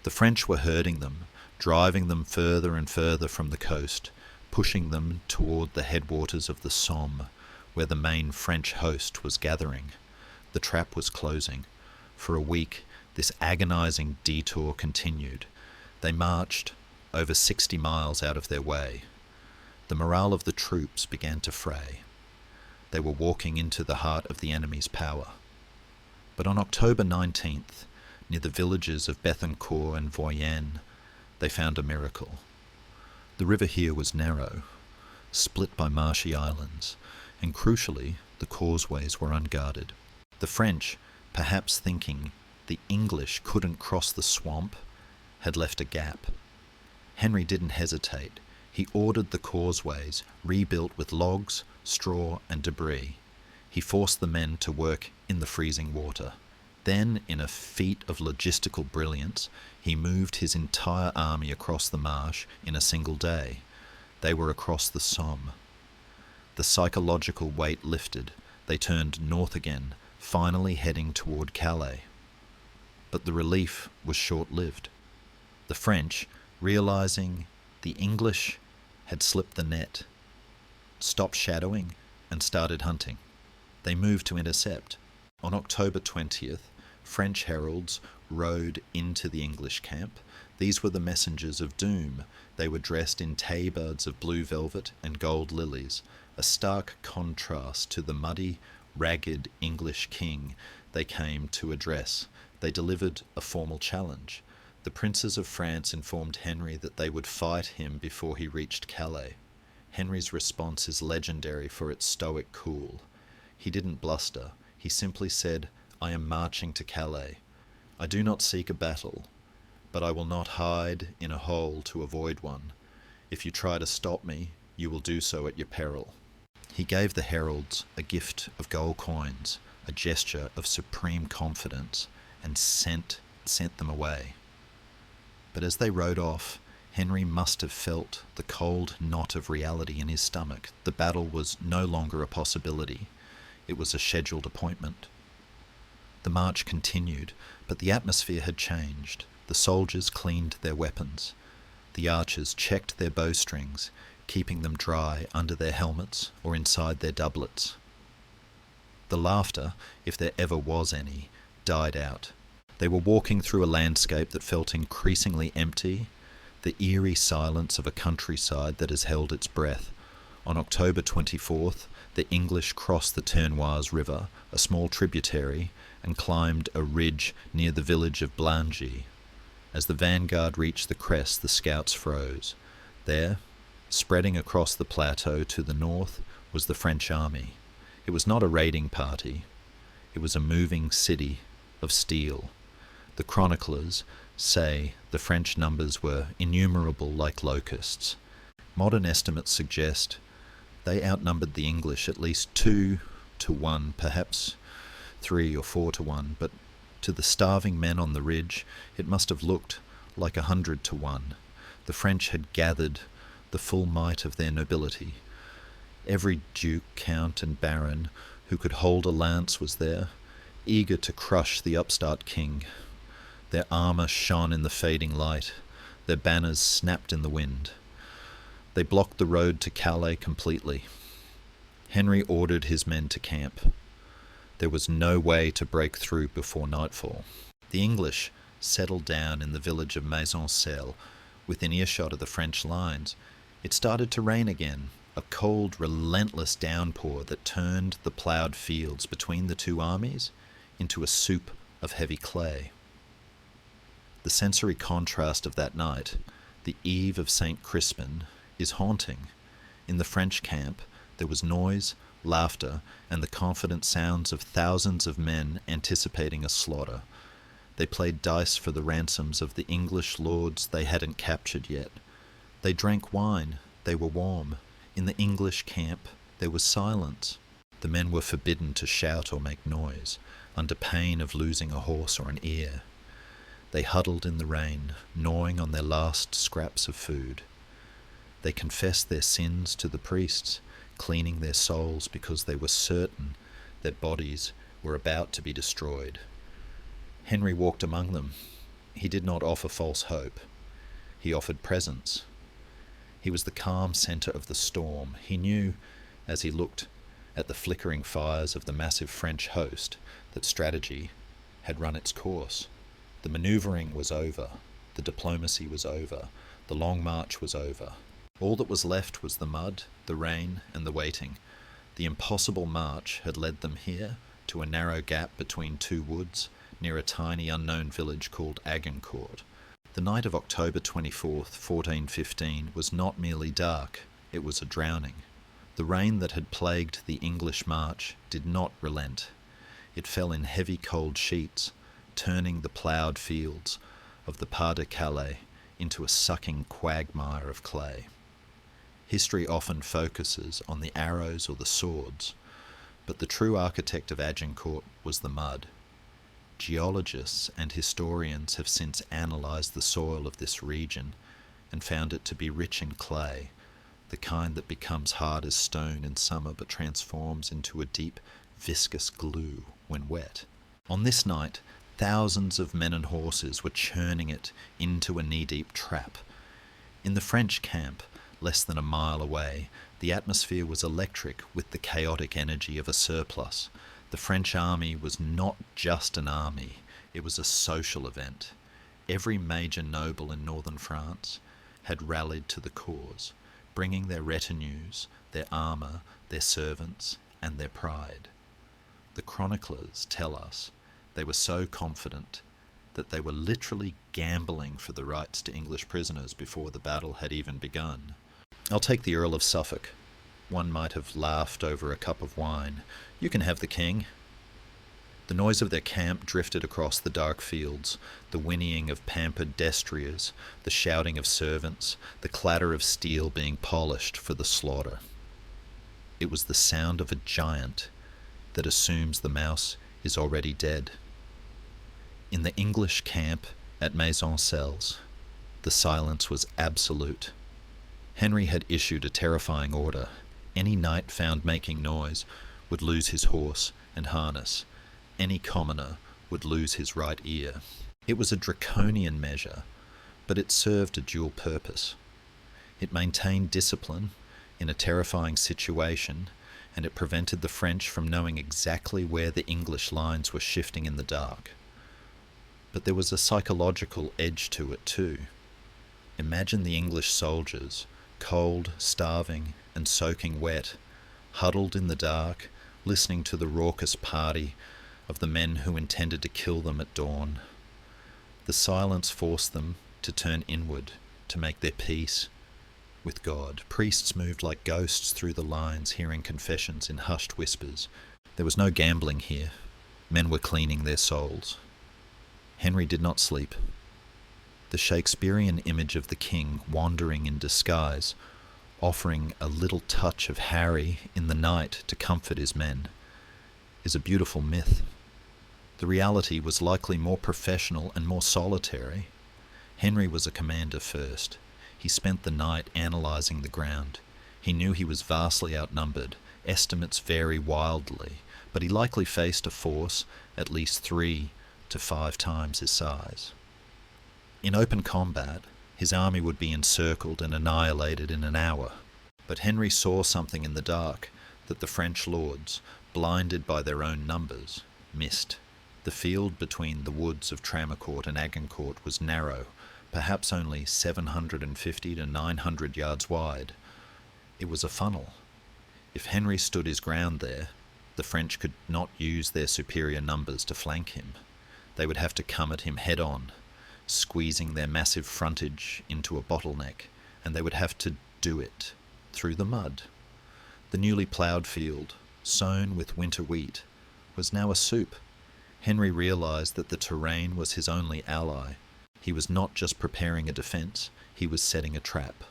The French were herding them, driving them further and further from the coast, pushing them toward the headwaters of the Somme, where the main French host was gathering. The trap was closing. For a week, this agonizing detour continued. They marched over 60 miles out of their way. The morale of the troops began to fray. They were walking into the heart of the enemy's power. But on October 19th, near the villages of Bethencourt and Voyenne, they found a miracle. The river here was narrow, split by marshy islands, and crucially, the causeways were unguarded. The French, perhaps thinking the English couldn't cross the swamp, had left a gap. Henry didn't hesitate. He ordered the causeways rebuilt with logs, straw, and debris. He forced the men to work in the freezing water. Then, in a feat of logistical brilliance, he moved his entire army across the marsh in a single day. They were across the Somme. The psychological weight lifted. They turned north again, finally heading toward Calais. But the relief was short-lived. The French, realizing the English had slipped the net, stopped shadowing and started hunting. They moved to intercept. On October 20th, French heralds rode into the English camp. These were the messengers of doom. They were dressed in tabards of blue velvet and gold lilies, a stark contrast to the muddy, ragged English king they came to address. They delivered a formal challenge. The princes of France informed Henry that they would fight him before he reached Calais. Henry's response is legendary for its stoic cool. He didn't bluster. He simply said, "I am marching to Calais. I do not seek a battle, but I will not hide in a hole to avoid one. If you try to stop me, you will do so at your peril." He gave the heralds a gift of gold coins, a gesture of supreme confidence, and sent them away. But as they rode off, Henry must have felt the cold knot of reality in his stomach. The battle was no longer a possibility. It was a scheduled appointment. The march continued, but the atmosphere had changed. The soldiers cleaned their weapons. The archers checked their bowstrings, keeping them dry under their helmets or inside their doublets. The laughter, if there ever was any, died out. They were walking through a landscape that felt increasingly empty, the eerie silence of a countryside that has held its breath. On October 24th, the English crossed the Ternoise River, a small tributary, and climbed a ridge near the village of Blangy. As the vanguard reached the crest, the scouts froze. There, spreading across the plateau to the north, was the French army. It was not a raiding party. It was a moving city of steel. The chroniclers say the French numbers were innumerable like locusts. Modern estimates suggest they outnumbered the English at least 2 to 1, perhaps 3 or 4 to 1, but to the starving men on the ridge it must have looked like 100 to 1. The French had gathered the full might of their nobility. Every duke, count, and baron who could hold a lance was there, eager to crush the upstart king. Their armour shone in the fading light. Their banners snapped in the wind. They blocked the road to Calais completely. Henry ordered his men to camp. There was no way to break through before nightfall. The English settled down in the village of Maisoncelles, within earshot of the French lines. It started to rain again, a cold, relentless downpour that turned the ploughed fields between the two armies into a soup of heavy clay. The sensory contrast of that night, the eve of St. Crispin, is haunting. In the French camp, there was noise, laughter, and the confident sounds of thousands of men anticipating a slaughter. They played dice for the ransoms of the English lords they hadn't captured yet. They drank wine. They were warm. In the English camp, there was silence. The men were forbidden to shout or make noise, under pain of losing a horse or an ear. They huddled in the rain, gnawing on their last scraps of food. They confessed their sins to the priests, cleaning their souls because they were certain their bodies were about to be destroyed. Henry walked among them. He did not offer false hope. He offered presence. He was the calm centre of the storm. He knew, as he looked at the flickering fires of the massive French host, that strategy had run its course. The manoeuvring was over. The diplomacy was over. The long march was over. All that was left was the mud, the rain, and the waiting. The impossible march had led them here, to a narrow gap between two woods, near a tiny unknown village called Agincourt. The night of October 24th, 1415, was not merely dark, it was a drowning. The rain that had plagued the English march did not relent. It fell in heavy cold sheets, turning the ploughed fields of the Pas de Calais into a sucking quagmire of clay. History often focuses on the arrows or the swords, but the true architect of Agincourt was the mud. Geologists and historians have since analysed the soil of this region and found it to be rich in clay, the kind that becomes hard as stone in summer but transforms into a deep, viscous glue when wet. On this night, thousands of men and horses were churning it into a knee-deep trap. In the French camp, less than a mile away, the atmosphere was electric with the chaotic energy of a surplus. The French army was not just an army, it was a social event. Every major noble in northern France had rallied to the cause, bringing their retinues, their armour, their servants, and their pride. The chroniclers tell us they were so confident that they were literally gambling for the rights to English prisoners before the battle had even begun. I'll take the Earl of Suffolk. One might have laughed over a cup of wine. You can have the king. The noise of their camp drifted across the dark fields, the whinnying of pampered destriers, the shouting of servants, the clatter of steel being polished for the slaughter. It was the sound of a giant that assumes the mouse is already dead. In the English camp at Maisoncelles, the silence was absolute. Henry had issued a terrifying order. Any knight found making noise would lose his horse and harness. Any commoner would lose his right ear. It was a draconian measure, but it served a dual purpose. It maintained discipline in a terrifying situation, and it prevented the French from knowing exactly where the English lines were shifting in the dark. But there was a psychological edge to it too. Imagine the English soldiers, cold, starving, and soaking wet, huddled in the dark, listening to the raucous party of the men who intended to kill them at dawn. The silence forced them to turn inward, to make their peace with God. Priests moved like ghosts through the lines, hearing confessions in hushed whispers. There was no gambling here. Men were cleaning their souls. Henry did not sleep. The Shakespearean image of the king wandering in disguise, offering a little touch of Harry in the night to comfort his men, is a beautiful myth. The reality was likely more professional and more solitary. Henry was a commander first. He spent the night analysing the ground. He knew he was vastly outnumbered. Estimates vary wildly, but he likely faced a force at least 3 to 5 times his size. In open combat, his army would be encircled and annihilated in an hour. But Henry saw something in the dark that the French lords, blinded by their own numbers, missed. The field between the woods of Tramecourt and Agincourt was narrow, perhaps only 750 to 900 yards wide. It was a funnel. If Henry stood his ground there, the French could not use their superior numbers to flank him. They would have to come at him head-on, squeezing their massive frontage into a bottleneck, and they would have to do it through the mud. The newly ploughed field, sown with winter wheat, was now a soup. Henry realised that the terrain was his only ally. He was not just preparing a defence, he was setting a trap.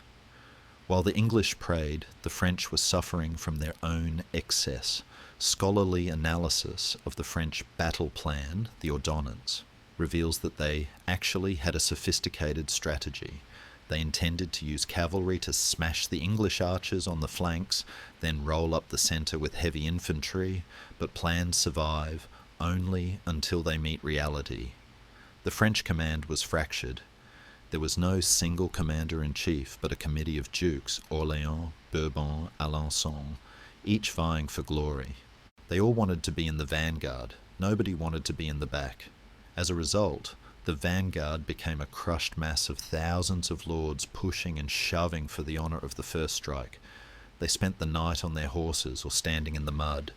While the English prayed, the French were suffering from their own excess. Scholarly analysis of the French battle plan, the ordonnance, reveals that they actually had a sophisticated strategy. They intended to use cavalry to smash the English archers on the flanks, then roll up the centre with heavy infantry, but plans survive only until they meet reality. The French command was fractured. There was no single commander-in-chief, but a committee of dukes, Orléans, Bourbon, Alençon, each vying for glory. They all wanted to be in the vanguard. Nobody wanted to be in the back. As a result, the vanguard became a crushed mass of thousands of lords pushing and shoving for the honour of the first strike. They spent the night on their horses or standing in the mud,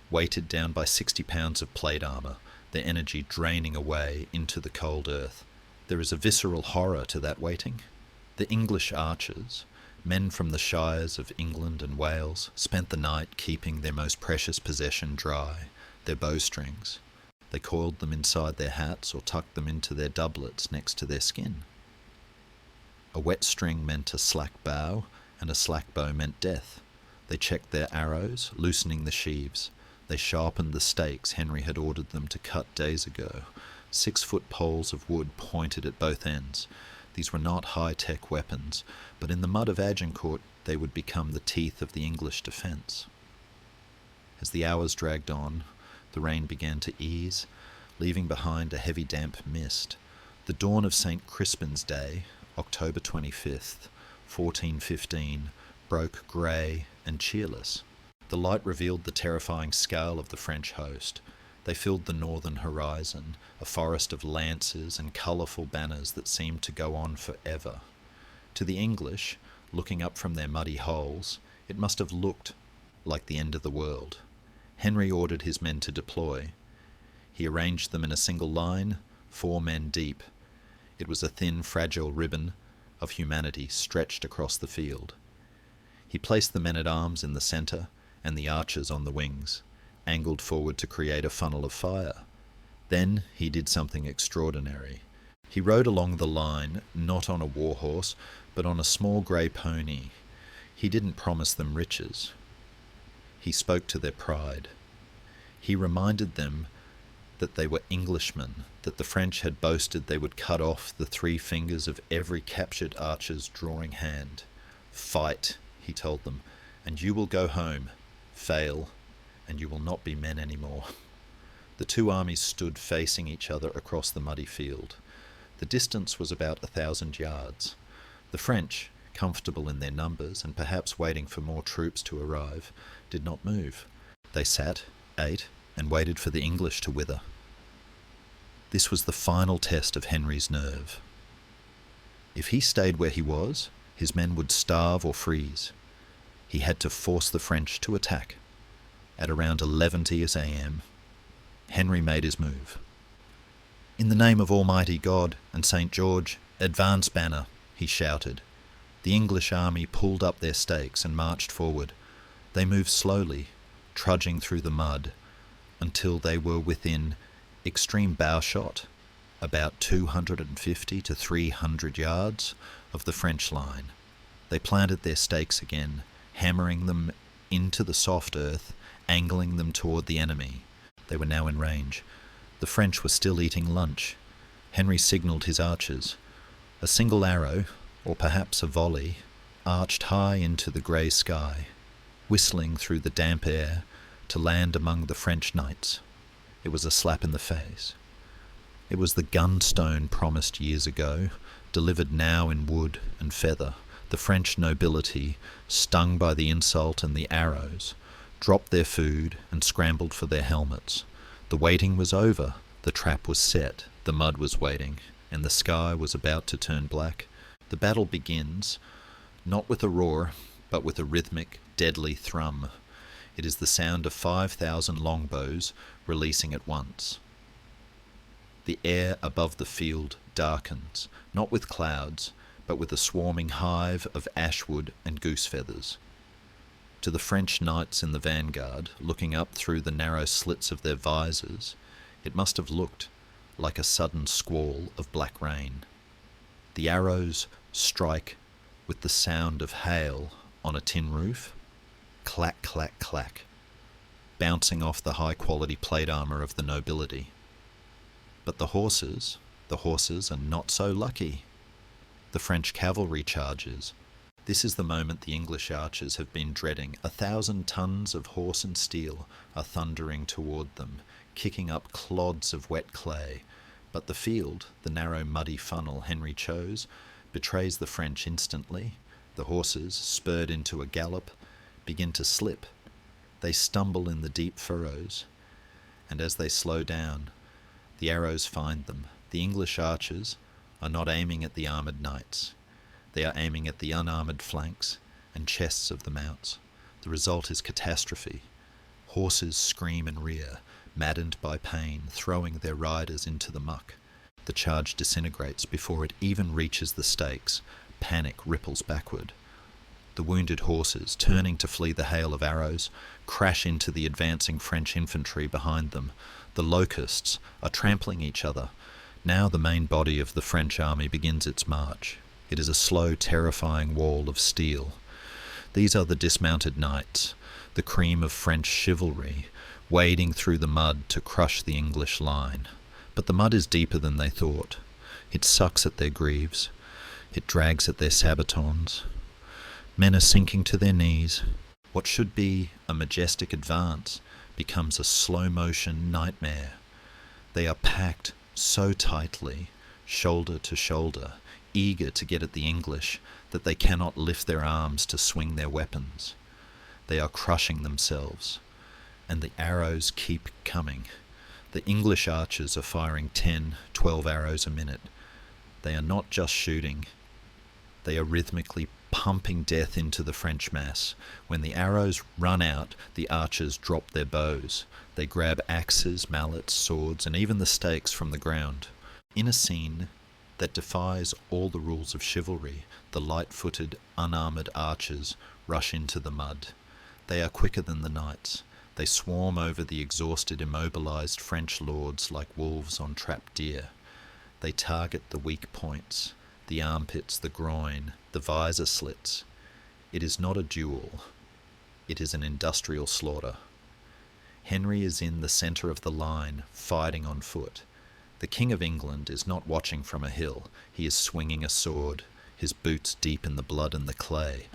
weighted down by 60 pounds of plate armour, their energy draining away into the cold earth. There is a visceral horror to that waiting. The English archers, men from the shires of England and Wales, spent the night keeping their most precious possession dry, their bowstrings. They coiled them inside their hats or tucked them into their doublets next to their skin. A wet string meant a slack bow, and a slack bow meant death. They checked their arrows, loosening the sheaves. They sharpened the stakes Henry had ordered them to cut days ago. 6-foot poles of wood pointed at both ends. These were not high-tech weapons, but in the mud of Agincourt they would become the teeth of the English defence. As the hours dragged on, the rain began to ease, leaving behind a heavy damp mist. The dawn of St. Crispin's Day, October 25th, 1415, broke grey and cheerless. The light revealed the terrifying scale of the French host. They filled the northern horizon, a forest of lances and colourful banners that seemed to go on forever. To the English, looking up from their muddy holes, it must have looked like the end of the world. Henry ordered his men to deploy. He arranged them in a single line, 4 men deep. It was a thin, fragile ribbon of humanity stretched across the field. He placed the men-at-arms in the centre and the archers on the wings, angled forward to create a funnel of fire. Then he did something extraordinary. He rode along the line, not on a war horse, but on a small grey pony. He didn't promise them riches. He spoke to their pride. He reminded them that they were Englishmen, that the French had boasted they would cut off the 3 fingers of every captured archer's drawing hand. "Fight," he told them, "and you will go home. Fail, and you will not be men anymore." The 2 armies stood facing each other across the muddy field. The distance was about 1,000 yards. The French, comfortable in their numbers and perhaps waiting for more troops to arrive, did not move. They sat, ate, and waited for the English to wither. This was the final test of Henry's nerve. If he stayed where he was, his men would starve or freeze. He had to force the French to attack. At around 11:00 a.m., Henry made his move. "In the name of Almighty God and St. George, advance banner," he shouted. The English army pulled up their stakes and marched forward. They moved slowly, trudging through the mud, until they were within extreme bowshot, about 250 to 300 yards, of the French line. They planted their stakes again, hammering them into the soft earth, angling them toward the enemy. They were now in range. The French were still eating lunch. Henry signalled his archers. A single arrow, or perhaps a volley, arched high into the grey sky, whistling through the damp air to land among the French knights. It was a slap in the face. It was the gunstone promised years ago, delivered now in wood and feather. The French nobility, stung by the insult and the arrows, dropped their food and scrambled for their helmets. The waiting was over. The trap was set. The mud was waiting, and the sky was about to turn black. The battle begins, not with a roar, but with a rhythmic, deadly thrum. It is the sound of 5,000 longbows releasing at once. The air above the field darkens, not with clouds, but with a swarming hive of ashwood and goose feathers. To the French knights in the vanguard, looking up through the narrow slits of their visors, it must have looked like a sudden squall of black rain. The arrows strike with the sound of hail on a tin roof, clack, clack, clack, bouncing off the high-quality plate armour of the nobility. But the horses are not so lucky. The French cavalry charges. This is the moment the English archers have been dreading. 1,000 tons of horse and steel are thundering toward them, kicking up clods of wet clay. But the field, the narrow muddy funnel Henry chose, betrays the French instantly. The horses, spurred into a gallop, begin to slip. They stumble in the deep furrows, and as they slow down, the arrows find them. The English archers are not aiming at the armoured knights. They are aiming at the unarmoured flanks and chests of the mounts. The result is catastrophe. Horses scream and rear, maddened by pain, throwing their riders into the muck. The charge disintegrates before it even reaches the stakes. Panic ripples backward. The wounded horses, turning to flee the hail of arrows, crash into the advancing French infantry behind them. The locusts are trampling each other. Now the main body of the French army begins its march. It is a slow, terrifying wall of steel. These are the dismounted knights, the cream of French chivalry, wading through the mud to crush the English line. But the mud is deeper than they thought. It sucks at their greaves. It drags at their sabatons. Men are sinking to their knees. What should be a majestic advance becomes a slow-motion nightmare. They are packed so tightly, shoulder to shoulder, eager to get at the English, that they cannot lift their arms to swing their weapons. They are crushing themselves, and the arrows keep coming. The English archers are firing 10, 12 arrows a minute. They are not just shooting. They are rhythmically pumping death into the French mass. When the arrows run out, the archers drop their bows. They grab axes, mallets, swords, and even the stakes from the ground. In a scene that defies all the rules of chivalry, the light-footed, unarmoured archers rush into the mud. They are quicker than the knights. They swarm over the exhausted, immobilized French lords like wolves on trapped deer. They target the weak points, the armpits, the groin, the visor slits. It is not a duel. It is an industrial slaughter. Henry is in the centre of the line, fighting on foot. The King of England is not watching from a hill. He is swinging a sword, his boots deep in the blood and the clay.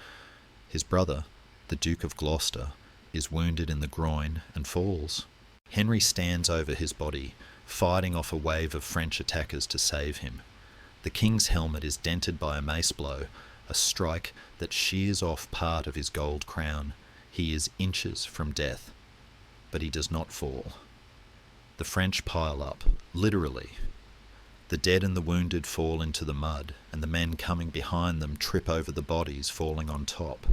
His brother, the Duke of Gloucester, is wounded in the groin and falls. Henry stands over his body, fighting off a wave of French attackers to save him. The king's helmet is dented by a mace blow, a strike that shears off part of his gold crown. He is inches from death, but he does not fall. The French pile up, literally. The dead and the wounded fall into the mud, and the men coming behind them trip over the bodies falling on top.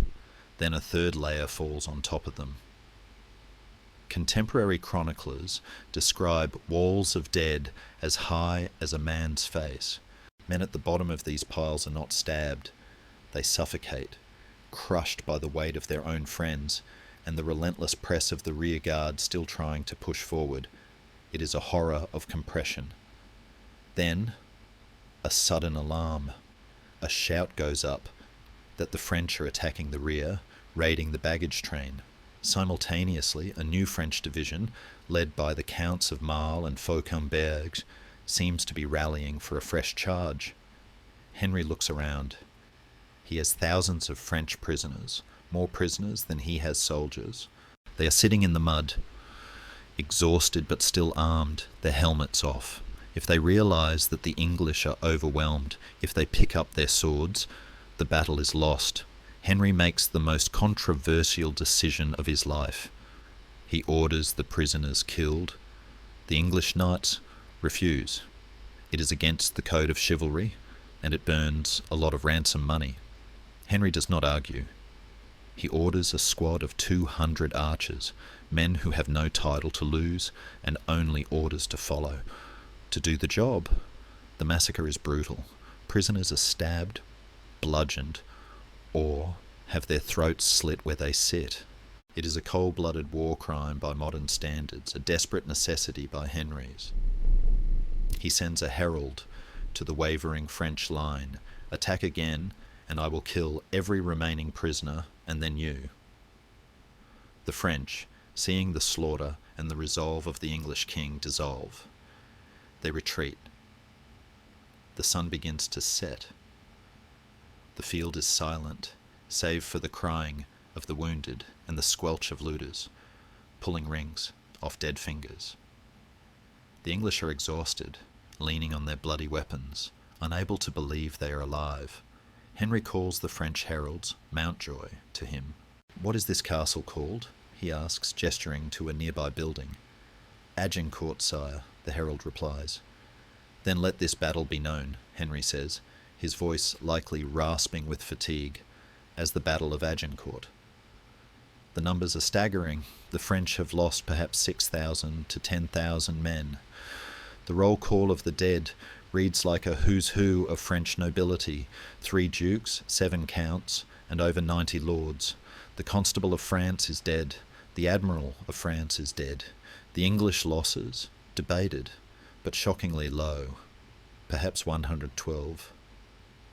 Then a third layer falls on top of them. Contemporary chroniclers describe walls of dead as high as a man's face. Men at the bottom of these piles are not stabbed. They suffocate, crushed by the weight of their own friends and the relentless press of the rear guard still trying to push forward. It is a horror of compression. Then, a sudden alarm. A shout goes up that the French are attacking the rear, raiding the baggage train. Simultaneously, a new French division, led by the Counts of Marle and Fauconberg, seems to be rallying for a fresh charge. Henry looks around. He has thousands of French prisoners, more prisoners than he has soldiers. They are sitting in the mud, exhausted but still armed, their helmets off. If they realize that the English are overwhelmed, if they pick up their swords, the battle is lost. Henry makes the most controversial decision of his life. He orders the prisoners killed. The English knights refuse. It is against the code of chivalry, and it burns a lot of ransom money. Henry does not argue. He orders a squad of 200 archers, men who have no title to lose and only orders to follow, to do the job. The massacre is brutal. Prisoners are stabbed, bludgeoned, or have their throats slit where they sit. It is a cold-blooded war crime by modern standards, a desperate necessity by Henry's. He sends a herald to the wavering French line, "Attack again, and I will kill every remaining prisoner, and then you." The French, seeing the slaughter and the resolve of the English king, dissolve. They retreat. The sun begins to set. The field is silent, save for the crying of the wounded and the squelch of looters, pulling rings off dead fingers. The English are exhausted, leaning on their bloody weapons, unable to believe they are alive. Henry calls the French heralds, Mountjoy, to him. "What is this castle called?" he asks, gesturing to a nearby building. "Agincourt, sire," the herald replies. "Then let this battle be known," Henry says, his voice likely rasping with fatigue, as the Battle of Agincourt. The numbers are staggering. The French have lost perhaps 6,000 to 10,000 men. The roll call of the dead reads like a who's who of French nobility: 3 dukes, 7 counts, and over 90 lords. The Constable of France is dead. The Admiral of France is dead. The English losses, debated, but shockingly low. Perhaps 112.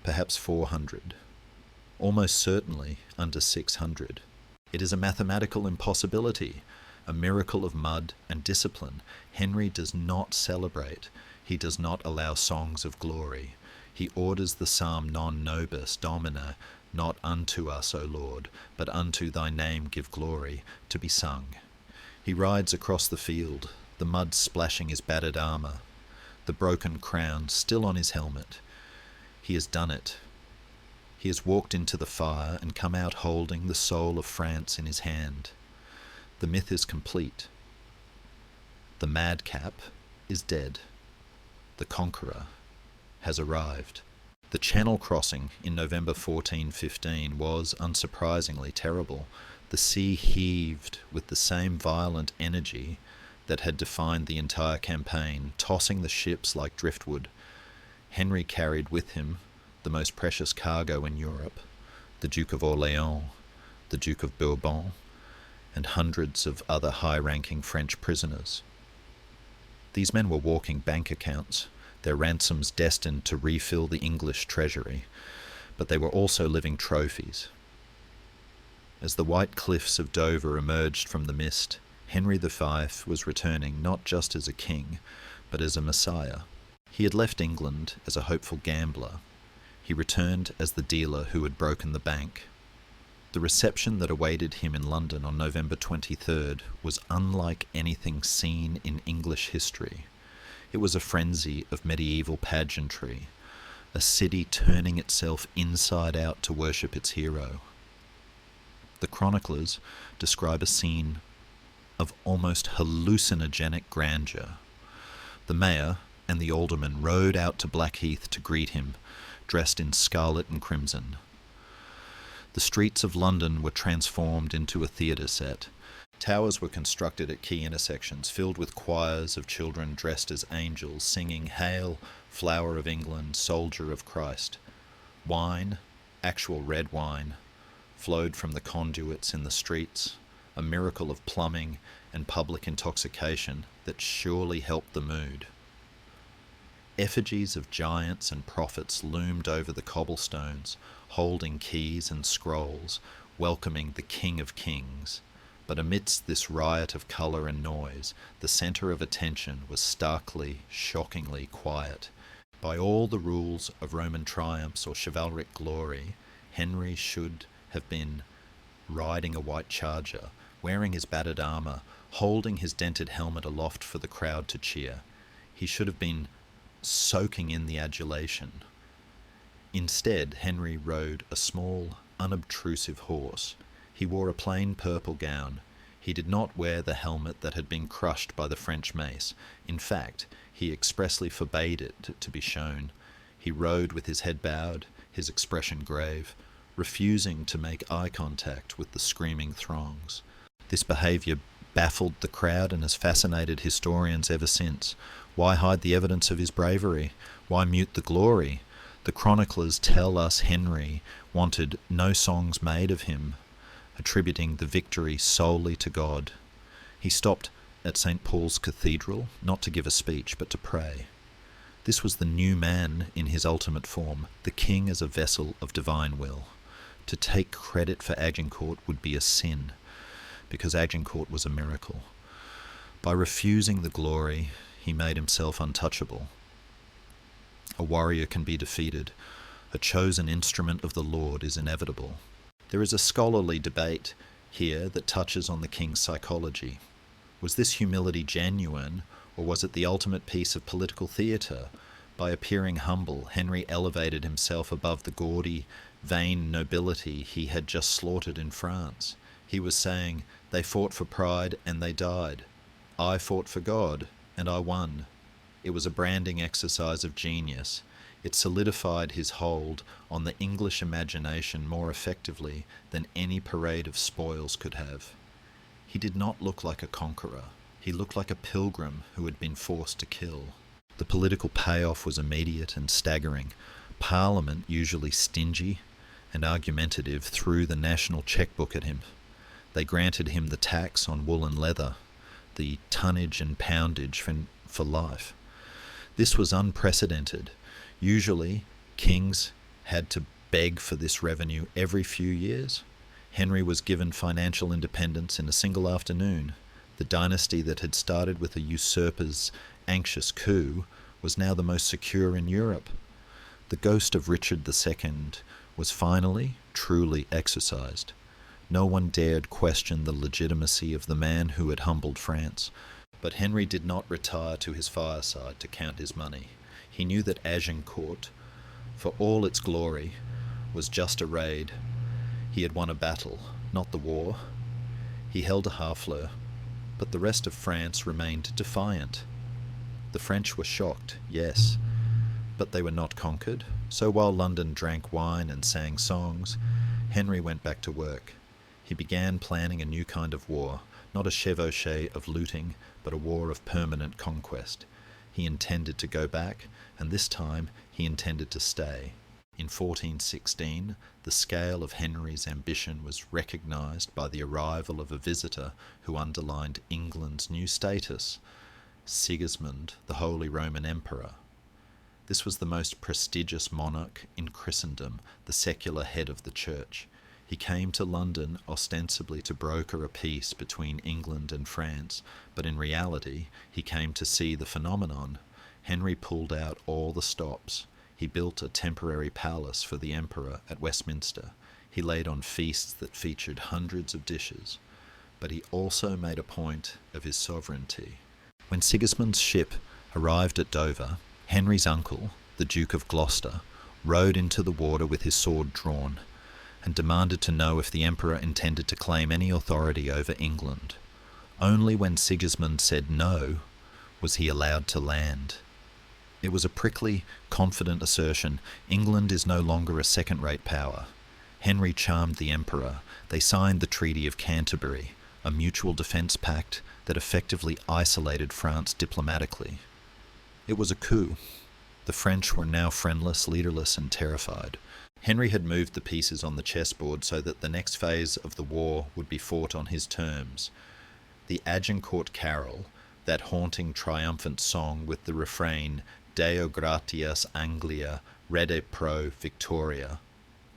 Perhaps 400. Almost certainly under 600. It is a mathematical impossibility, a miracle of mud and discipline. Henry does not celebrate. He does not allow songs of glory. He orders the psalm Non nobis Domine, not unto us, O Lord, but unto thy name give glory, to be sung. He rides across the field, the mud splashing his battered armour, the broken crown still on his helmet. He has done it. He has walked into the fire and come out holding the soul of France in his hand. The myth is complete. The madcap is dead. The conqueror has arrived. The Channel crossing in November 1415 was, unsurprisingly, terrible. The sea heaved with the same violent energy that had defined the entire campaign, tossing the ships like driftwood. Henry carried with him the most precious cargo in Europe, the Duke of Orléans, the Duke of Bourbon, and hundreds of other high-ranking French prisoners. These men were walking bank accounts, their ransoms destined to refill the English treasury, but they were also living trophies. As the white cliffs of Dover emerged from the mist, Henry V was returning not just as a king, but as a messiah. He had left England as a hopeful gambler. He returned as the dealer who had broken the bank. The reception that awaited him in London on November 23rd was unlike anything seen in English history. It was a frenzy of medieval pageantry. a city turning itself inside out to worship its hero. The chroniclers describe a scene of almost hallucinogenic grandeur. The mayor and the aldermen rode out to Blackheath to greet him, dressed in scarlet and crimson. The streets of London were transformed into a theatre set. Towers were constructed at key intersections, filled with choirs of children dressed as angels, singing, "Hail, Flower of England, Soldier of Christ." Wine, actual red wine, flowed from the conduits in the streets, a miracle of plumbing and public intoxication that surely helped the mood. Effigies of giants and prophets loomed over the cobblestones, holding keys and scrolls, welcoming the King of Kings. But amidst this riot of colour and noise, the centre of attention was starkly, shockingly quiet. By all the rules of Roman triumphs or chivalric glory, Henry should have been riding a white charger, wearing his battered armour, holding his dented helmet aloft for the crowd to cheer. He should have been soaking in the adulation. Instead, Henry rode a small, unobtrusive horse. He wore a plain purple gown. He did not wear the helmet that had been crushed by the French mace. In fact, he expressly forbade it to be shown. He rode with his head bowed, his expression grave, refusing to make eye contact with the screaming throngs. This behaviour baffled the crowd and has fascinated historians ever since. Why hide the evidence of his bravery? Why mute the glory? The chroniclers tell us Henry wanted no songs made of him, attributing the victory solely to God. He stopped at St. Paul's Cathedral, not to give a speech, but to pray. This was the new man in his ultimate form, the king as a vessel of divine will. To take credit for Agincourt would be a sin, because Agincourt was a miracle. By refusing the glory, he made himself untouchable. A warrior can be defeated. A chosen instrument of the Lord is inevitable. There is a scholarly debate here that touches on the king's psychology. Was this humility genuine, or was it the ultimate piece of political theatre? By appearing humble, Henry elevated himself above the gaudy, vain nobility he had just slaughtered in France. He was saying, "They fought for pride and they died. I fought for God and I won." It was a branding exercise of genius. It solidified his hold on the English imagination more effectively than any parade of spoils could have. He did not look like a conqueror. He looked like a pilgrim who had been forced to kill. The political payoff was immediate and staggering. Parliament, usually stingy and argumentative, threw the national chequebook at him. They granted him the tax on wool and leather, the tonnage and poundage for life. This was unprecedented. Usually, kings had to beg for this revenue every few years. Henry was given financial independence in a single afternoon. The dynasty that had started with a usurper's anxious coup was now the most secure in Europe. The ghost of Richard II was finally, truly exorcised. No one dared question the legitimacy of the man who had humbled France. But Henry did not retire to his fireside to count his money. He knew that Agincourt, for all its glory, was just a raid. He had won a battle, not the war. He held a Harfleur, but the rest of France remained defiant. The French were shocked, yes, but they were not conquered. So while London drank wine and sang songs, Henry went back to work. He began planning a new kind of war, not a chevauchee of looting, but a war of permanent conquest. He intended to go back, and this time he intended to stay. In 1416, the scale of Henry's ambition was recognised by the arrival of a visitor who underlined England's new status, Sigismund, the Holy Roman Emperor. This was the most prestigious monarch in Christendom, the secular head of the Church. He came to London ostensibly to broker a peace between England and France, but in reality he came to see the phenomenon. Henry pulled out all the stops. He built a temporary palace for the emperor at Westminster. He laid on feasts that featured hundreds of dishes. But he also made a point of his sovereignty. When Sigismund's ship arrived at Dover, Henry's uncle, the Duke of Gloucester, rode into the water with his sword drawn, and demanded to know if the emperor intended to claim any authority over England. Only when Sigismund said no was he allowed to land. It was a prickly, confident assertion. England is no longer a second-rate power. Henry charmed the emperor. They signed the Treaty of Canterbury, a mutual defence pact that effectively isolated France diplomatically. It was a coup. The French were now friendless, leaderless, and terrified. Henry had moved the pieces on the chessboard so that the next phase of the war would be fought on his terms. The Agincourt Carol, that haunting triumphant song with the refrain Deo gratias Anglia, rede pro Victoria,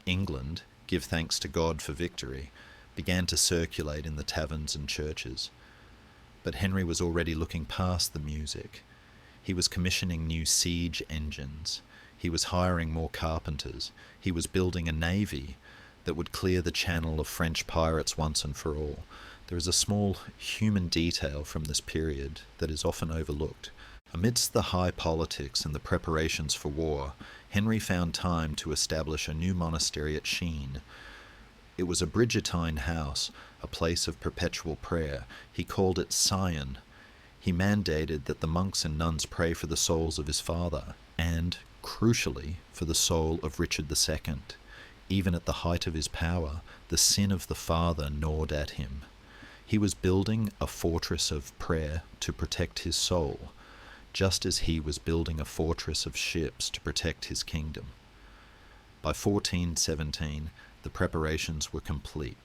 England, give thanks to God for victory, began to circulate in the taverns and churches. But Henry was already looking past the music. He was commissioning new siege engines. He was hiring more carpenters. He was building a navy that would clear the channel of French pirates once and for all. There is a small human detail from this period that is often overlooked. Amidst the high politics and the preparations for war, Henry found time to establish a new monastery at Sheen. It was a Brigittine house, a place of perpetual prayer. He called it Sion. He mandated that the monks and nuns pray for the souls of his father and, crucially, for the soul of Richard II. Even at the height of his power, the sin of the father gnawed at him. He was building a fortress of prayer to protect his soul, just as he was building a fortress of ships to protect his kingdom. By 1417, the preparations were complete.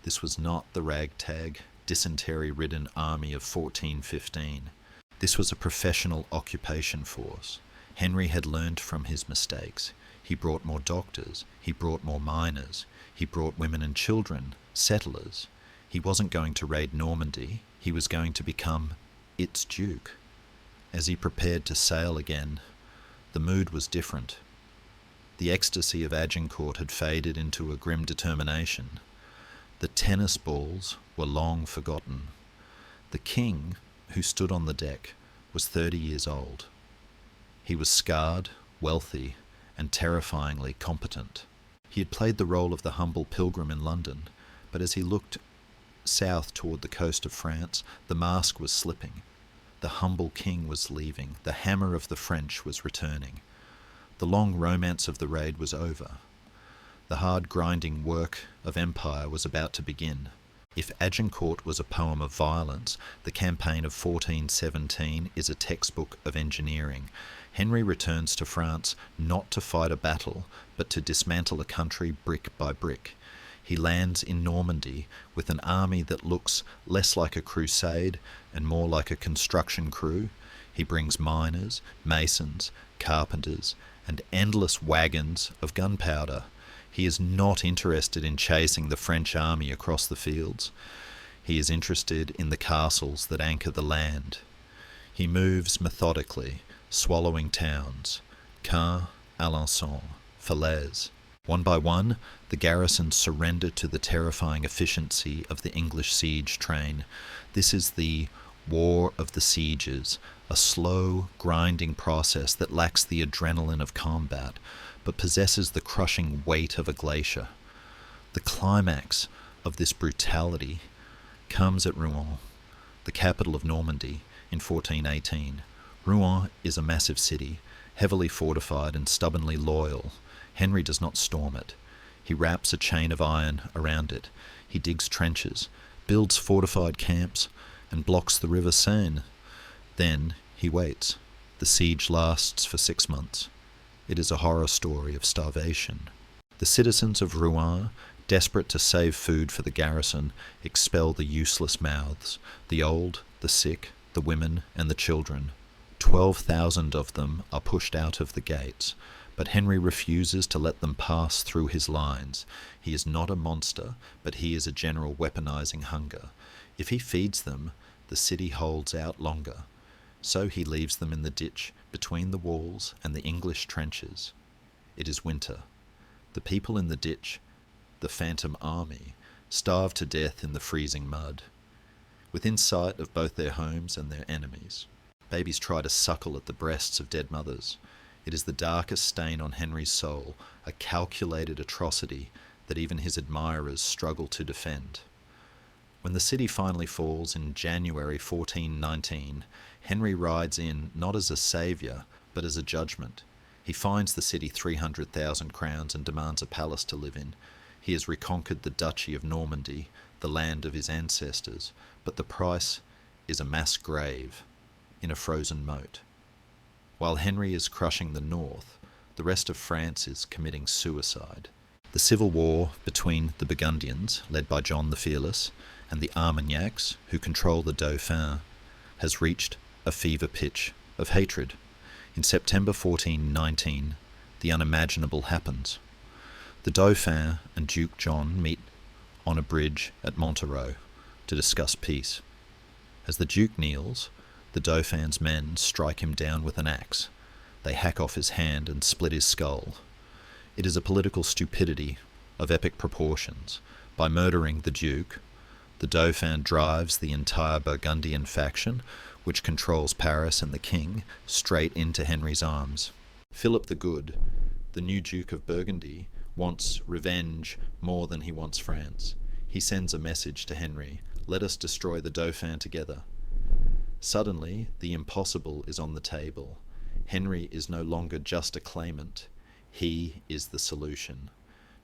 This was not the ragtag, dysentery-ridden army of 1415. This was a professional occupation force. Henry had learned from his mistakes. He brought more doctors. He brought more miners. He brought women and children, settlers. He wasn't going to raid Normandy. He was going to become its duke. As he prepared to sail again, the mood was different. The ecstasy of Agincourt had faded into a grim determination. The tennis balls were long forgotten. The king, who stood on the deck, was 30 years old. He was scarred, wealthy, and terrifyingly competent. He had played the role of the humble pilgrim in London, but as he looked south toward the coast of France, the mask was slipping. The humble king was leaving. The hammer of the French was returning. The long romance of the raid was over. The hard grinding work of empire was about to begin. If Agincourt was a poem of violence, the campaign of 1417 is a textbook of engineering. Henry returns to France not to fight a battle, but to dismantle a country brick by brick. He lands in Normandy with an army that looks less like a crusade and more like a construction crew. He brings miners, masons, carpenters, and endless wagons of gunpowder. He is not interested in chasing the French army across the fields. He is interested in the castles that anchor the land. He moves methodically, swallowing towns, Caen, Alençon, Falaise. One by one, the garrisons surrender to the terrifying efficiency of the English siege train. This is the War of the Sieges, a slow, grinding process that lacks the adrenaline of combat, but possesses the crushing weight of a glacier. The climax of this brutality comes at Rouen, the capital of Normandy, in 1418. Rouen is a massive city, heavily fortified and stubbornly loyal. Henry does not storm it. He wraps a chain of iron around it. He digs trenches, builds fortified camps, and blocks the river Seine. Then he waits. The siege lasts for 6 months. It is a horror story of starvation. The citizens of Rouen, desperate to save food for the garrison, expel the useless mouths, the old, the sick, the women, and the children. 12,000 of them are pushed out of the gates, but Henry refuses to let them pass through his lines. He is not a monster, but he is a general weaponizing hunger. If he feeds them, the city holds out longer. So he leaves them in the ditch between the walls and the English trenches. It is winter. The people in the ditch, the phantom army, starve to death in the freezing mud, within sight of both their homes and their enemies. Babies try to suckle at the breasts of dead mothers. It is the darkest stain on Henry's soul, a calculated atrocity that even his admirers struggle to defend. When the city finally falls in January 1419, Henry rides in not as a saviour, but as a judgment. He fines the city 300,000 crowns and demands a palace to live in. He has reconquered the Duchy of Normandy, the land of his ancestors, but the price is a mass grave in a frozen moat. While Henry is crushing the north, the rest of France is committing suicide. The civil war between the Burgundians, led by John the Fearless, and the Armagnacs, who control the Dauphin, has reached a fever pitch of hatred. In September 1419, the unimaginable happens. The Dauphin and Duke John meet on a bridge at Montereau to discuss peace. As the Duke kneels, the Dauphin's men strike him down with an axe. They hack off his hand and split his skull. It is a political stupidity of epic proportions. By murdering the Duke, the Dauphin drives the entire Burgundian faction, which controls Paris and the king, straight into Henry's arms. Philip the Good, the new Duke of Burgundy, wants revenge more than he wants France. He sends a message to Henry: "Let us destroy the Dauphin together." Suddenly, the impossible is on the table. Henry is no longer just a claimant. He is the solution.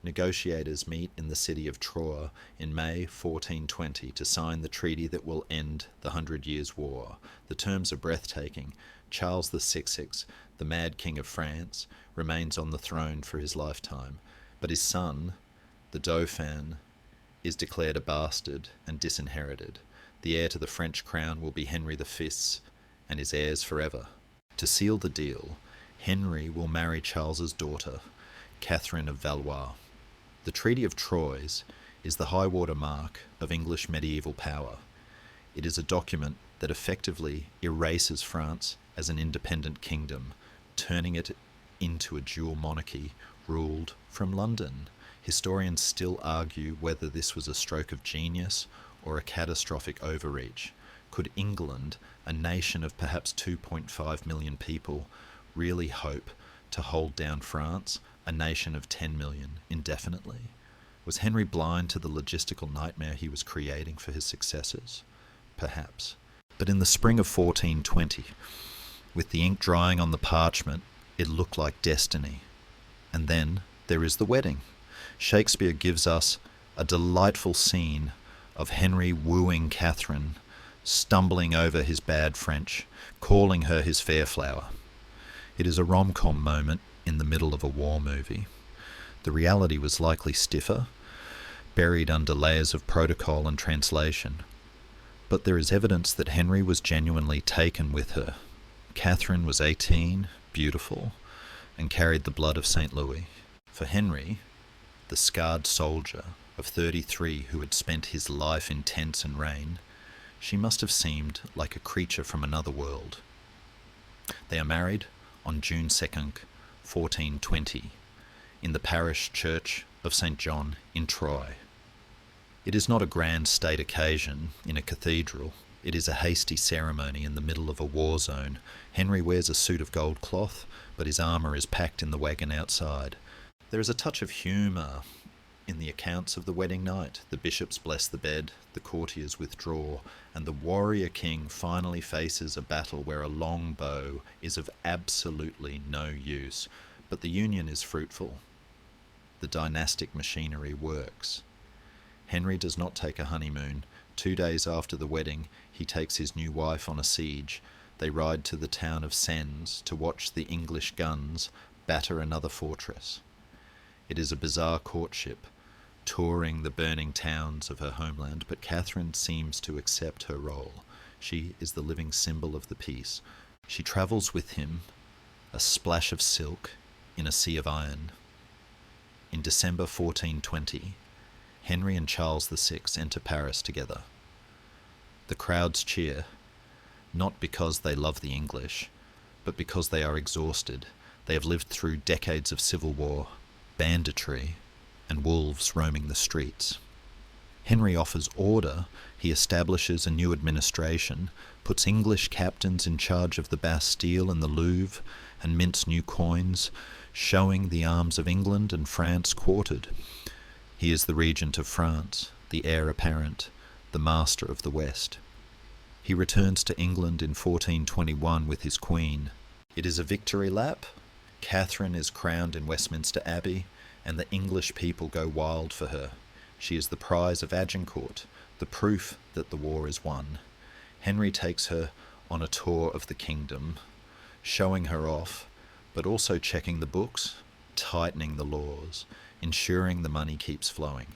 Negotiators meet in the city of Troyes in May 1420 to sign the treaty that will end the 100 Years' War. The terms are breathtaking. Charles VI, the Mad King of France, remains on the throne for his lifetime, but his son, the Dauphin, is declared a bastard and disinherited. The heir to the French crown will be Henry V and his heirs forever. To seal the deal, Henry will marry Charles's daughter, Catherine of Valois. The Treaty of Troyes is the high-water mark of English medieval power. It is a document that effectively erases France as an independent kingdom, turning it into a dual monarchy ruled from London. Historians still argue whether this was a stroke of genius or a catastrophic overreach. Could England, a nation of perhaps 2.5 million people, really hope to hold down France, a nation of 10 million, indefinitely? Was Henry blind to the logistical nightmare he was creating for his successors? Perhaps. But in the spring of 1420, with the ink drying on the parchment, it looked like destiny. And then there is the wedding. Shakespeare gives us a delightful scene of Henry wooing Catherine, stumbling over his bad French, calling her his fair flower. It is a rom-com moment in the middle of a war movie. The reality was likely stiffer, buried under layers of protocol and translation. But there is evidence that Henry was genuinely taken with her. Catherine was 18, beautiful, and carried the blood of St. Louis. For Henry, the scarred soldier of 33 who had spent his life in tents and rain, she must have seemed like a creature from another world. They are married on June 2nd, 1420, in the parish church of St. John in Troyes. It is not a grand state occasion in a cathedral. It is a hasty ceremony in the middle of a war zone. Henry wears a suit of gold cloth, but his armour is packed in the wagon outside. There is a touch of humour in the accounts of the wedding night. The bishops bless the bed, the courtiers withdraw, and the warrior king finally faces a battle where a longbow is of absolutely no use. But the union is fruitful. The dynastic machinery works. Henry does not take a honeymoon. 2 days after the wedding, he takes his new wife on a siege. They ride to the town of Sens to watch the English guns batter another fortress. It is a bizarre courtship, touring the burning towns of her homeland, but Catherine seems to accept her role. She is the living symbol of the peace. She travels with him, a splash of silk in a sea of iron. In December 1420, Henry and Charles VI enter Paris together. The crowds cheer, not because they love the English, but because they are exhausted. They have lived through decades of civil war, banditry, and wolves roaming the streets. Henry offers order. He establishes a new administration, puts English captains in charge of the Bastille and the Louvre, and mints new coins, showing the arms of England and France quartered. He is the regent of France, the heir apparent, the master of the West. He returns to England in 1421 with his queen. It is a victory lap. Catherine is crowned in Westminster Abbey, and the English people go wild for her. She is the prize of Agincourt, the proof that the war is won. Henry takes her on a tour of the kingdom, showing her off, but also checking the books, tightening the laws, ensuring the money keeps flowing.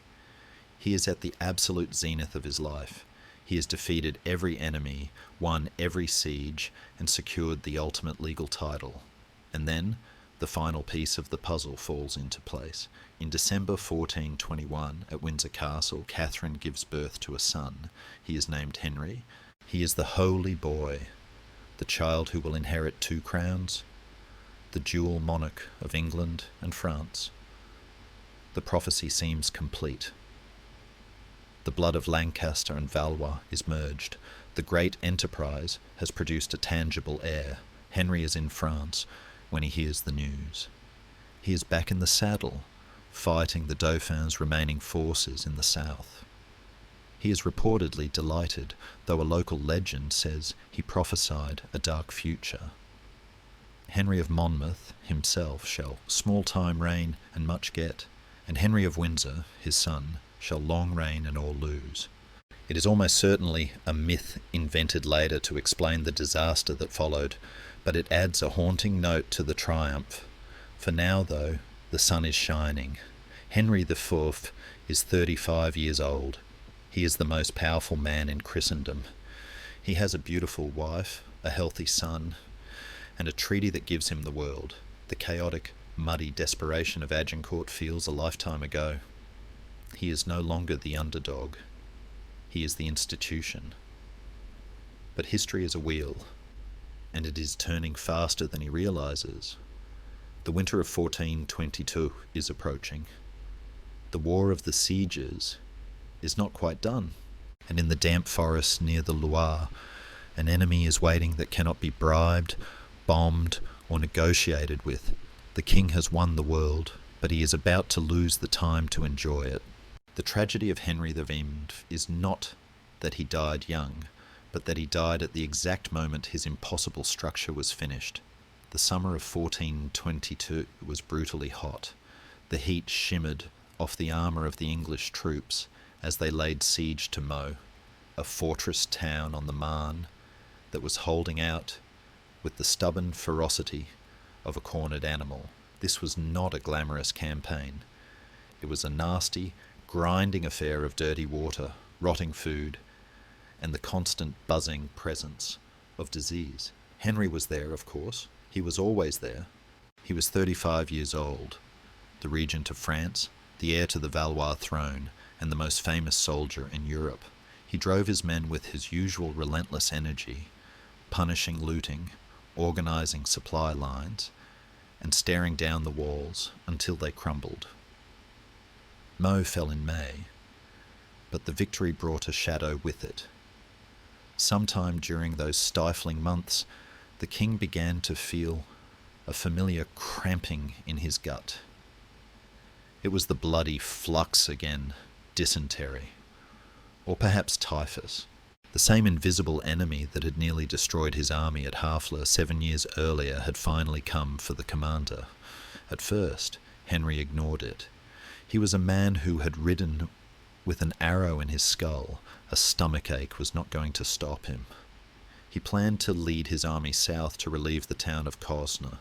He is at the absolute zenith of his life. He has defeated every enemy, won every siege, and secured the ultimate legal title. And then, the final piece of the puzzle falls into place. In December 1421, at Windsor Castle, Catherine gives birth to a son. He is named Henry. He is the holy boy, the child who will inherit 2 crowns, the dual monarch of England and France. The prophecy seems complete. The blood of Lancaster and Valois is merged. The great enterprise has produced a tangible heir. Henry is in France when he hears the news. He is back in the saddle, fighting the Dauphin's remaining forces in the south. He is reportedly delighted, though a local legend says he prophesied a dark future. Henry of Monmouth himself shall small time reign and much get, and Henry of Windsor, his son, shall long reign and all lose. It is almost certainly a myth invented later to explain the disaster that followed, but it adds a haunting note to the triumph. For now, though, the sun is shining. Henry IV is 35 years old. He is the most powerful man in Christendom. He has a beautiful wife, a healthy son, and a treaty that gives him the world. The chaotic, muddy desperation of Agincourt feels a lifetime ago. He is no longer the underdog. He is the institution. But history is a wheel, and it is turning faster than he realizes. The winter of 1422 is approaching. The War of the Sieges is not quite done, and in the damp forests near the Loire, an enemy is waiting that cannot be bribed, bombed, or negotiated with. The king has won the world, but he is about to lose the time to enjoy it. The tragedy of Henry VI is not that he died young, but that he died at the exact moment his impossible structure was finished. The summer of 1422 was brutally hot. The heat shimmered off the armour of the English troops as they laid siege to Meaux, a fortress town on the Marne that was holding out with the stubborn ferocity of a cornered animal. This was not a glamorous campaign. It was a nasty, grinding affair of dirty water, rotting food, and the constant buzzing presence of disease. Henry was there, of course. He was always there. He was 35 years old, the regent of France, the heir to the Valois throne, and the most famous soldier in Europe. He drove his men with his usual relentless energy, punishing looting, organizing supply lines, and staring down the walls until they crumbled. Meaux fell in May, but the victory brought a shadow with it. Sometime during those stifling months, the king began to feel a familiar cramping in his gut. It was the bloody flux again, dysentery, or perhaps typhus. The same invisible enemy that had nearly destroyed his army at Harfleur 7 years earlier had finally come for the commander. At first, Henry ignored it. He was a man who had ridden with an arrow in his skull. A stomach ache was not going to stop him. He planned to lead his army south to relieve the town of Cosne,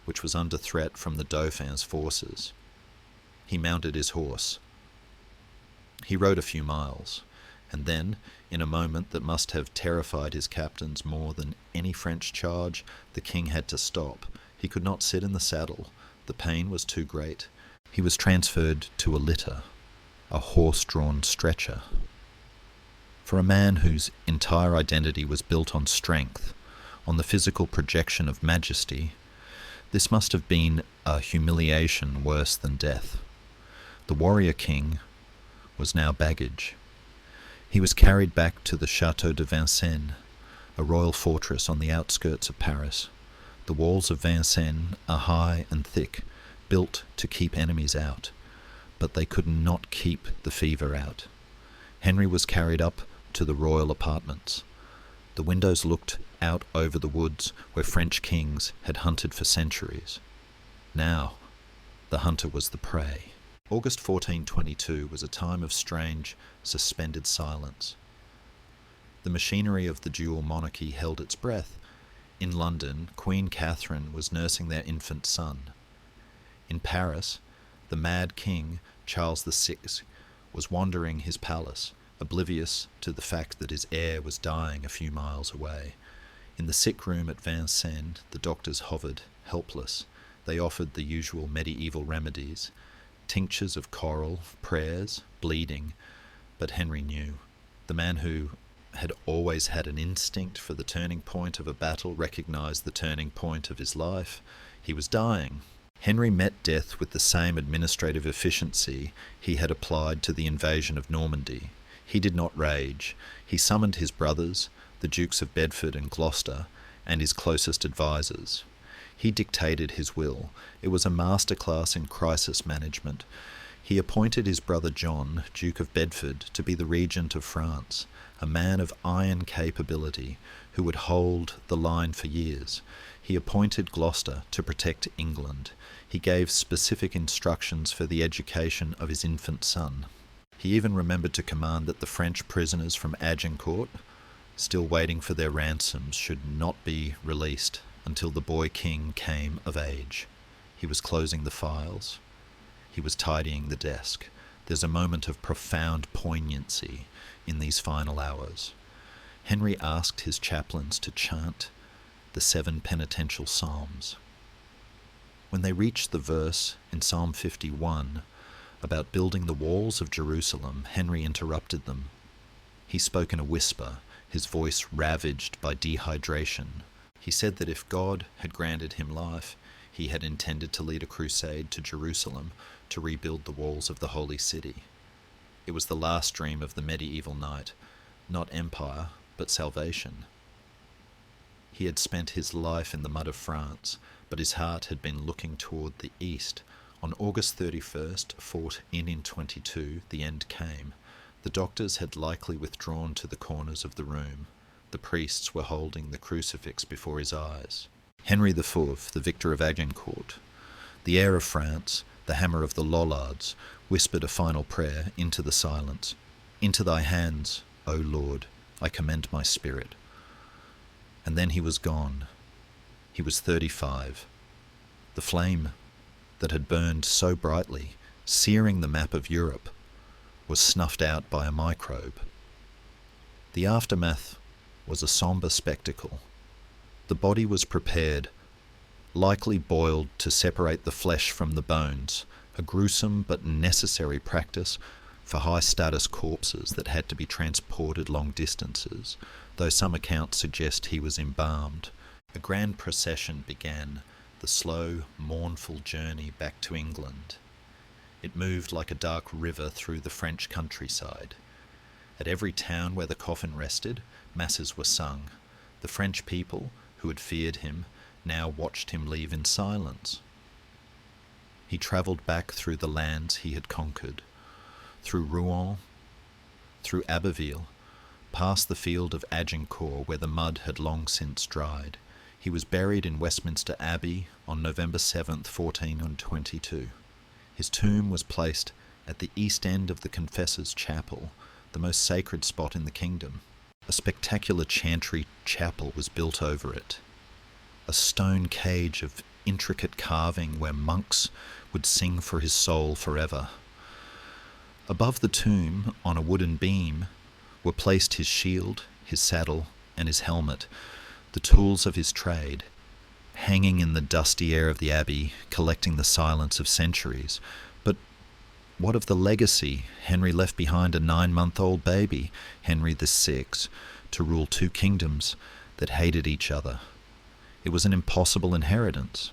which was under threat from the Dauphin's forces. He mounted his horse. He rode a few miles, and then, in a moment that must have terrified his captains more than any French charge, the king had to stop. He could not sit in the saddle. The pain was too great. He was transferred to a litter, a horse-drawn stretcher. For a man whose entire identity was built on strength, on the physical projection of majesty, this must have been a humiliation worse than death. The warrior king was now baggage. He was carried back to the Château de Vincennes, a royal fortress on the outskirts of Paris. The walls of Vincennes are high and thick, built to keep enemies out, but they could not keep the fever out. Henry was carried up to the royal apartments. The windows looked out over the woods where French kings had hunted for centuries. Now, the hunter was the prey. August 1422 was a time of strange, suspended silence. The machinery of the dual monarchy held its breath. In London, Queen Catherine was nursing their infant son. In Paris, the mad king, Charles VI, was wandering his palace, oblivious to the fact that his heir was dying a few miles away. In the sick room at Vincennes, the doctors hovered, helpless. They offered the usual medieval remedies, tinctures of coral, prayers, bleeding, but Henry knew. The man who had always had an instinct for the turning point of a battle recognized the turning point of his life. He was dying. Henry met death with the same administrative efficiency he had applied to the invasion of Normandy. He did not rage. He summoned his brothers, the Dukes of Bedford and Gloucester, and his closest advisers. He dictated his will. It was a masterclass in crisis management. He appointed his brother John, Duke of Bedford, to be the regent of France, a man of iron capability who would hold the line for years. He appointed Gloucester to protect England. He gave specific instructions for the education of his infant son. He even remembered to command that the French prisoners from Agincourt, still waiting for their ransoms, should not be released until the boy king came of age. He was closing the files. He was tidying the desk. There's a moment of profound poignancy in these final hours. Henry asked his chaplains to chant the 7 penitential psalms. When they reached the verse in Psalm 51 about building the walls of Jerusalem, Henry interrupted them. He spoke in a whisper, his voice ravaged by dehydration. He said that if God had granted him life, he had intended to lead a crusade to Jerusalem to rebuild the walls of the holy city. It was the last dream of the medieval knight, not empire, but salvation. He had spent his life in the mud of France, but his heart had been looking toward the east. On August 31st, 1422, the end came. The doctors had likely withdrawn to the corners of the room. The priests were holding the crucifix before his eyes. Henry IV, the victor of Agincourt, the heir of France, the hammer of the Lollards, whispered a final prayer into the silence. "Into thy hands, O Lord, I commend my spirit." And then he was gone. He was 35. The flame that had burned so brightly, searing the map of Europe, was snuffed out by a microbe. The aftermath was a sombre spectacle. The body was prepared, likely boiled to separate the flesh from the bones, a gruesome but necessary practice for high-status corpses that had to be transported long distances, though some accounts suggest he was embalmed. A grand procession began the slow, mournful journey back to England. It moved like a dark river through the French countryside. At every town where the coffin rested, masses were sung. The French people, who had feared him, now watched him leave in silence. He travelled back through the lands he had conquered, through Rouen, through Abbeville, past the field of Agincourt where the mud had long since dried. He was buried in Westminster Abbey on November 7th, 1422. His tomb was placed at the east end of the Confessor's Chapel, the most sacred spot in the kingdom. A spectacular chantry chapel was built over it, a stone cage of intricate carving where monks would sing for his soul forever. Above the tomb, on a wooden beam, were placed his shield, his saddle, and his helmet, the tools of his trade, hanging in the dusty air of the abbey, collecting the silence of centuries. But what of the legacy? Henry left behind a 9-month-old baby, Henry VI, to rule 2 kingdoms that hated each other. It was an impossible inheritance.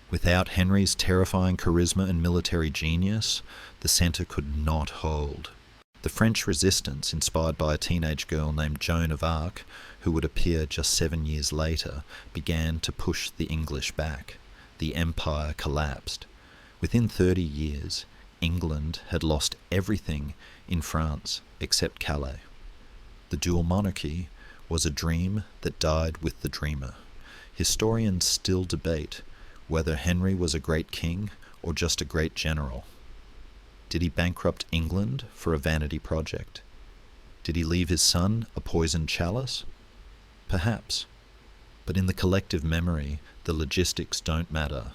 Without Henry's terrifying charisma and military genius, the centre could not hold. The French resistance, inspired by a teenage girl named Joan of Arc, who would appear just 7 years later, began to push the English back. The empire collapsed. Within 30 years, England had lost everything in France except Calais. The dual monarchy was a dream that died with the dreamer. Historians still debate whether Henry was a great king or just a great general. Did he bankrupt England for a vanity project? Did he leave his son a poisoned chalice? Perhaps. But in the collective memory, the logistics don't matter.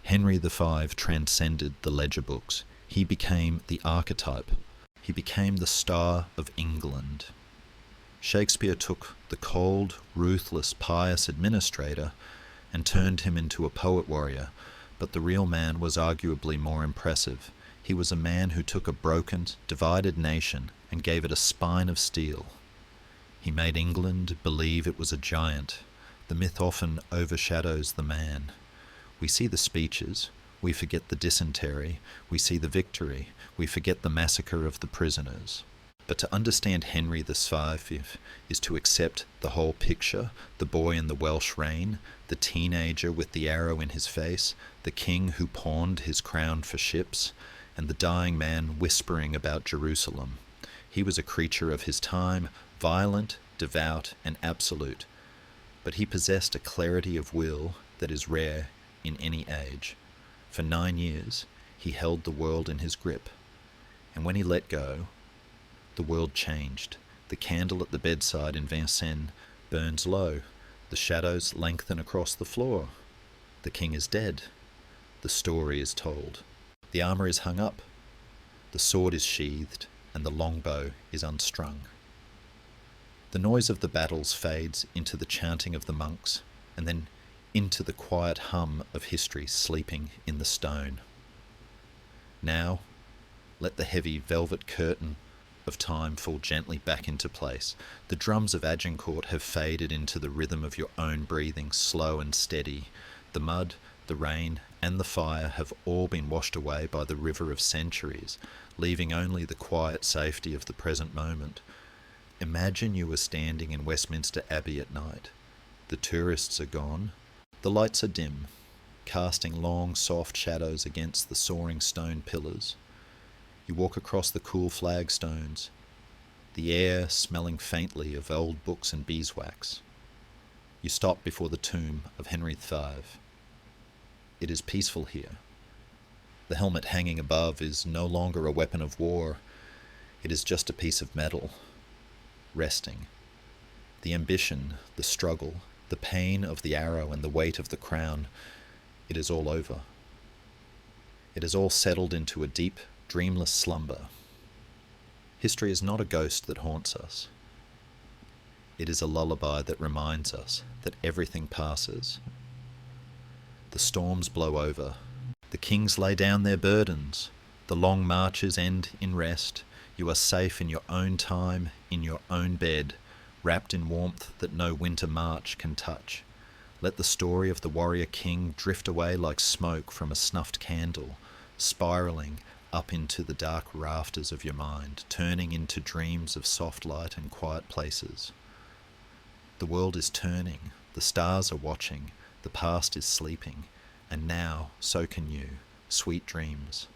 Henry V transcended the ledger books. He became the archetype. He became the star of England. Shakespeare took the cold, ruthless, pious administrator and turned him into a poet warrior, but the real man was arguably more impressive. He was a man who took a broken, divided nation and gave it a spine of steel. He made England believe it was a giant. The myth often overshadows the man. We see the speeches, we forget the dysentery, we see the victory, we forget the massacre of the prisoners. But to understand Henry V is to accept the whole picture, the boy in the Welsh rain, the teenager with the arrow in his face, the king who pawned his crown for ships, and the dying man whispering about Jerusalem. He was a creature of his time, violent, devout, and absolute, but he possessed a clarity of will that is rare in any age. For 9 years, he held the world in his grip, and when he let go, the world changed. The candle at the bedside in Vincennes burns low. The shadows lengthen across the floor. The king is dead. The story is told. The armour is hung up. The sword is sheathed, and the longbow is unstrung. The noise of the battles fades into the chanting of the monks, and then into the quiet hum of history sleeping in the stone. Now, let the heavy velvet curtain of time fall gently back into place. The drums of Agincourt have faded into the rhythm of your own breathing, slow and steady. The mud, the rain, and the fire have all been washed away by the river of centuries, leaving only the quiet safety of the present moment. Imagine you were standing in Westminster Abbey at night. The tourists are gone. The lights are dim, casting long, soft shadows against the soaring stone pillars. You walk across the cool flagstones, the air smelling faintly of old books and beeswax. You stop before the tomb of Henry V. It is peaceful here. The helmet hanging above is no longer a weapon of war. It is just a piece of metal, resting. The ambition, the struggle, the pain of the arrow and the weight of the crown, it is all over. It has all settled into a deep, dreamless slumber. History is not a ghost that haunts us. It is a lullaby that reminds us that everything passes. The storms blow over. The kings lay down their burdens. The long marches end in rest. You are safe in your own time, in your own bed, wrapped in warmth that no winter march can touch. Let the story of the warrior king drift away like smoke from a snuffed candle, spiraling up into the dark rafters of your mind, turning into dreams of soft light and quiet places. The world is turning, the stars are watching, the past is sleeping, and now so can you. Sweet dreams.